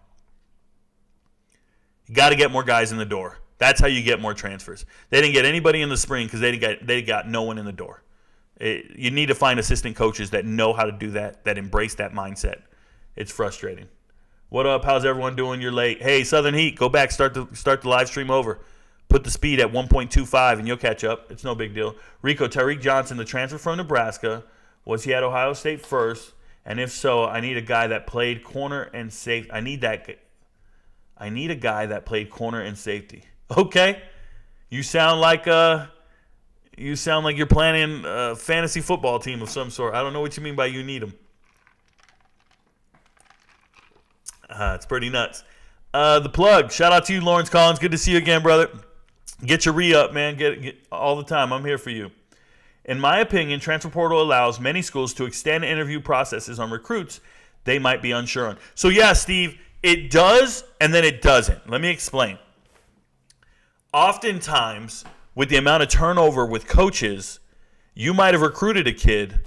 You got to get more guys in the door. That's how you get more transfers. They didn't get anybody in the spring because they got no one in the door. You need to find assistant coaches that know how to do that embrace that mindset. It's frustrating. What up? How's everyone doing? You're late. Hey, Southern Heat, go back. Start the live stream over. Put the speed at 1.25 and you'll catch up. It's no big deal. Rico, Tyreek Johnson, the transfer from Nebraska, was he at Ohio State first? And if so, I need a guy that played corner and safety. I need a guy that played corner and safety. Okay. You sound like you're planning a fantasy football team of some sort. I don't know what you mean by you need him. It's pretty nuts. The plug. Shout out to you, Lawrence Collins. Good to see you again, brother. Get your re-up, man. Get all the time. I'm here for you. In my opinion, transfer portal allows many schools to extend interview processes on recruits they might be unsure on. So, yeah, Steve, it does and then it doesn't. Let me explain. Oftentimes, with the amount of turnover with coaches, you might have recruited a kid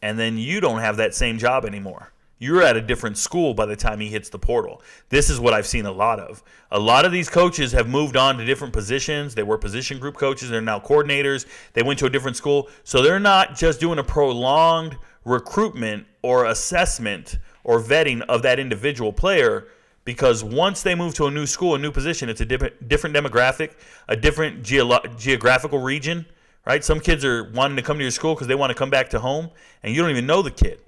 and then you don't have that same job anymore. You're at a different school by the time he hits the portal. This is what I've seen a lot of. A lot of these coaches have moved on to different positions. They were position group coaches. They're now coordinators. They went to a different school. So they're not just doing a prolonged recruitment or assessment or vetting of that individual player, because once they move to a new school, a new position, it's a different demographic, a different geographical region, right? Some kids are wanting to come to your school because they want to come back to home, and you don't even know the kid.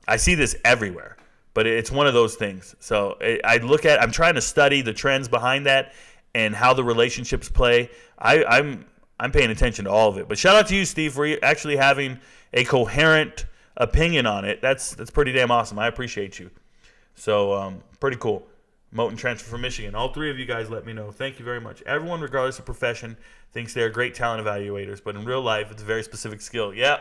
I see this everywhere. But it's one of those things. So I'm trying to study the trends behind that and how the relationships play. I'm paying attention to all of it. But shout out to you, Steve, for actually having a coherent opinion on it. That's pretty damn awesome. I appreciate you. So pretty cool. Moten transfer from Michigan. All three of you guys let me know. Thank you very much. Everyone, regardless of profession, thinks they're great talent evaluators, but in real life, it's a very specific skill. Yeah,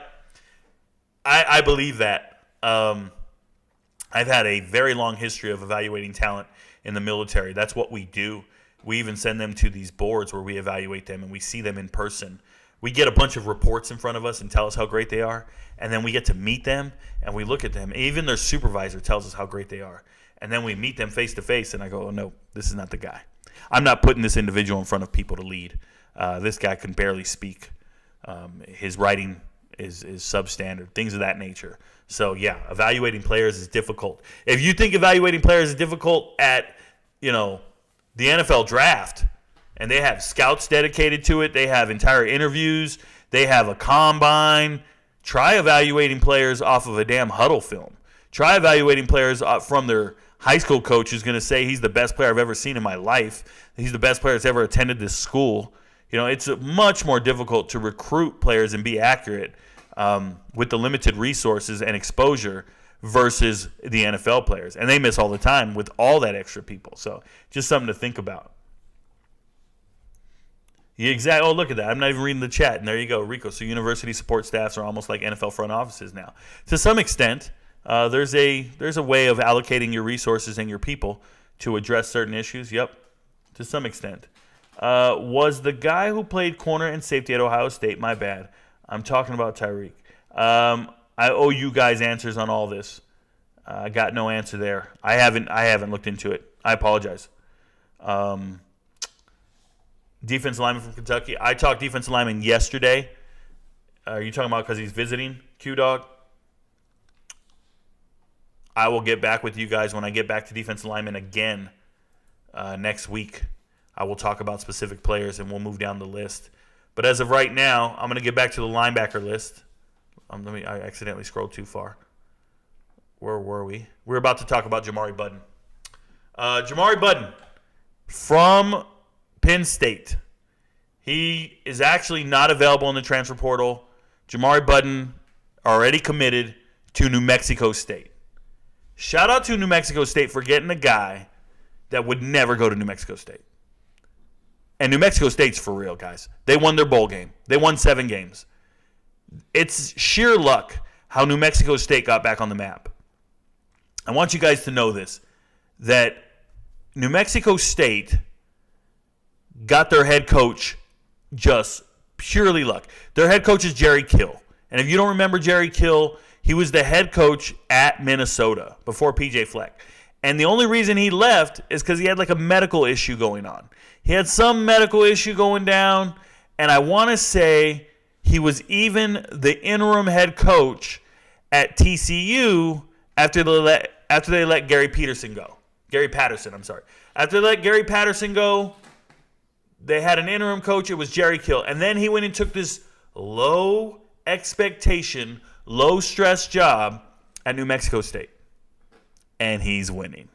I believe that. I've had a very long history of evaluating talent in the military. That's what we do. We even send them to these boards where we evaluate them and we see them in person. We get a bunch of reports in front of us and tell us how great they are, and then we get to meet them and we look at them. Even their supervisor tells us how great they are. And then we meet them face to face, and I go, oh, no, this is not the guy. I'm not putting this individual in front of people to lead. This guy can barely speak. His writing is substandard, things of that nature. So, yeah, evaluating players is difficult. If you think evaluating players is difficult at, the NFL draft, and they have scouts dedicated to it, they have entire interviews, they have a combine, try evaluating players off of a damn huddle film. Try evaluating players from their high school coach who's going to say he's the best player I've ever seen in my life. He's the best player that's ever attended this school. It's much more difficult to recruit players and be accurate with the limited resources and exposure versus the NFL players. And they miss all the time with all that extra people. So just something to think about. Oh, look at that. I'm not even reading the chat. And there you go, Rico. So university support staffs are almost like NFL front offices now. To some extent, there's a way of allocating your resources and your people to address certain issues. Yep, to some extent. Was the guy who played corner and safety at Ohio State? My bad. I'm talking about Tyreek. I owe you guys answers on all this. I got no answer there. I haven't looked into it. I apologize. Defensive lineman from Kentucky. I talked defensive lineman yesterday. Are you talking about because he's visiting, Q-Dog? I will get back with you guys when I get back to defensive lineman again next week. I will talk about specific players and we'll move down the list. But as of right now, I'm going to get back to the linebacker list. I accidentally scrolled too far. Where were we? We're about to talk about Jamari Budden. Jamari Budden from Penn State. He is actually not available in the transfer portal. Jamari Budden already committed to New Mexico State. Shout out to New Mexico State for getting a guy that would never go to New Mexico State. And New Mexico State's for real, guys. They won their bowl game. They won 7 games. It's sheer luck how New Mexico State got back on the map. I want you guys to know this, that New Mexico State got their head coach just purely luck. Their head coach is Jerry Kill. And if you don't remember Jerry Kill, he was the head coach at Minnesota before P.J. Fleck. And the only reason he left is because he had like a medical issue going on. He had some medical issue going down, and I want to say he was even the interim head coach at TCU after they let Gary Patterson go. After they let Gary Patterson go, they had an interim coach. It was Jerry Kill. And then he went and took this low expectation, low stress job at New Mexico State. And he's winning.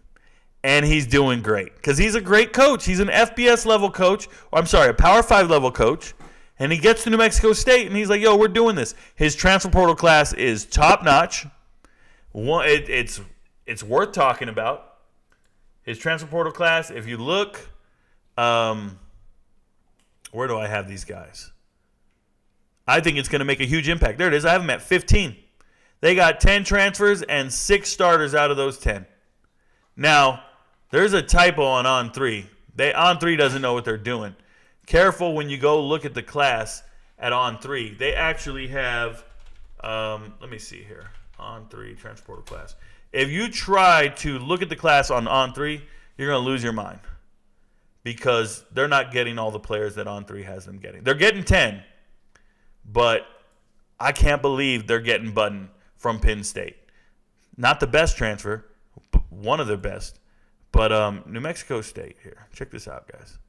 And he's doing great. Because he's a great coach. He's an FBS level coach. A Power 5 level coach. And he gets to New Mexico State and he's like, yo, we're doing this. His transfer portal class is top notch. It's worth talking about. His transfer portal class, if you look, where do I have these guys? I think it's going to make a huge impact. There it is. I have them at 15. They got 10 transfers and 6 starters out of those 10. Now, there's a typo on On3. On3 doesn't know what they're doing. Careful when you go look at the class at On3. They actually have, let me see here, On3 transfer portal class. If you try to look at the class on On3, you're going to lose your mind because they're not getting all the players that On3 has them getting. They're getting 10, but I can't believe they're getting Budden from Penn State. Not the best transfer, but one of their best. But New Mexico State here. Check this out, guys.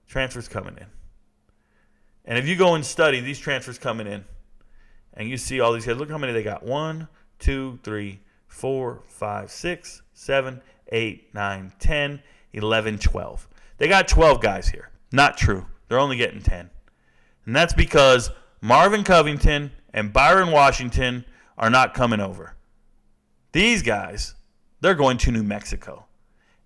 Transfers coming in. And if you go and study these transfers coming in, and you see all these guys, look how many they got. 1, 2, 3, 4, 5, 6, 7, 8, 9, 10, 11, 12. They got 12 guys here. Not true. They're only getting 10. And that's because Marvin Covington and Byron Washington are not coming over. These guys, they're going to New Mexico.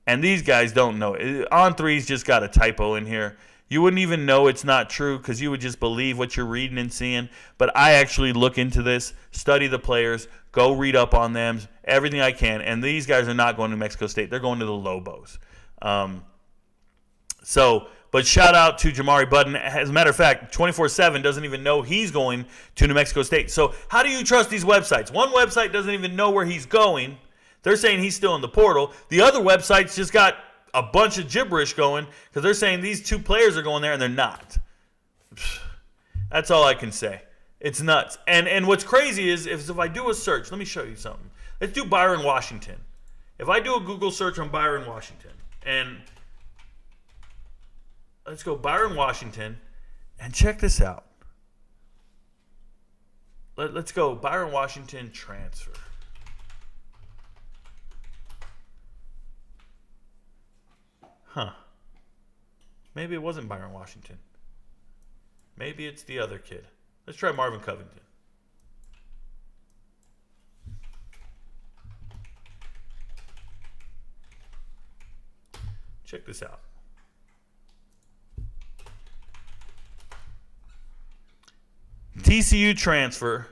And these guys don't know it. On3's just got a typo in here. You wouldn't even know it's not true because you would just believe what you're reading and seeing. But I actually look into this, study the players, go read up on them, everything I can. And these guys are not going to New Mexico State. They're going to the Lobos. But shout out to Jamari Budden. As a matter of fact, 24/7 doesn't even know he's going to New Mexico State. So how do you trust these websites? One website doesn't even know where he's going. They're saying he's still in the portal. The other websites just got a bunch of gibberish going because they're saying these two players are going there and they're not. That's all I can say. It's nuts. And what's crazy is if I do a search, let me show you something. Let's do Byron Washington. If I do a Google search on Byron Washington, and let's go Byron Washington, and check this out. Let's go Byron Washington transfer. Huh. Maybe it wasn't Byron Washington. Maybe it's the other kid. Let's try Marvin Covington. Check this out. TCU transfer,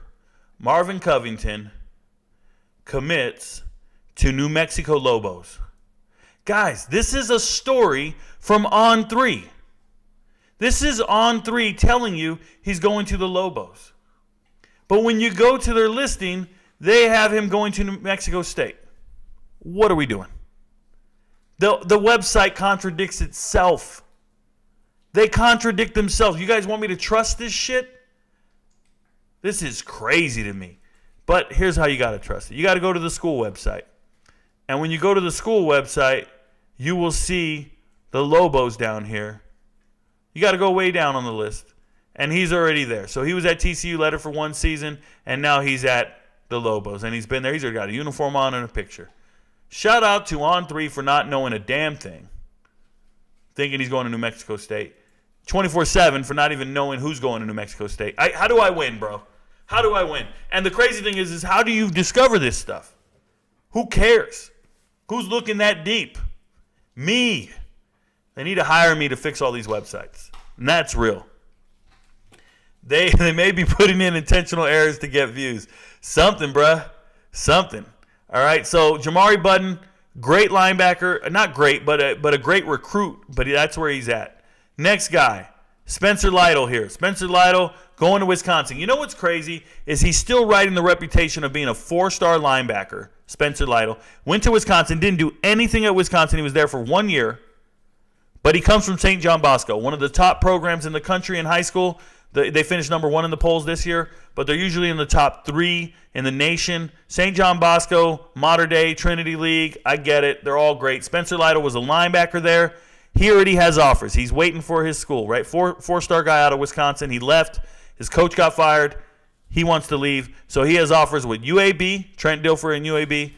Marvin Covington commits to New Mexico Lobos. Guys, this is a story from On3. This is On3 telling you he's going to the Lobos. But when you go to their listing, they have him going to New Mexico State. What are we doing? The website contradicts itself. They contradict themselves. You guys want me to trust this shit? This is crazy to me. But here's how you got to trust it. You got to go to the school website. And when you go to the school website, you will see the Lobos down here. You got to go way down on the list. And he's already there. So he was at TCU, led it for one season, and now he's at the Lobos. And he's been there. He's already got a uniform on and a picture. Shout out to On3 for not knowing a damn thing. Thinking he's going to New Mexico State. 24/7 for not even knowing who's going to New Mexico State. How do I win, bro? How do I win? And the crazy thing is how do you discover this stuff? Who cares? Who's looking that deep? Me. They need to hire me to fix all these websites. And that's real. They may be putting in intentional errors to get views. Something, bruh. Something. All right, so Jamari Budden, great linebacker. Not great, but a great recruit. But that's where he's at. Next guy, Spencer Lytle here. Spencer Lytle going to Wisconsin. You know what's crazy is he's still riding the reputation of being a 4-star linebacker. Spencer Lytle went to Wisconsin, didn't do anything at Wisconsin. He was there for 1 year, but he comes from St. John Bosco, one of the top programs in the country in high school. They finished number 1 in the polls this year, but they're usually in the top 3 in the nation. St. John Bosco, Mater Dei, Trinity League, I get it. They're all great. Spencer Lytle was a linebacker there. He already has offers. He's waiting for his school, right? Four-star guy out of Wisconsin. He left. His coach got fired. He wants to leave. So he has offers with UAB, Trent Dilfer and UAB,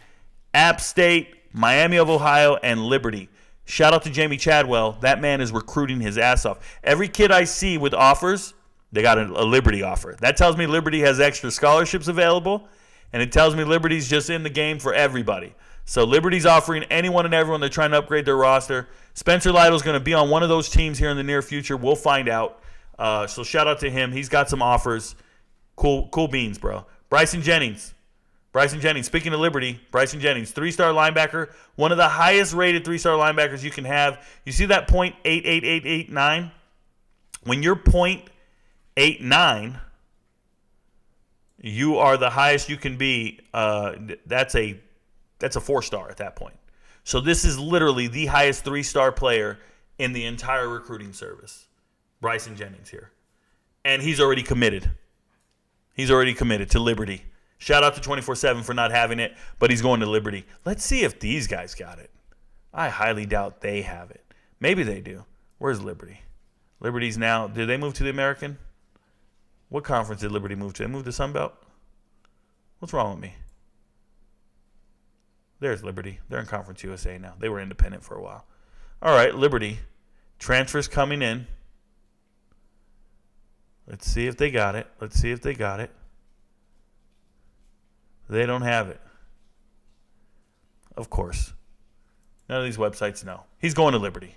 App State, Miami of Ohio, and Liberty. Shout out to Jamie Chadwell. That man is recruiting his ass off. Every kid I see with offers, they got a Liberty offer. That tells me Liberty has extra scholarships available, and it tells me Liberty's just in the game for everybody. So Liberty's offering anyone and everyone. They're trying to upgrade their roster. Spencer Lytle's going to be on one of those teams here in the near future. We'll find out. So shout out to him. He's got some offers. Cool beans, bro. Bryson Jennings. Speaking of Liberty, Bryson Jennings, 3-star linebacker, one of the highest rated 3-star linebackers you can have. You see that .88889? When you're .89, you are the highest you can be. That's a 4-star at that point. So this is literally the highest 3-star player in the entire recruiting service. Bryson Jennings here. And he's already committed. He's already committed to Liberty. Shout out to 24/7 for not having it, but he's going to Liberty. Let's see if these guys got it. I highly doubt they have it. Maybe they do. Where's Liberty? Liberty's now, did they move to the American? What conference did Liberty move to? They moved to Sun Belt? What's wrong with me? There's Liberty. They're in Conference USA now. They were independent for a while. All right, Liberty. Transfers coming in. Let's see if they got it. They don't have it. Of course. None of these websites know. He's going to Liberty.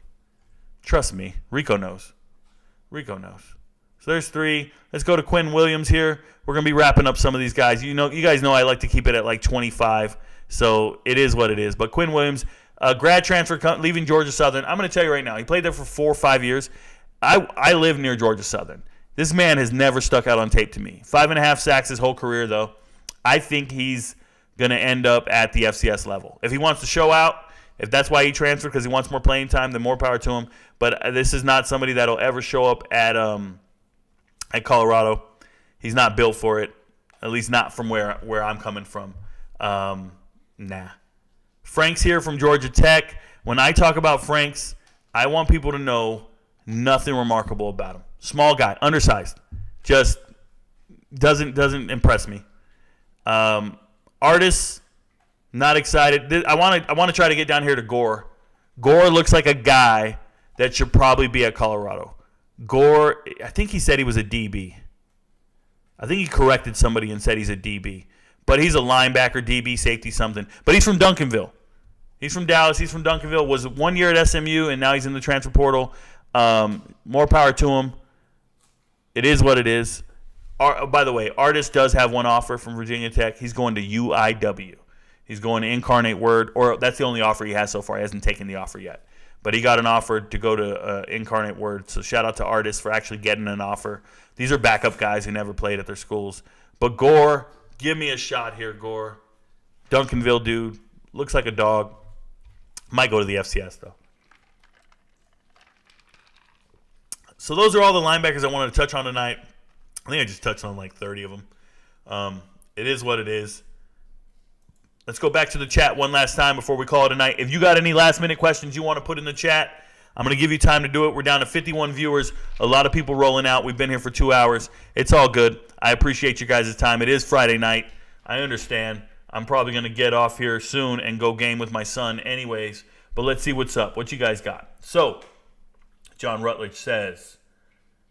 Trust me. Rico knows. So there's 3. Let's go to Quinn Williams here. We're going to be wrapping up some of these guys. You guys know I like to keep it at like 25. So it is what it is. But Quinn Williams, grad transfer leaving Georgia Southern. I'm going to tell you right now. He played there for 4 or 5 years. I live near Georgia Southern. This man has never stuck out on tape to me. 5.5 sacks his whole career, though. I think he's going to end up at the FCS level. If he wants to show out, if that's why he transferred because he wants more playing time, then more power to him. But this is not somebody that will ever show up at Colorado. He's not built for it, at least not from where I'm coming from. Nah. Frank's here from Georgia Tech. When I talk about Frank's, I want people to know nothing remarkable about him. Small guy, undersized, just doesn't impress me. Artists, not excited. I want to try to get down here to Gore. Gore looks like a guy that should probably be at Colorado. Gore, I think he said he was a DB. I think he corrected somebody and said he's a DB. But he's a linebacker, DB, safety, something. But he's from Duncanville. He's from Dallas. He's from Duncanville. Was 1 year at SMU, and now he's in the transfer portal. More power to him. It is what it is. By the way, Artist does have one offer from Virginia Tech. He's going to UIW. He's going to Incarnate Word, or that's the only offer he has so far. He hasn't taken the offer yet. But he got an offer to go to Incarnate Word. So shout out to Artist for actually getting an offer. These are backup guys who never played at their schools. But Gore, give me a shot here, Gore. Duncanville dude. Looks like a dog. Might go to the FCS, though. So those are all the linebackers I wanted to touch on tonight. I think I just touched on like 30 of them. It is what it is. Let's go back to the chat one last time before we call it a night. If you got any last-minute questions you want to put in the chat, I'm going to give you time to do it. We're down to 51 viewers. A lot of people rolling out. We've been here for 2 hours. It's all good. I appreciate you guys' time. It is Friday night. I understand. I'm probably going to get off here soon and go game with my son anyways. But let's see what's up. What you guys got? So, John Rutledge says,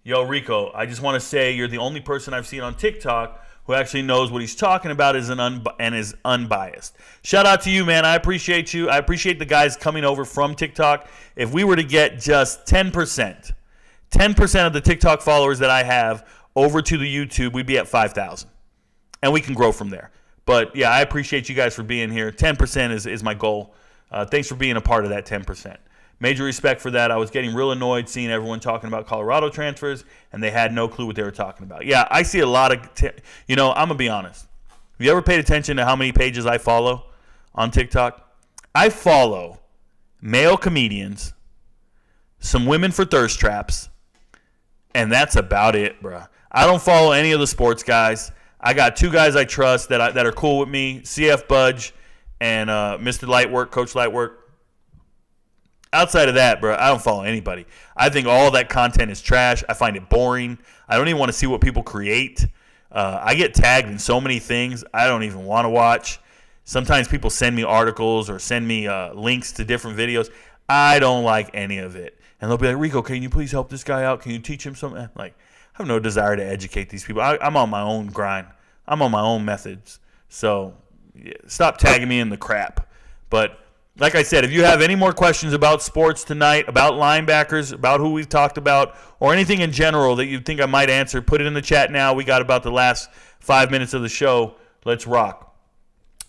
yo, Rico, I just want to say you're the only person I've seen on TikTok who actually knows what he's talking about and is unbiased. Shout out to you, man. I appreciate you. I appreciate the guys coming over from TikTok. If we were to get just 10% of the TikTok followers that I have over to the YouTube, we'd be at 5,000. And we can grow from there. But, yeah, I appreciate you guys for being here. 10% is my goal. Thanks for being a part of that 10%. Major respect for that. I was getting real annoyed seeing everyone talking about Colorado transfers, and they had no clue what they were talking about. Yeah, I see a lot of I'm going to be honest. Have you ever paid attention to how many pages I follow on TikTok? I follow male comedians, some women for thirst traps, and that's about it, bruh. I don't follow any of the sports guys. I got 2 guys I trust that are cool with me, CF Budge and Mr. Lightwork, Coach Lightwork. Outside of that, bro, I don't follow anybody. I think all that content is trash. I find it boring. I don't even want to see what people create. I get tagged in so many things I don't even want to watch. Sometimes people send me articles or send me links to different videos. I don't like any of it. And they'll be like, Rico, can you please help this guy out? Can you teach him something? Like, I have no desire to educate these people. I'm on my own grind. I'm on my own methods. So yeah, stop tagging me in the crap. But like I said, if you have any more questions about sports tonight, about linebackers, about who we've talked about, or anything in general that you think I might answer, put it in the chat now. We got about the last 5 minutes of the show. Let's rock.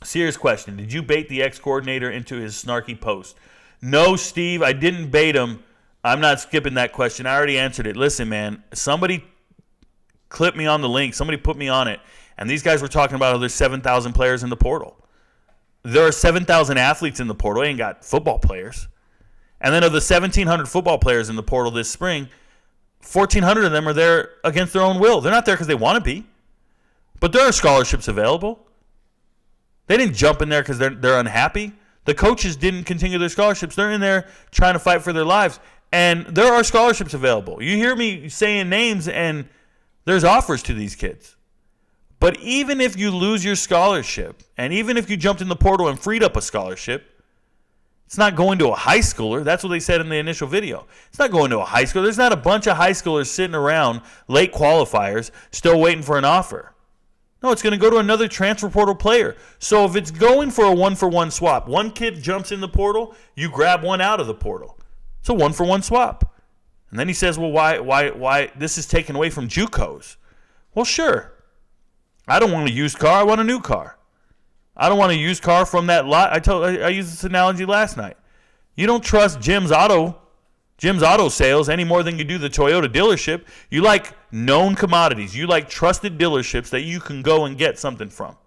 Serious question. Did you bait the ex-coordinator into his snarky post? No, Steve, I didn't bait him. I'm not skipping that question. I already answered it. Listen, man, somebody clipped me on the link. Somebody put me on it. And these guys were talking about how there's 7,000 players in the portal. There are 7,000 athletes in the portal. They ain't got football players. And then of the 1,700 football players in the portal this spring, 1,400 of them are there against their own will. They're not there because they want to be. But there are scholarships available. They didn't jump in there because they're unhappy. The coaches didn't continue their scholarships. They're in there trying to fight for their lives. And there are scholarships available. You hear me saying names, and there's offers to these kids. But even if you lose your scholarship, and even if you jumped in the portal and freed up a scholarship, it's not going to a high schooler. That's what they said in the initial video. It's not going to a high schooler. There's not a bunch of high schoolers sitting around, late qualifiers, still waiting for an offer. No, it's going to go to another transfer portal player. So if it's going for a one-for-one swap, one kid jumps in the portal, you grab one out of the portal. It's a one-for-one swap. And then he says, well, why this is taken away from JUCOs? Well, sure. I don't want a used car. I want a new car. I don't want a used car from that lot. I used this analogy last night. You don't trust Jim's auto sales any more than you do the Toyota dealership. You like known commodities. You like trusted dealerships that you can go and get something from.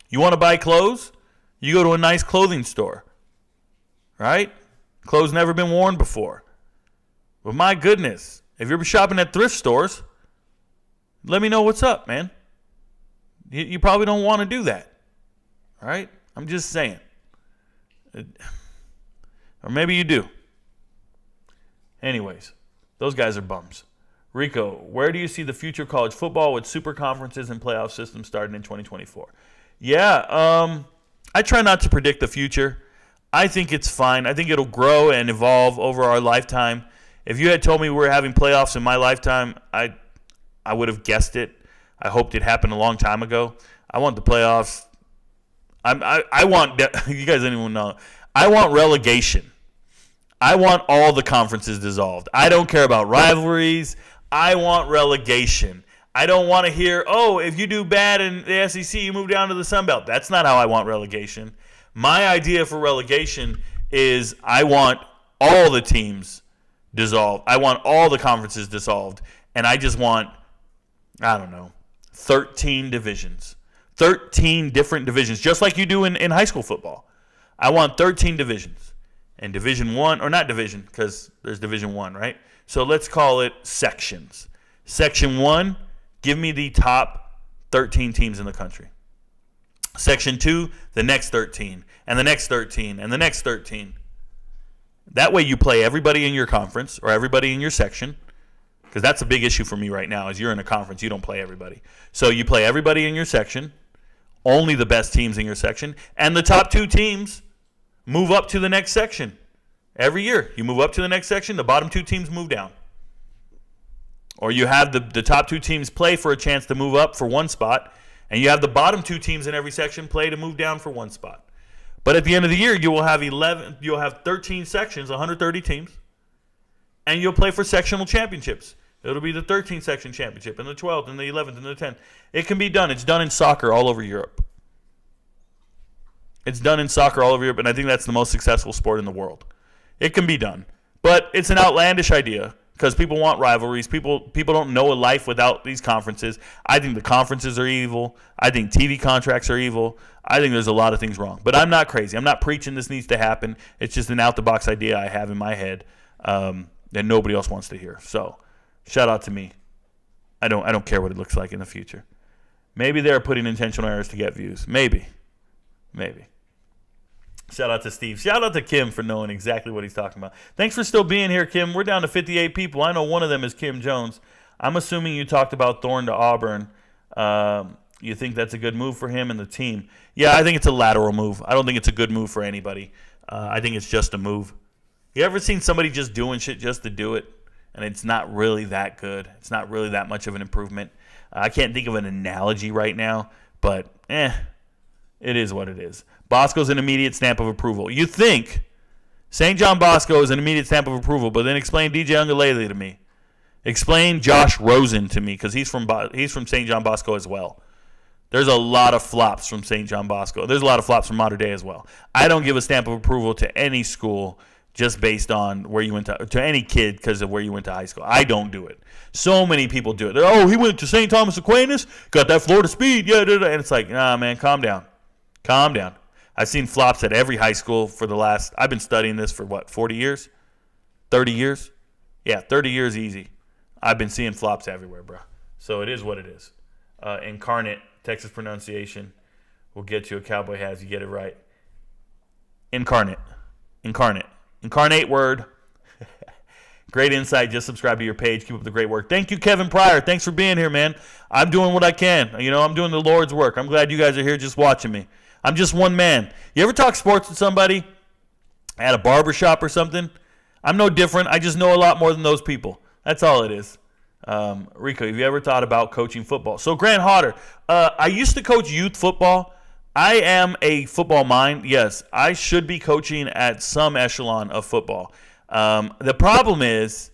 You want to buy clothes? You go to a nice clothing store, right? Clothes never been worn before. But my goodness, if you're shopping at thrift stores, let me know what's up, man. You probably don't want to do that, all right? I'm just saying. Or maybe you do. Anyways, those guys are bums. Rico, where do you see the future of college football with super conferences and playoff systems starting in 2024? Yeah, I try not to predict the future. I think it's fine. I think it'll grow and evolve over our lifetime. If you had told me we were having playoffs in my lifetime, I would have guessed it. I hoped it happened a long time ago. I want the playoffs. I want you guys don't even know. I want relegation. I want all the conferences dissolved. I don't care about rivalries. I want relegation. I don't want to hear, oh, if you do bad in the SEC, you move down to the Sun Belt. That's not how I want relegation. My idea for relegation is I want all the teams dissolved. I want all the conferences dissolved. And I just want, 13 divisions. 13 different divisions, just like you do in high school football. I want 13 divisions. And Division 1, or not division, because there's Division 1, right? So let's call it sections. Section 1, give me the top 13 teams in the country. Section 2, the next 13, and the next 13, and the next 13. That way you play everybody in your conference or everybody in your section, because that's a big issue for me right now is you're in a conference, you don't play everybody. So you play everybody in your section, only the best teams in your section, and the top 2 teams move up to the next section. Every year, you move up to the next section, the bottom 2 teams move down. Or you have the top 2 teams play for a chance to move up for one spot, and you have the bottom 2 teams in every section play to move down for one spot. But at the end of the year, you'll have 13 sections, 130 teams, and you'll play for sectional championships. It'll be the 13th section championship, and the 12th, and the 11th, and the 10th. It can be done. It's done in soccer all over Europe. It's done in soccer all over Europe, and I think that's the most successful sport in the world. It can be done. But it's an outlandish idea because people want rivalries. People don't know a life without these conferences. I think the conferences are evil. I think TV contracts are evil. I think there's a lot of things wrong. But I'm not crazy. I'm not preaching this needs to happen. It's just an out-the-box idea I have in my head that nobody else wants to hear. So shout out to me. I don't care what it looks like in the future. Maybe they're putting intentional errors to get views. Maybe. Shout out to Steve. Shout out to Kim for knowing exactly what he's talking about. Thanks for still being here, Kim. We're down to 58 people. I know one of them is Kim Jones. I'm assuming you talked about Thorne to Auburn. You think that's a good move for him and the team? Yeah, I think it's a lateral move. I don't think it's a good move for anybody. I think it's just a move. You ever seen somebody just doing shit just to do it, and it's not really that good? It's not really that much of an improvement. I can't think of an analogy right now, but it is what it is. Bosco's an immediate stamp of approval. You think St. John Bosco is an immediate stamp of approval, but then explain DJ Ungalele to me. Explain Josh Rosen to me, because he's from St. John Bosco as well. There's a lot of flops from St. John Bosco. There's a lot of flops from Mater Dei as well. I don't give a stamp of approval to any school just based on where you went to any kid because of where you went to high school. I don't do it. So many people do it. They're, he went to St. Thomas Aquinas, got that Florida speed, yeah, and it's like, nah, man, calm down. Calm down. I've seen flops at every high school for the last, I've been studying this for 40 years? 30 years? Yeah, 30 years easy. I've been seeing flops everywhere, bro. So it is what it is. Incarnate, Texas pronunciation, will get you a cowboy hat if you get it right. Incarnate. Incarnate word. Great insight. Just subscribe to your page. Keep up the great work. Thank you, Kevin Pryor. Thanks for being here, man. I'm doing what I can. I'm doing the Lord's work. I'm glad you guys are here just watching me. I'm just one man. You ever talk sports with somebody at a barbershop or something? I'm no different. I just know a lot more than those people. That's all it is. Rico, have you ever thought about coaching football? So, Grant Hodder, I used to coach youth football. I am a football mind. Yes, I should be coaching at some echelon of football. The problem is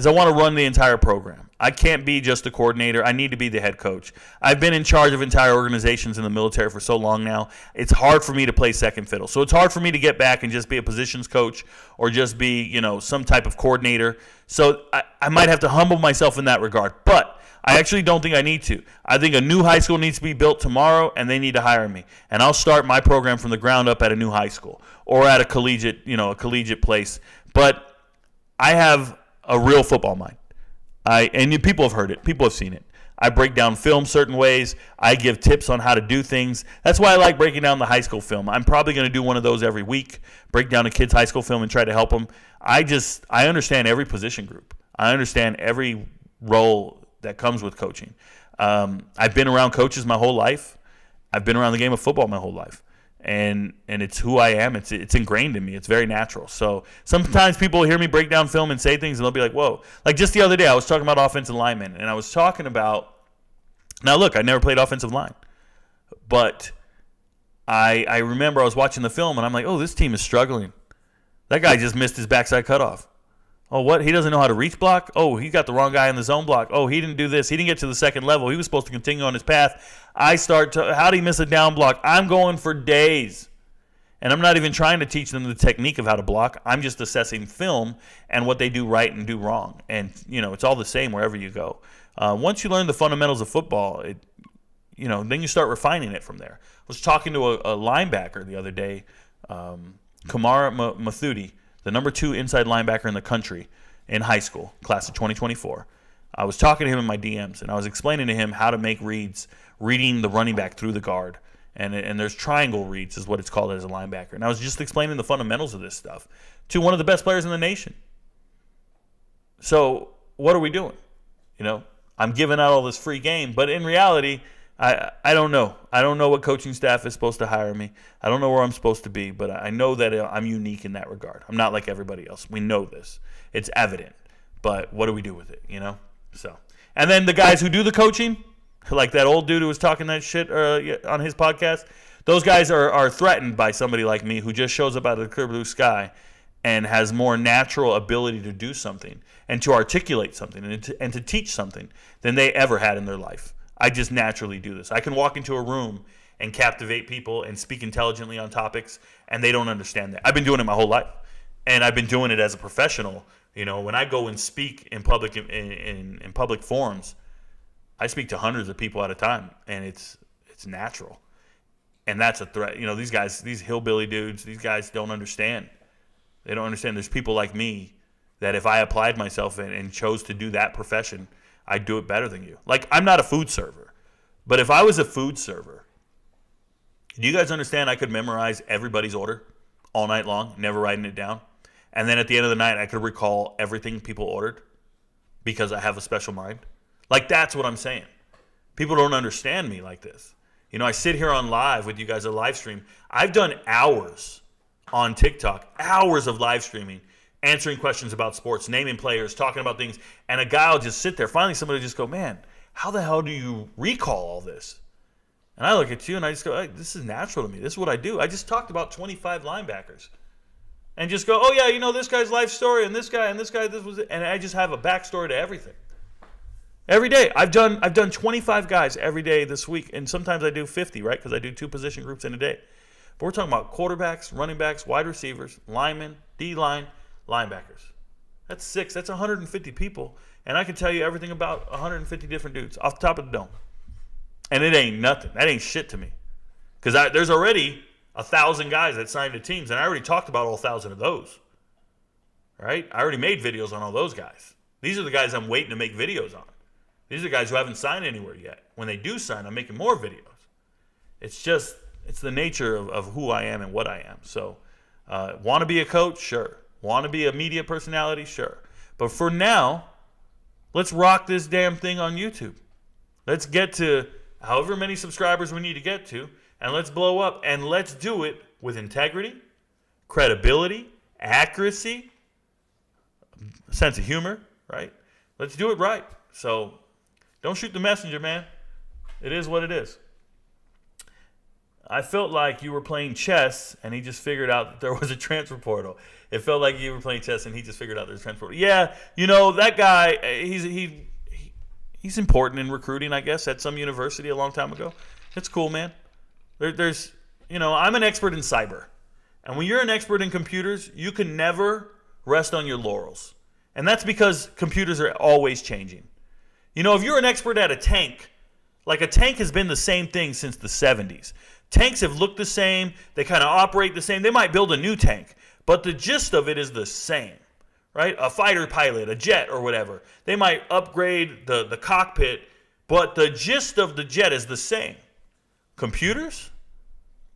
I want to run the entire program. I can't be just a coordinator. I need to be the head coach. I've been in charge of entire organizations in the military for so long now. It's hard for me to play second fiddle. So it's hard for me to get back and just be a positions coach or just be, some type of coordinator. So I might have to humble myself in that regard. But I actually don't think I need to. I think a new high school needs to be built tomorrow, and they need to hire me. And I'll start my program from the ground up at a new high school or at a collegiate place. But I have a real football mind. And people have heard it. People have seen it. I break down film certain ways. I give tips on how to do things. That's why I like breaking down the high school film. I'm probably going to do one of those every week, break down a kid's high school film and try to help them. I understand every position group. I understand every role that comes with coaching. I've been around coaches my whole life. I've been around the game of football my whole life. And it's who I am. It's ingrained in me. It's very natural. So sometimes people hear me break down film and say things, and they'll be like, whoa. Like just the other day, I was talking about offensive linemen, and I was talking about – now, look, I never played offensive line. But I remember I was watching the film, and I'm like, oh, this team is struggling. That guy just missed his backside cutoff. Oh, what? He doesn't know how to reach block? Oh, he got the wrong guy in the zone block. Oh, he didn't do this. He didn't get to the second level. He was supposed to continue on his path. How did he miss a down block? I'm going for days. And I'm not even trying to teach them the technique of how to block. I'm just assessing film and what they do right and do wrong. And, it's all the same wherever you go. Once you learn the fundamentals of football, then you start refining it from there. I was talking to a linebacker the other day, Kamara Mathudi, the number 2 inside linebacker in the country in high school, class of 2024. I was talking to him in my DMs, and I was explaining to him how to make reads, reading the running back through the guard. And there's triangle reads is what it's called as a linebacker. And I was just explaining the fundamentals of this stuff to one of the best players in the nation. So what are we doing? I'm giving out all this free game, but in reality, I don't know. I don't know what coaching staff is supposed to hire me. I don't know where I'm supposed to be, but I know that I'm unique in that regard. I'm not like everybody else. We know this. It's evident. But what do we do with it, So, and then the guys who do the coaching, like that old dude who was talking that shit on his podcast, those guys are threatened by somebody like me who just shows up out of the clear blue sky and has more natural ability to do something and to articulate something and to teach something than they ever had in their life. I just naturally do this. I can walk into a room and captivate people and speak intelligently on topics, and they don't understand that. I've been doing it my whole life, and I've been doing it as a professional. When I go and speak in public in public forums, I speak to hundreds of people at a time, and it's natural, and that's a threat. These guys, these hillbilly dudes, these guys don't understand. They don't understand. There's people like me that if I applied myself and chose to do that profession, I'd do it better than you. Like, I'm not a food server. But if I was a food server, do you guys understand I could memorize everybody's order all night long, never writing it down? And then at the end of the night, I could recall everything people ordered because I have a special mind? Like, that's what I'm saying. People don't understand me like this. I sit here on live with you guys, a live stream. I've done hours on TikTok, hours of live streaming, answering questions about sports, naming players, talking about things, and a guy will just sit there. Finally, somebody will just go, man, how the hell do you recall all this? And I look at you and I just go, hey, this is natural to me. This is what I do. I just talked about 25 linebackers. And just go, oh, yeah, this guy's life story and this guy, this was it. And I just have a backstory to everything. Every day. I've done 25 guys every day this week, and sometimes I do 50, right, because I do 2 position groups in a day. But we're talking about quarterbacks, running backs, wide receivers, linemen, D-line, linebackers. That's 6. That's 150 people. And I can tell you everything about 150 different dudes off the top of the dome. And it ain't nothing. That ain't shit to me. Because there's already 1,000 guys that signed to teams, and I already talked about all 1,000 of those. Right? I already made videos on all those guys. These are the guys I'm waiting to make videos on. These are guys who haven't signed anywhere yet. When they do sign, I'm making more videos. It's the nature of who I am and what I am. So, want to be a coach? Sure. Want to be a media personality? Sure. But for now, let's rock this damn thing on YouTube. Let's get to however many subscribers we need to get to, and let's blow up. And let's do it with integrity, credibility, accuracy, sense of humor, right? Let's do it right. So don't shoot the messenger, man. It is what it is. I felt like you were playing chess and he just figured out that there was a transfer portal. It felt like you were playing chess and he just figured out there's a transfer portal. Yeah, that guy, he's important in recruiting, I guess, at some university a long time ago. It's cool, man. There's I'm an expert in cyber. And when you're an expert in computers, you can never rest on your laurels. And that's because computers are always changing. If you're an expert at a tank, like a tank has been the same thing since the 70s. Tanks have looked the same. They kind of operate the same. They might build a new tank, but the gist of it is the same, right? A fighter pilot, a jet or whatever. They might upgrade the cockpit, but the gist of the jet is the same. Computers?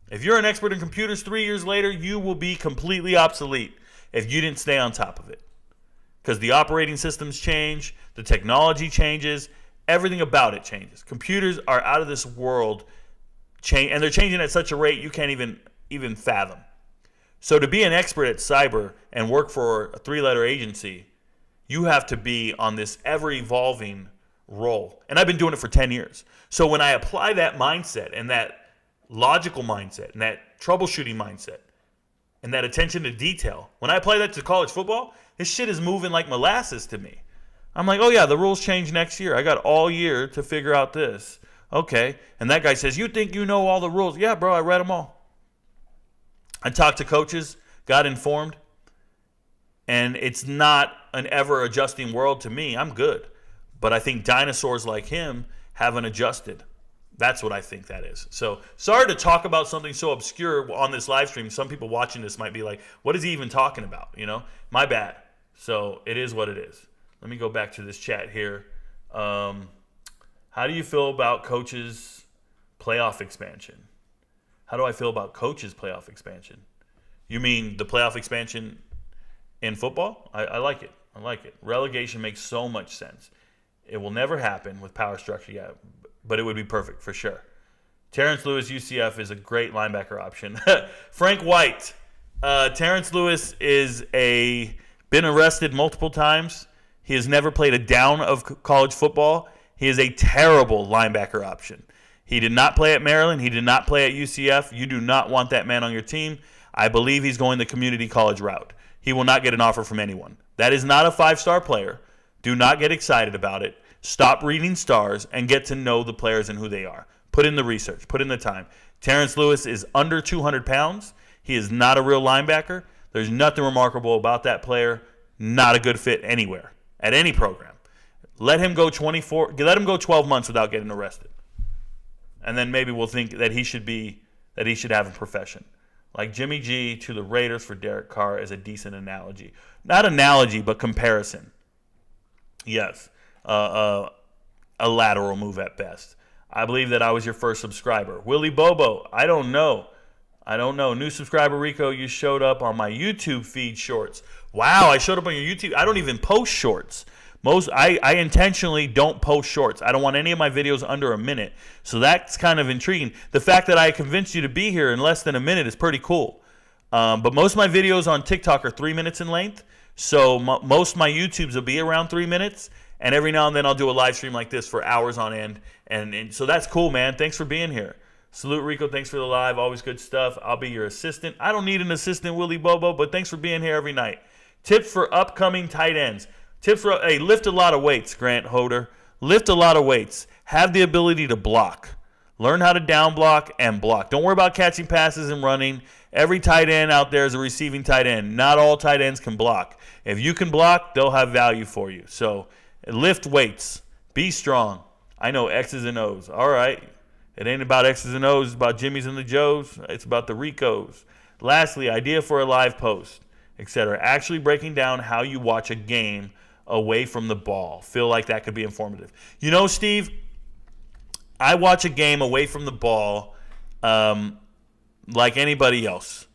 If you're an expert in computers 3 years later, you will be completely obsolete if you didn't stay on top of it. Because the operating systems change, the technology changes, everything about it changes. Computers are out of this world, and they're changing at such a rate you can't even fathom. So to be an expert at cyber and work for a 3-letter agency, you have to be on this ever-evolving role. And I've been doing it for 10 years. So when I apply that mindset and that logical mindset and that troubleshooting mindset and that attention to detail, when I apply that to college football, this shit is moving like molasses to me. I'm like, oh yeah, the rules change next year. I got all year to figure out this. Okay. And that guy says, you think you know all the rules? Yeah, bro, I read them all. I talked to coaches, got informed, and it's not an ever-adjusting world to me. I'm good. But I think dinosaurs like him haven't adjusted. That's what I think that is. So sorry to talk about something so obscure on this live stream. Some people watching this might be like, what is he even talking about? My bad. So it is what it is. Let me go back to this chat here. How do you feel about coaches' playoff expansion? How do I feel about coaches' playoff expansion? You mean the playoff expansion in football? I like it. I like it. Relegation makes so much sense. It will never happen with power structure yet, but it would be perfect for sure. Terrence Lewis, UCF, is a great linebacker option. Frank White. Terrence Lewis been arrested multiple times. He has never played a down of college football. He is a terrible linebacker option. He did not play at Maryland. He did not play at UCF. You do not want that man on your team. I believe he's going the community college route. He will not get an offer from anyone. That is not a 5-star player. Do not get excited about it. Stop reading stars and get to know the players and who they are. Put in the research. Put in the time. Terrence Lewis is under 200 pounds. He is not a real linebacker. There's nothing remarkable about that player. Not a good fit anywhere, at any program. Let him go 12 months without getting arrested. And then maybe we'll think that he should have a profession. Like Jimmy G to the Raiders for Derek Carr is a decent analogy. Not analogy, but comparison. Yes. A lateral move at best. I believe that I was your first subscriber. Willie Bobo, I don't know. New subscriber Rico, you showed up on my YouTube feed shorts. Wow, I showed up on your YouTube. I don't even post shorts. I intentionally don't post shorts. I don't want any of my videos under a minute. So that's kind of intriguing. The fact that I convinced you to be here in less than a minute is pretty cool. But most of my videos on TikTok are 3 minutes in length. So most of my YouTubes will be around 3 minutes. And every now and then I'll do a live stream like this for hours on end. And so that's cool, man. Thanks for being here. Salute, Rico. Thanks for the live. Always good stuff. I'll be your assistant. I don't need an assistant, Willie Bobo, but thanks for being here every night. Tips for upcoming tight ends. Lift a lot of weights, Grant Hoder. Lift a lot of weights. Have the ability to block. Learn how to down block and block. Don't worry about catching passes and running. Every tight end out there is a receiving tight end. Not all tight ends can block. If you can block, they'll have value for you. So lift weights. Be strong. I know X's and O's. All right. It ain't about X's and O's. It's about Jimmys and the Joes. It's about the Ricos. Lastly, idea for a live post, etc. Actually breaking down how you watch a game away from the ball. Feel like that could be informative. Steve, I watch a game away from the ball like anybody else.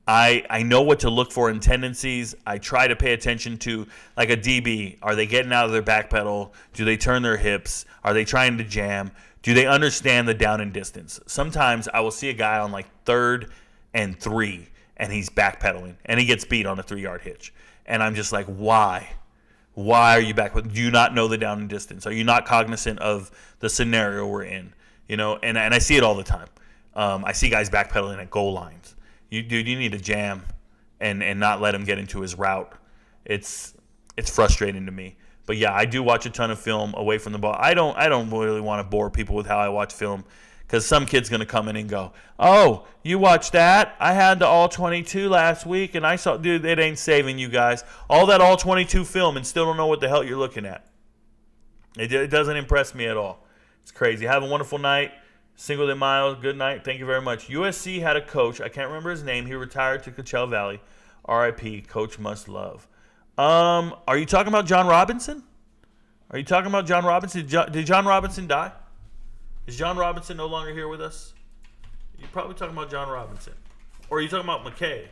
I know what to look for in tendencies. I try to pay attention to, like a DB. Are they getting out of their back pedal? Do they turn their hips? Are they trying to jam? Do they understand the down and distance? Sometimes I will see a guy on like 3rd and 3, and he's backpedaling, and he gets beat on a 3-yard hitch. And I'm just like, why? Why are you backpedaling? Do you not know the down and distance? Are you not cognizant of the scenario we're in? You know, and I see it all the time. I see guys backpedaling at goal lines. You need to jam and not let him get into his route. It's frustrating to me. But yeah, I do watch a ton of film away from the ball. I don't really want to bore people with how I watch film, because some kid's going to come in and go, "Oh, you watched that? I had the all 22 last week, and I saw." Dude, it ain't saving you guys. All that all 22 film and still don't know what the hell you're looking at. It doesn't impress me at all. It's crazy. Have a wonderful night. Single de Mayo, good night. Thank you very much. USC had a coach. I can't remember his name. He retired to Coachella Valley. R.I.P. Coach must love. Are you talking about John Robinson? Are you talking about John Robinson? Did John Robinson die? Is John Robinson no longer here with us? You're probably talking about John Robinson. Or are you talking about McKay?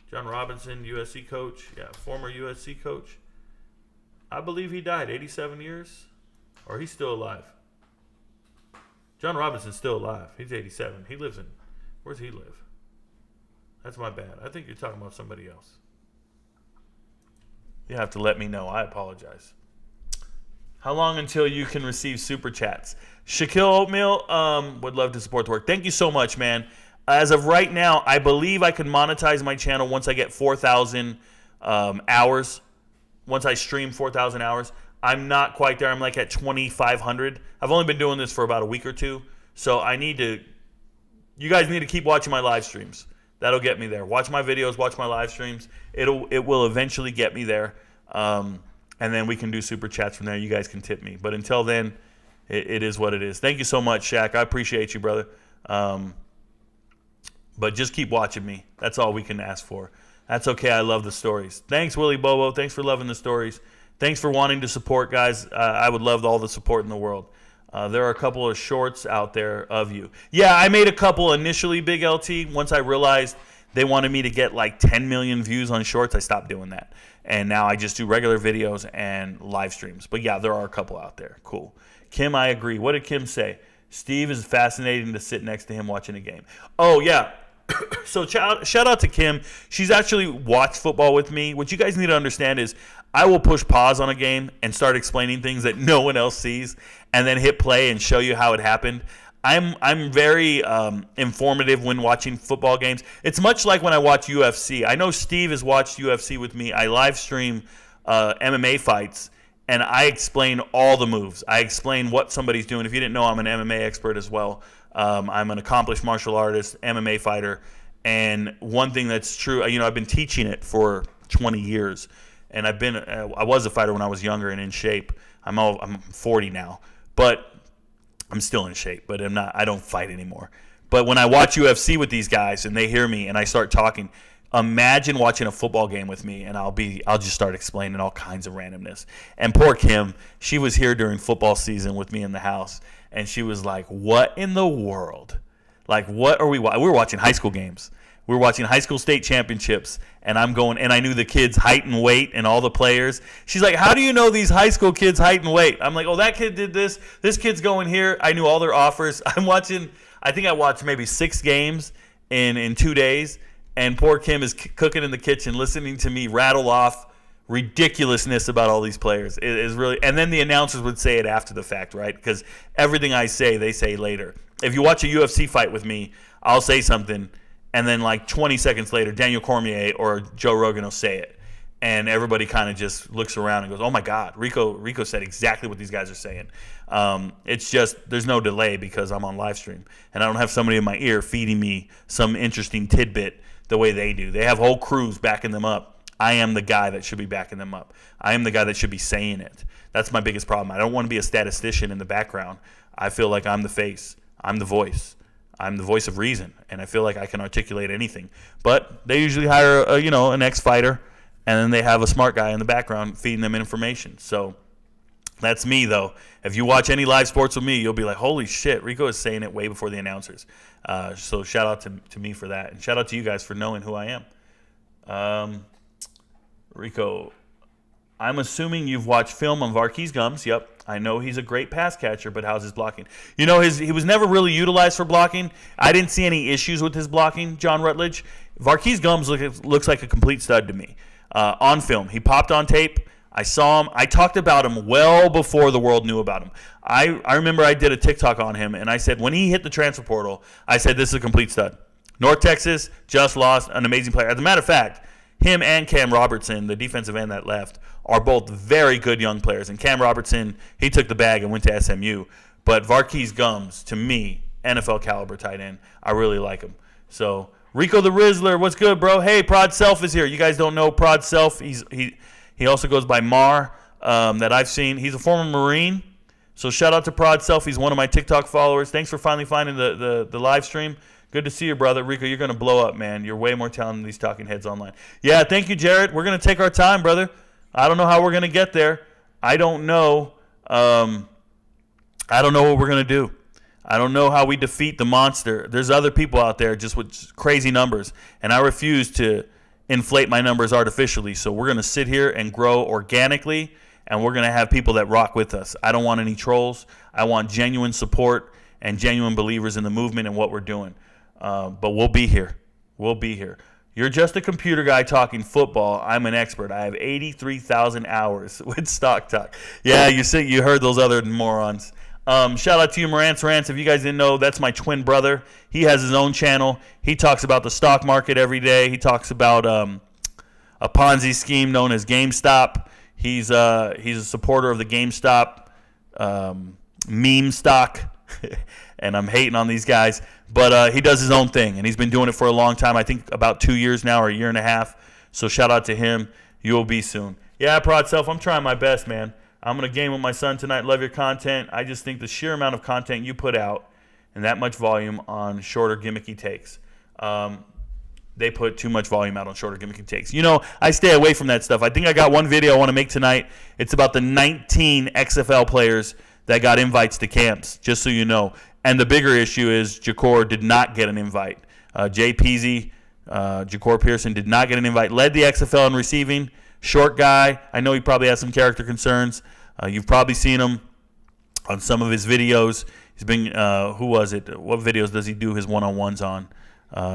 John Robinson, USC coach. Yeah, former USC coach. I believe he died, 87 years. Or he's still alive. John Robinson's still alive. He's 87. He lives in... Where's he live? That's my bad. I think you're talking about somebody else. You have to let me know. I apologize. How long until you can receive super chats? Shaquille Oatmeal would love to support the work. Thank you so much, man. As of right now, I believe I can monetize my channel once I get 4,000 hours. Once I stream 4,000 hours. I'm not quite there. I'm like at 2,500. I've only been doing this for about a week or two. So you guys need to keep watching my live streams. That'll get me there. Watch my videos, watch my live streams. It will eventually get me there. And then we can do super chats from there. You guys can tip me. But until then, it is what it is. Thank you so much, Shaq. I appreciate you, brother. But just keep watching me. That's all we can ask for. That's okay. I love the stories. Thanks, Willie Bobo. Thanks for loving the stories. Thanks for wanting to support, guys. I would love all the support in the world. There are a couple of shorts out there of you. Yeah, I made a couple initially, Big LT. Once I realized they wanted me to get like 10 million views on shorts, I stopped doing that. And now I just do regular videos and live streams. But yeah, there are a couple out there. Cool. Kim, I agree. What did Kim say? Steve is fascinating to sit next to him watching a game. Oh, yeah. So shout out to Kim. She's actually watched football with me. What you guys need to understand is I will push pause on a game and start explaining things that no one else sees, and then hit play and show you how it happened. I'm very informative when watching football games. It's much like when I watch UFC. I know Steve has watched UFC with me. I live stream MMA fights, and I explain all the moves. I explain what somebody's doing. If you didn't know, I'm an MMA expert as well. I'm an accomplished martial artist, MMA fighter, and one thing that's true, I've been teaching it for 20 years, and I was a fighter when I was younger and in shape. I'm 40 now, but I'm still in shape, but I don't fight anymore. But when I watch UFC with these guys and they hear me and I start talking, imagine watching a football game with me and I'll just start explaining all kinds of randomness. And poor Kim, she was here during football season with me in the house, and she was like, "What in the world? Like, what are we watching?" We were watching high school games. We were watching high school state championships, and I'm going, and I knew the kids' height and weight and all the players. She's like, "How do you know these high school kids' height and weight?" I'm like, "Oh, that kid did this. This kid's going here." I knew all their offers. I think I watched maybe 6 games in 2 days, and poor Kim is cooking in the kitchen, listening to me rattle off ridiculousness about all these players. It is really, and then the announcers would say it after the fact, right? Because everything I say, they say later. If you watch a UFC fight with me, I'll say something, and then like 20 seconds later, Daniel Cormier or Joe Rogan will say it. And everybody kind of just looks around and goes, "Oh my God, Rico said exactly what these guys are saying." It's just, there's no delay because I'm on live stream. And I don't have somebody in my ear feeding me some interesting tidbit the way they do. They have whole crews backing them up. I am the guy that should be backing them up. I am the guy that should be saying it. That's my biggest problem. I don't want to be a statistician in the background. I feel like I'm the face. I'm the voice. I'm the voice of reason, and I feel like I can articulate anything. But they usually hire an ex-fighter, and then they have a smart guy in the background feeding them information. So That's me, though. If you watch any live sports with me, you'll be like, holy shit, Rico is saying it way before the announcers. So shout out to me for that. And shout out to you guys for knowing who I am. Rico, I'm assuming you've watched film on Varkey's Gums. Yep. I know he's a great pass catcher, but how's his blocking? You know, he was never really utilized for blocking. I didn't see any issues with his blocking, John Rutledge. Varkey's Gums looks like a complete stud to me. On film. He popped on tape. I saw him. I talked about him well before the world knew about him. I remember I did a TikTok on him, and I said when he hit the transfer portal, I said this is a complete stud. North Texas just lost an amazing player. As a matter of fact, him and Cam Robertson, the defensive end that left, are both very good young players. And Cam Robertson, he took the bag and went to SMU. But Varkey's Gums, to me, NFL caliber tight end. I really like him. So Rico the Rizzler, what's good, bro? Hey, Prod Self is here. You guys don't know Prod Self. He also goes by Mar, that I've seen. He's a former Marine. So shout out to Prod Self. He's one of my TikTok followers. Thanks for finally finding the live stream. Good to see you, brother. Rico, you're going to blow up, man. You're way more talented than these talking heads online. Yeah, thank you, Jared. We're going to take our time, brother. I don't know how we're going to get there. I don't know. I don't know what we're going to do. I don't know how we defeat the monster. There's other people out there just with crazy numbers, and I refuse to inflate my numbers artificially. So we're going to sit here and grow organically, and we're going to have people that rock with us. I don't want any trolls. I want genuine support and genuine believers in the movement and what we're doing. But we'll be here. We'll be here. You're just a computer guy talking football. I'm an expert. I have 83,000 hours with Stock Talk. Yeah, you heard those other morons. Shout out to you, Marantz Rants. If you guys didn't know, that's my twin brother. He has his own channel. He talks about the stock market every day. He talks about a Ponzi scheme known as GameStop. He's a supporter of the GameStop meme stock. And I'm hating on these guys. But he does his own thing, and he's been doing it for a long time. I think about 2 years now or a year and a half. So shout out to him. You will be soon. Yeah, Prod Self, I'm trying my best, man. I'm going to game with my son tonight. Love your content. I just think the sheer amount of content you put out and that much volume on shorter gimmicky takes. They put too much volume out on shorter gimmicky takes. You know, I stay away from that stuff. I think I got one video I want to make tonight. It's about the 19 XFL players that got invites to camps, just so you know. And the bigger issue is Jakor did not get an invite. Jay Peasy, Jakor Pearson did not get an invite. Led the XFL in receiving. Short guy. I know he probably has some character concerns. You've probably seen him on some of his videos. He's been, who was it? What videos does he do his one-on-ones on?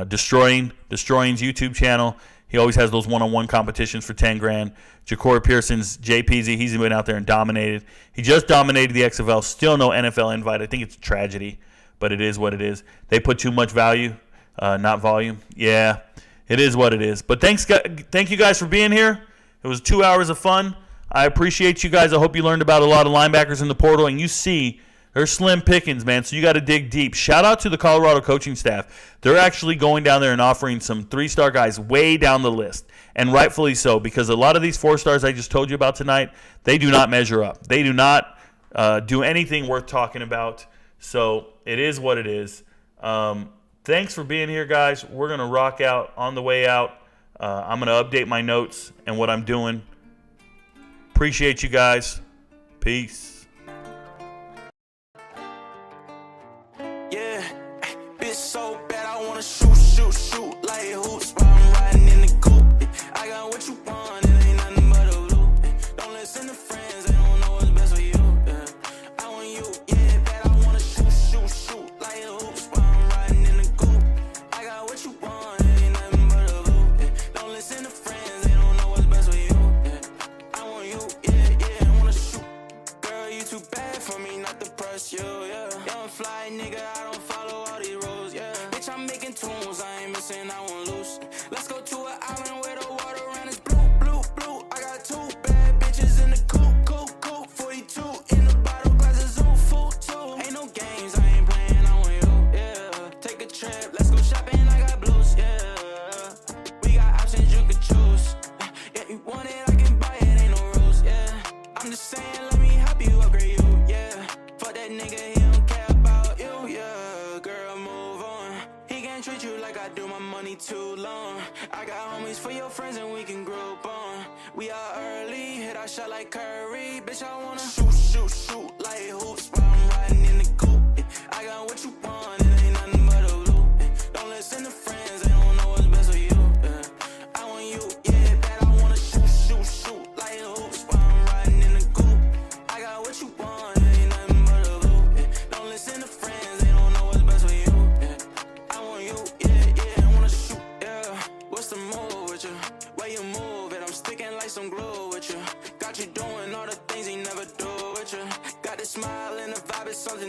Destroying's YouTube channel. He always has those one-on-one competitions for 10 grand. Jakor Pearson's Jay Peasy. He's been out there and dominated. He just dominated the XFL. Still no NFL invite. I think it's a tragedy, but it is what it is. They put too much value, not volume. Yeah, it is what it is. But thank you guys for being here. It was 2 hours of fun. I appreciate you guys. I hope you learned about a lot of linebackers in the portal, and you see they're slim pickings, man, so you got to dig deep. Shout out to the Colorado coaching staff. They're actually going down there and offering some 3-star guys way down the list, and rightfully so, because a lot of these 4-stars I just told you about tonight, they do not measure up. They do not do anything worth talking about, so it is what it is. Thanks for being here, guys. We're going to rock out on the way out. I'm going to update my notes and what I'm doing. Appreciate you guys. Peace. So bad I wanna shoot like hoops while I'm riding in the coupe. I got what you want, it ain't nothing but a loop. Don't listen to friends, they don't know what's best for you. I want you, yeah, bad I wanna shoot like hoops while I'm riding in the coupe. I got what you want, it ain't nothing but a loop. Don't listen to friends, they don't know what's best for you. I want you, yeah, I wanna shoot. Girl, I shot like Curry, bitch, I wanna shoot like hoops while I'm riding in the coupe. I got what you want, it ain't nothing but a blue. Don't listen to friends, they don't know what's best for you. I want you, yeah, bet I wanna shoot like hoops while I'm riding in the coupe. I got what you want, it ain't nothing but a blue. Don't listen to friends, they don't know what's best for you. I want you, yeah, I wanna shoot, yeah. What's the move with you? Where you move it? I'm sticking like some glue with you. Got you doing all the things he never do with you. Got this smile and the vibe is something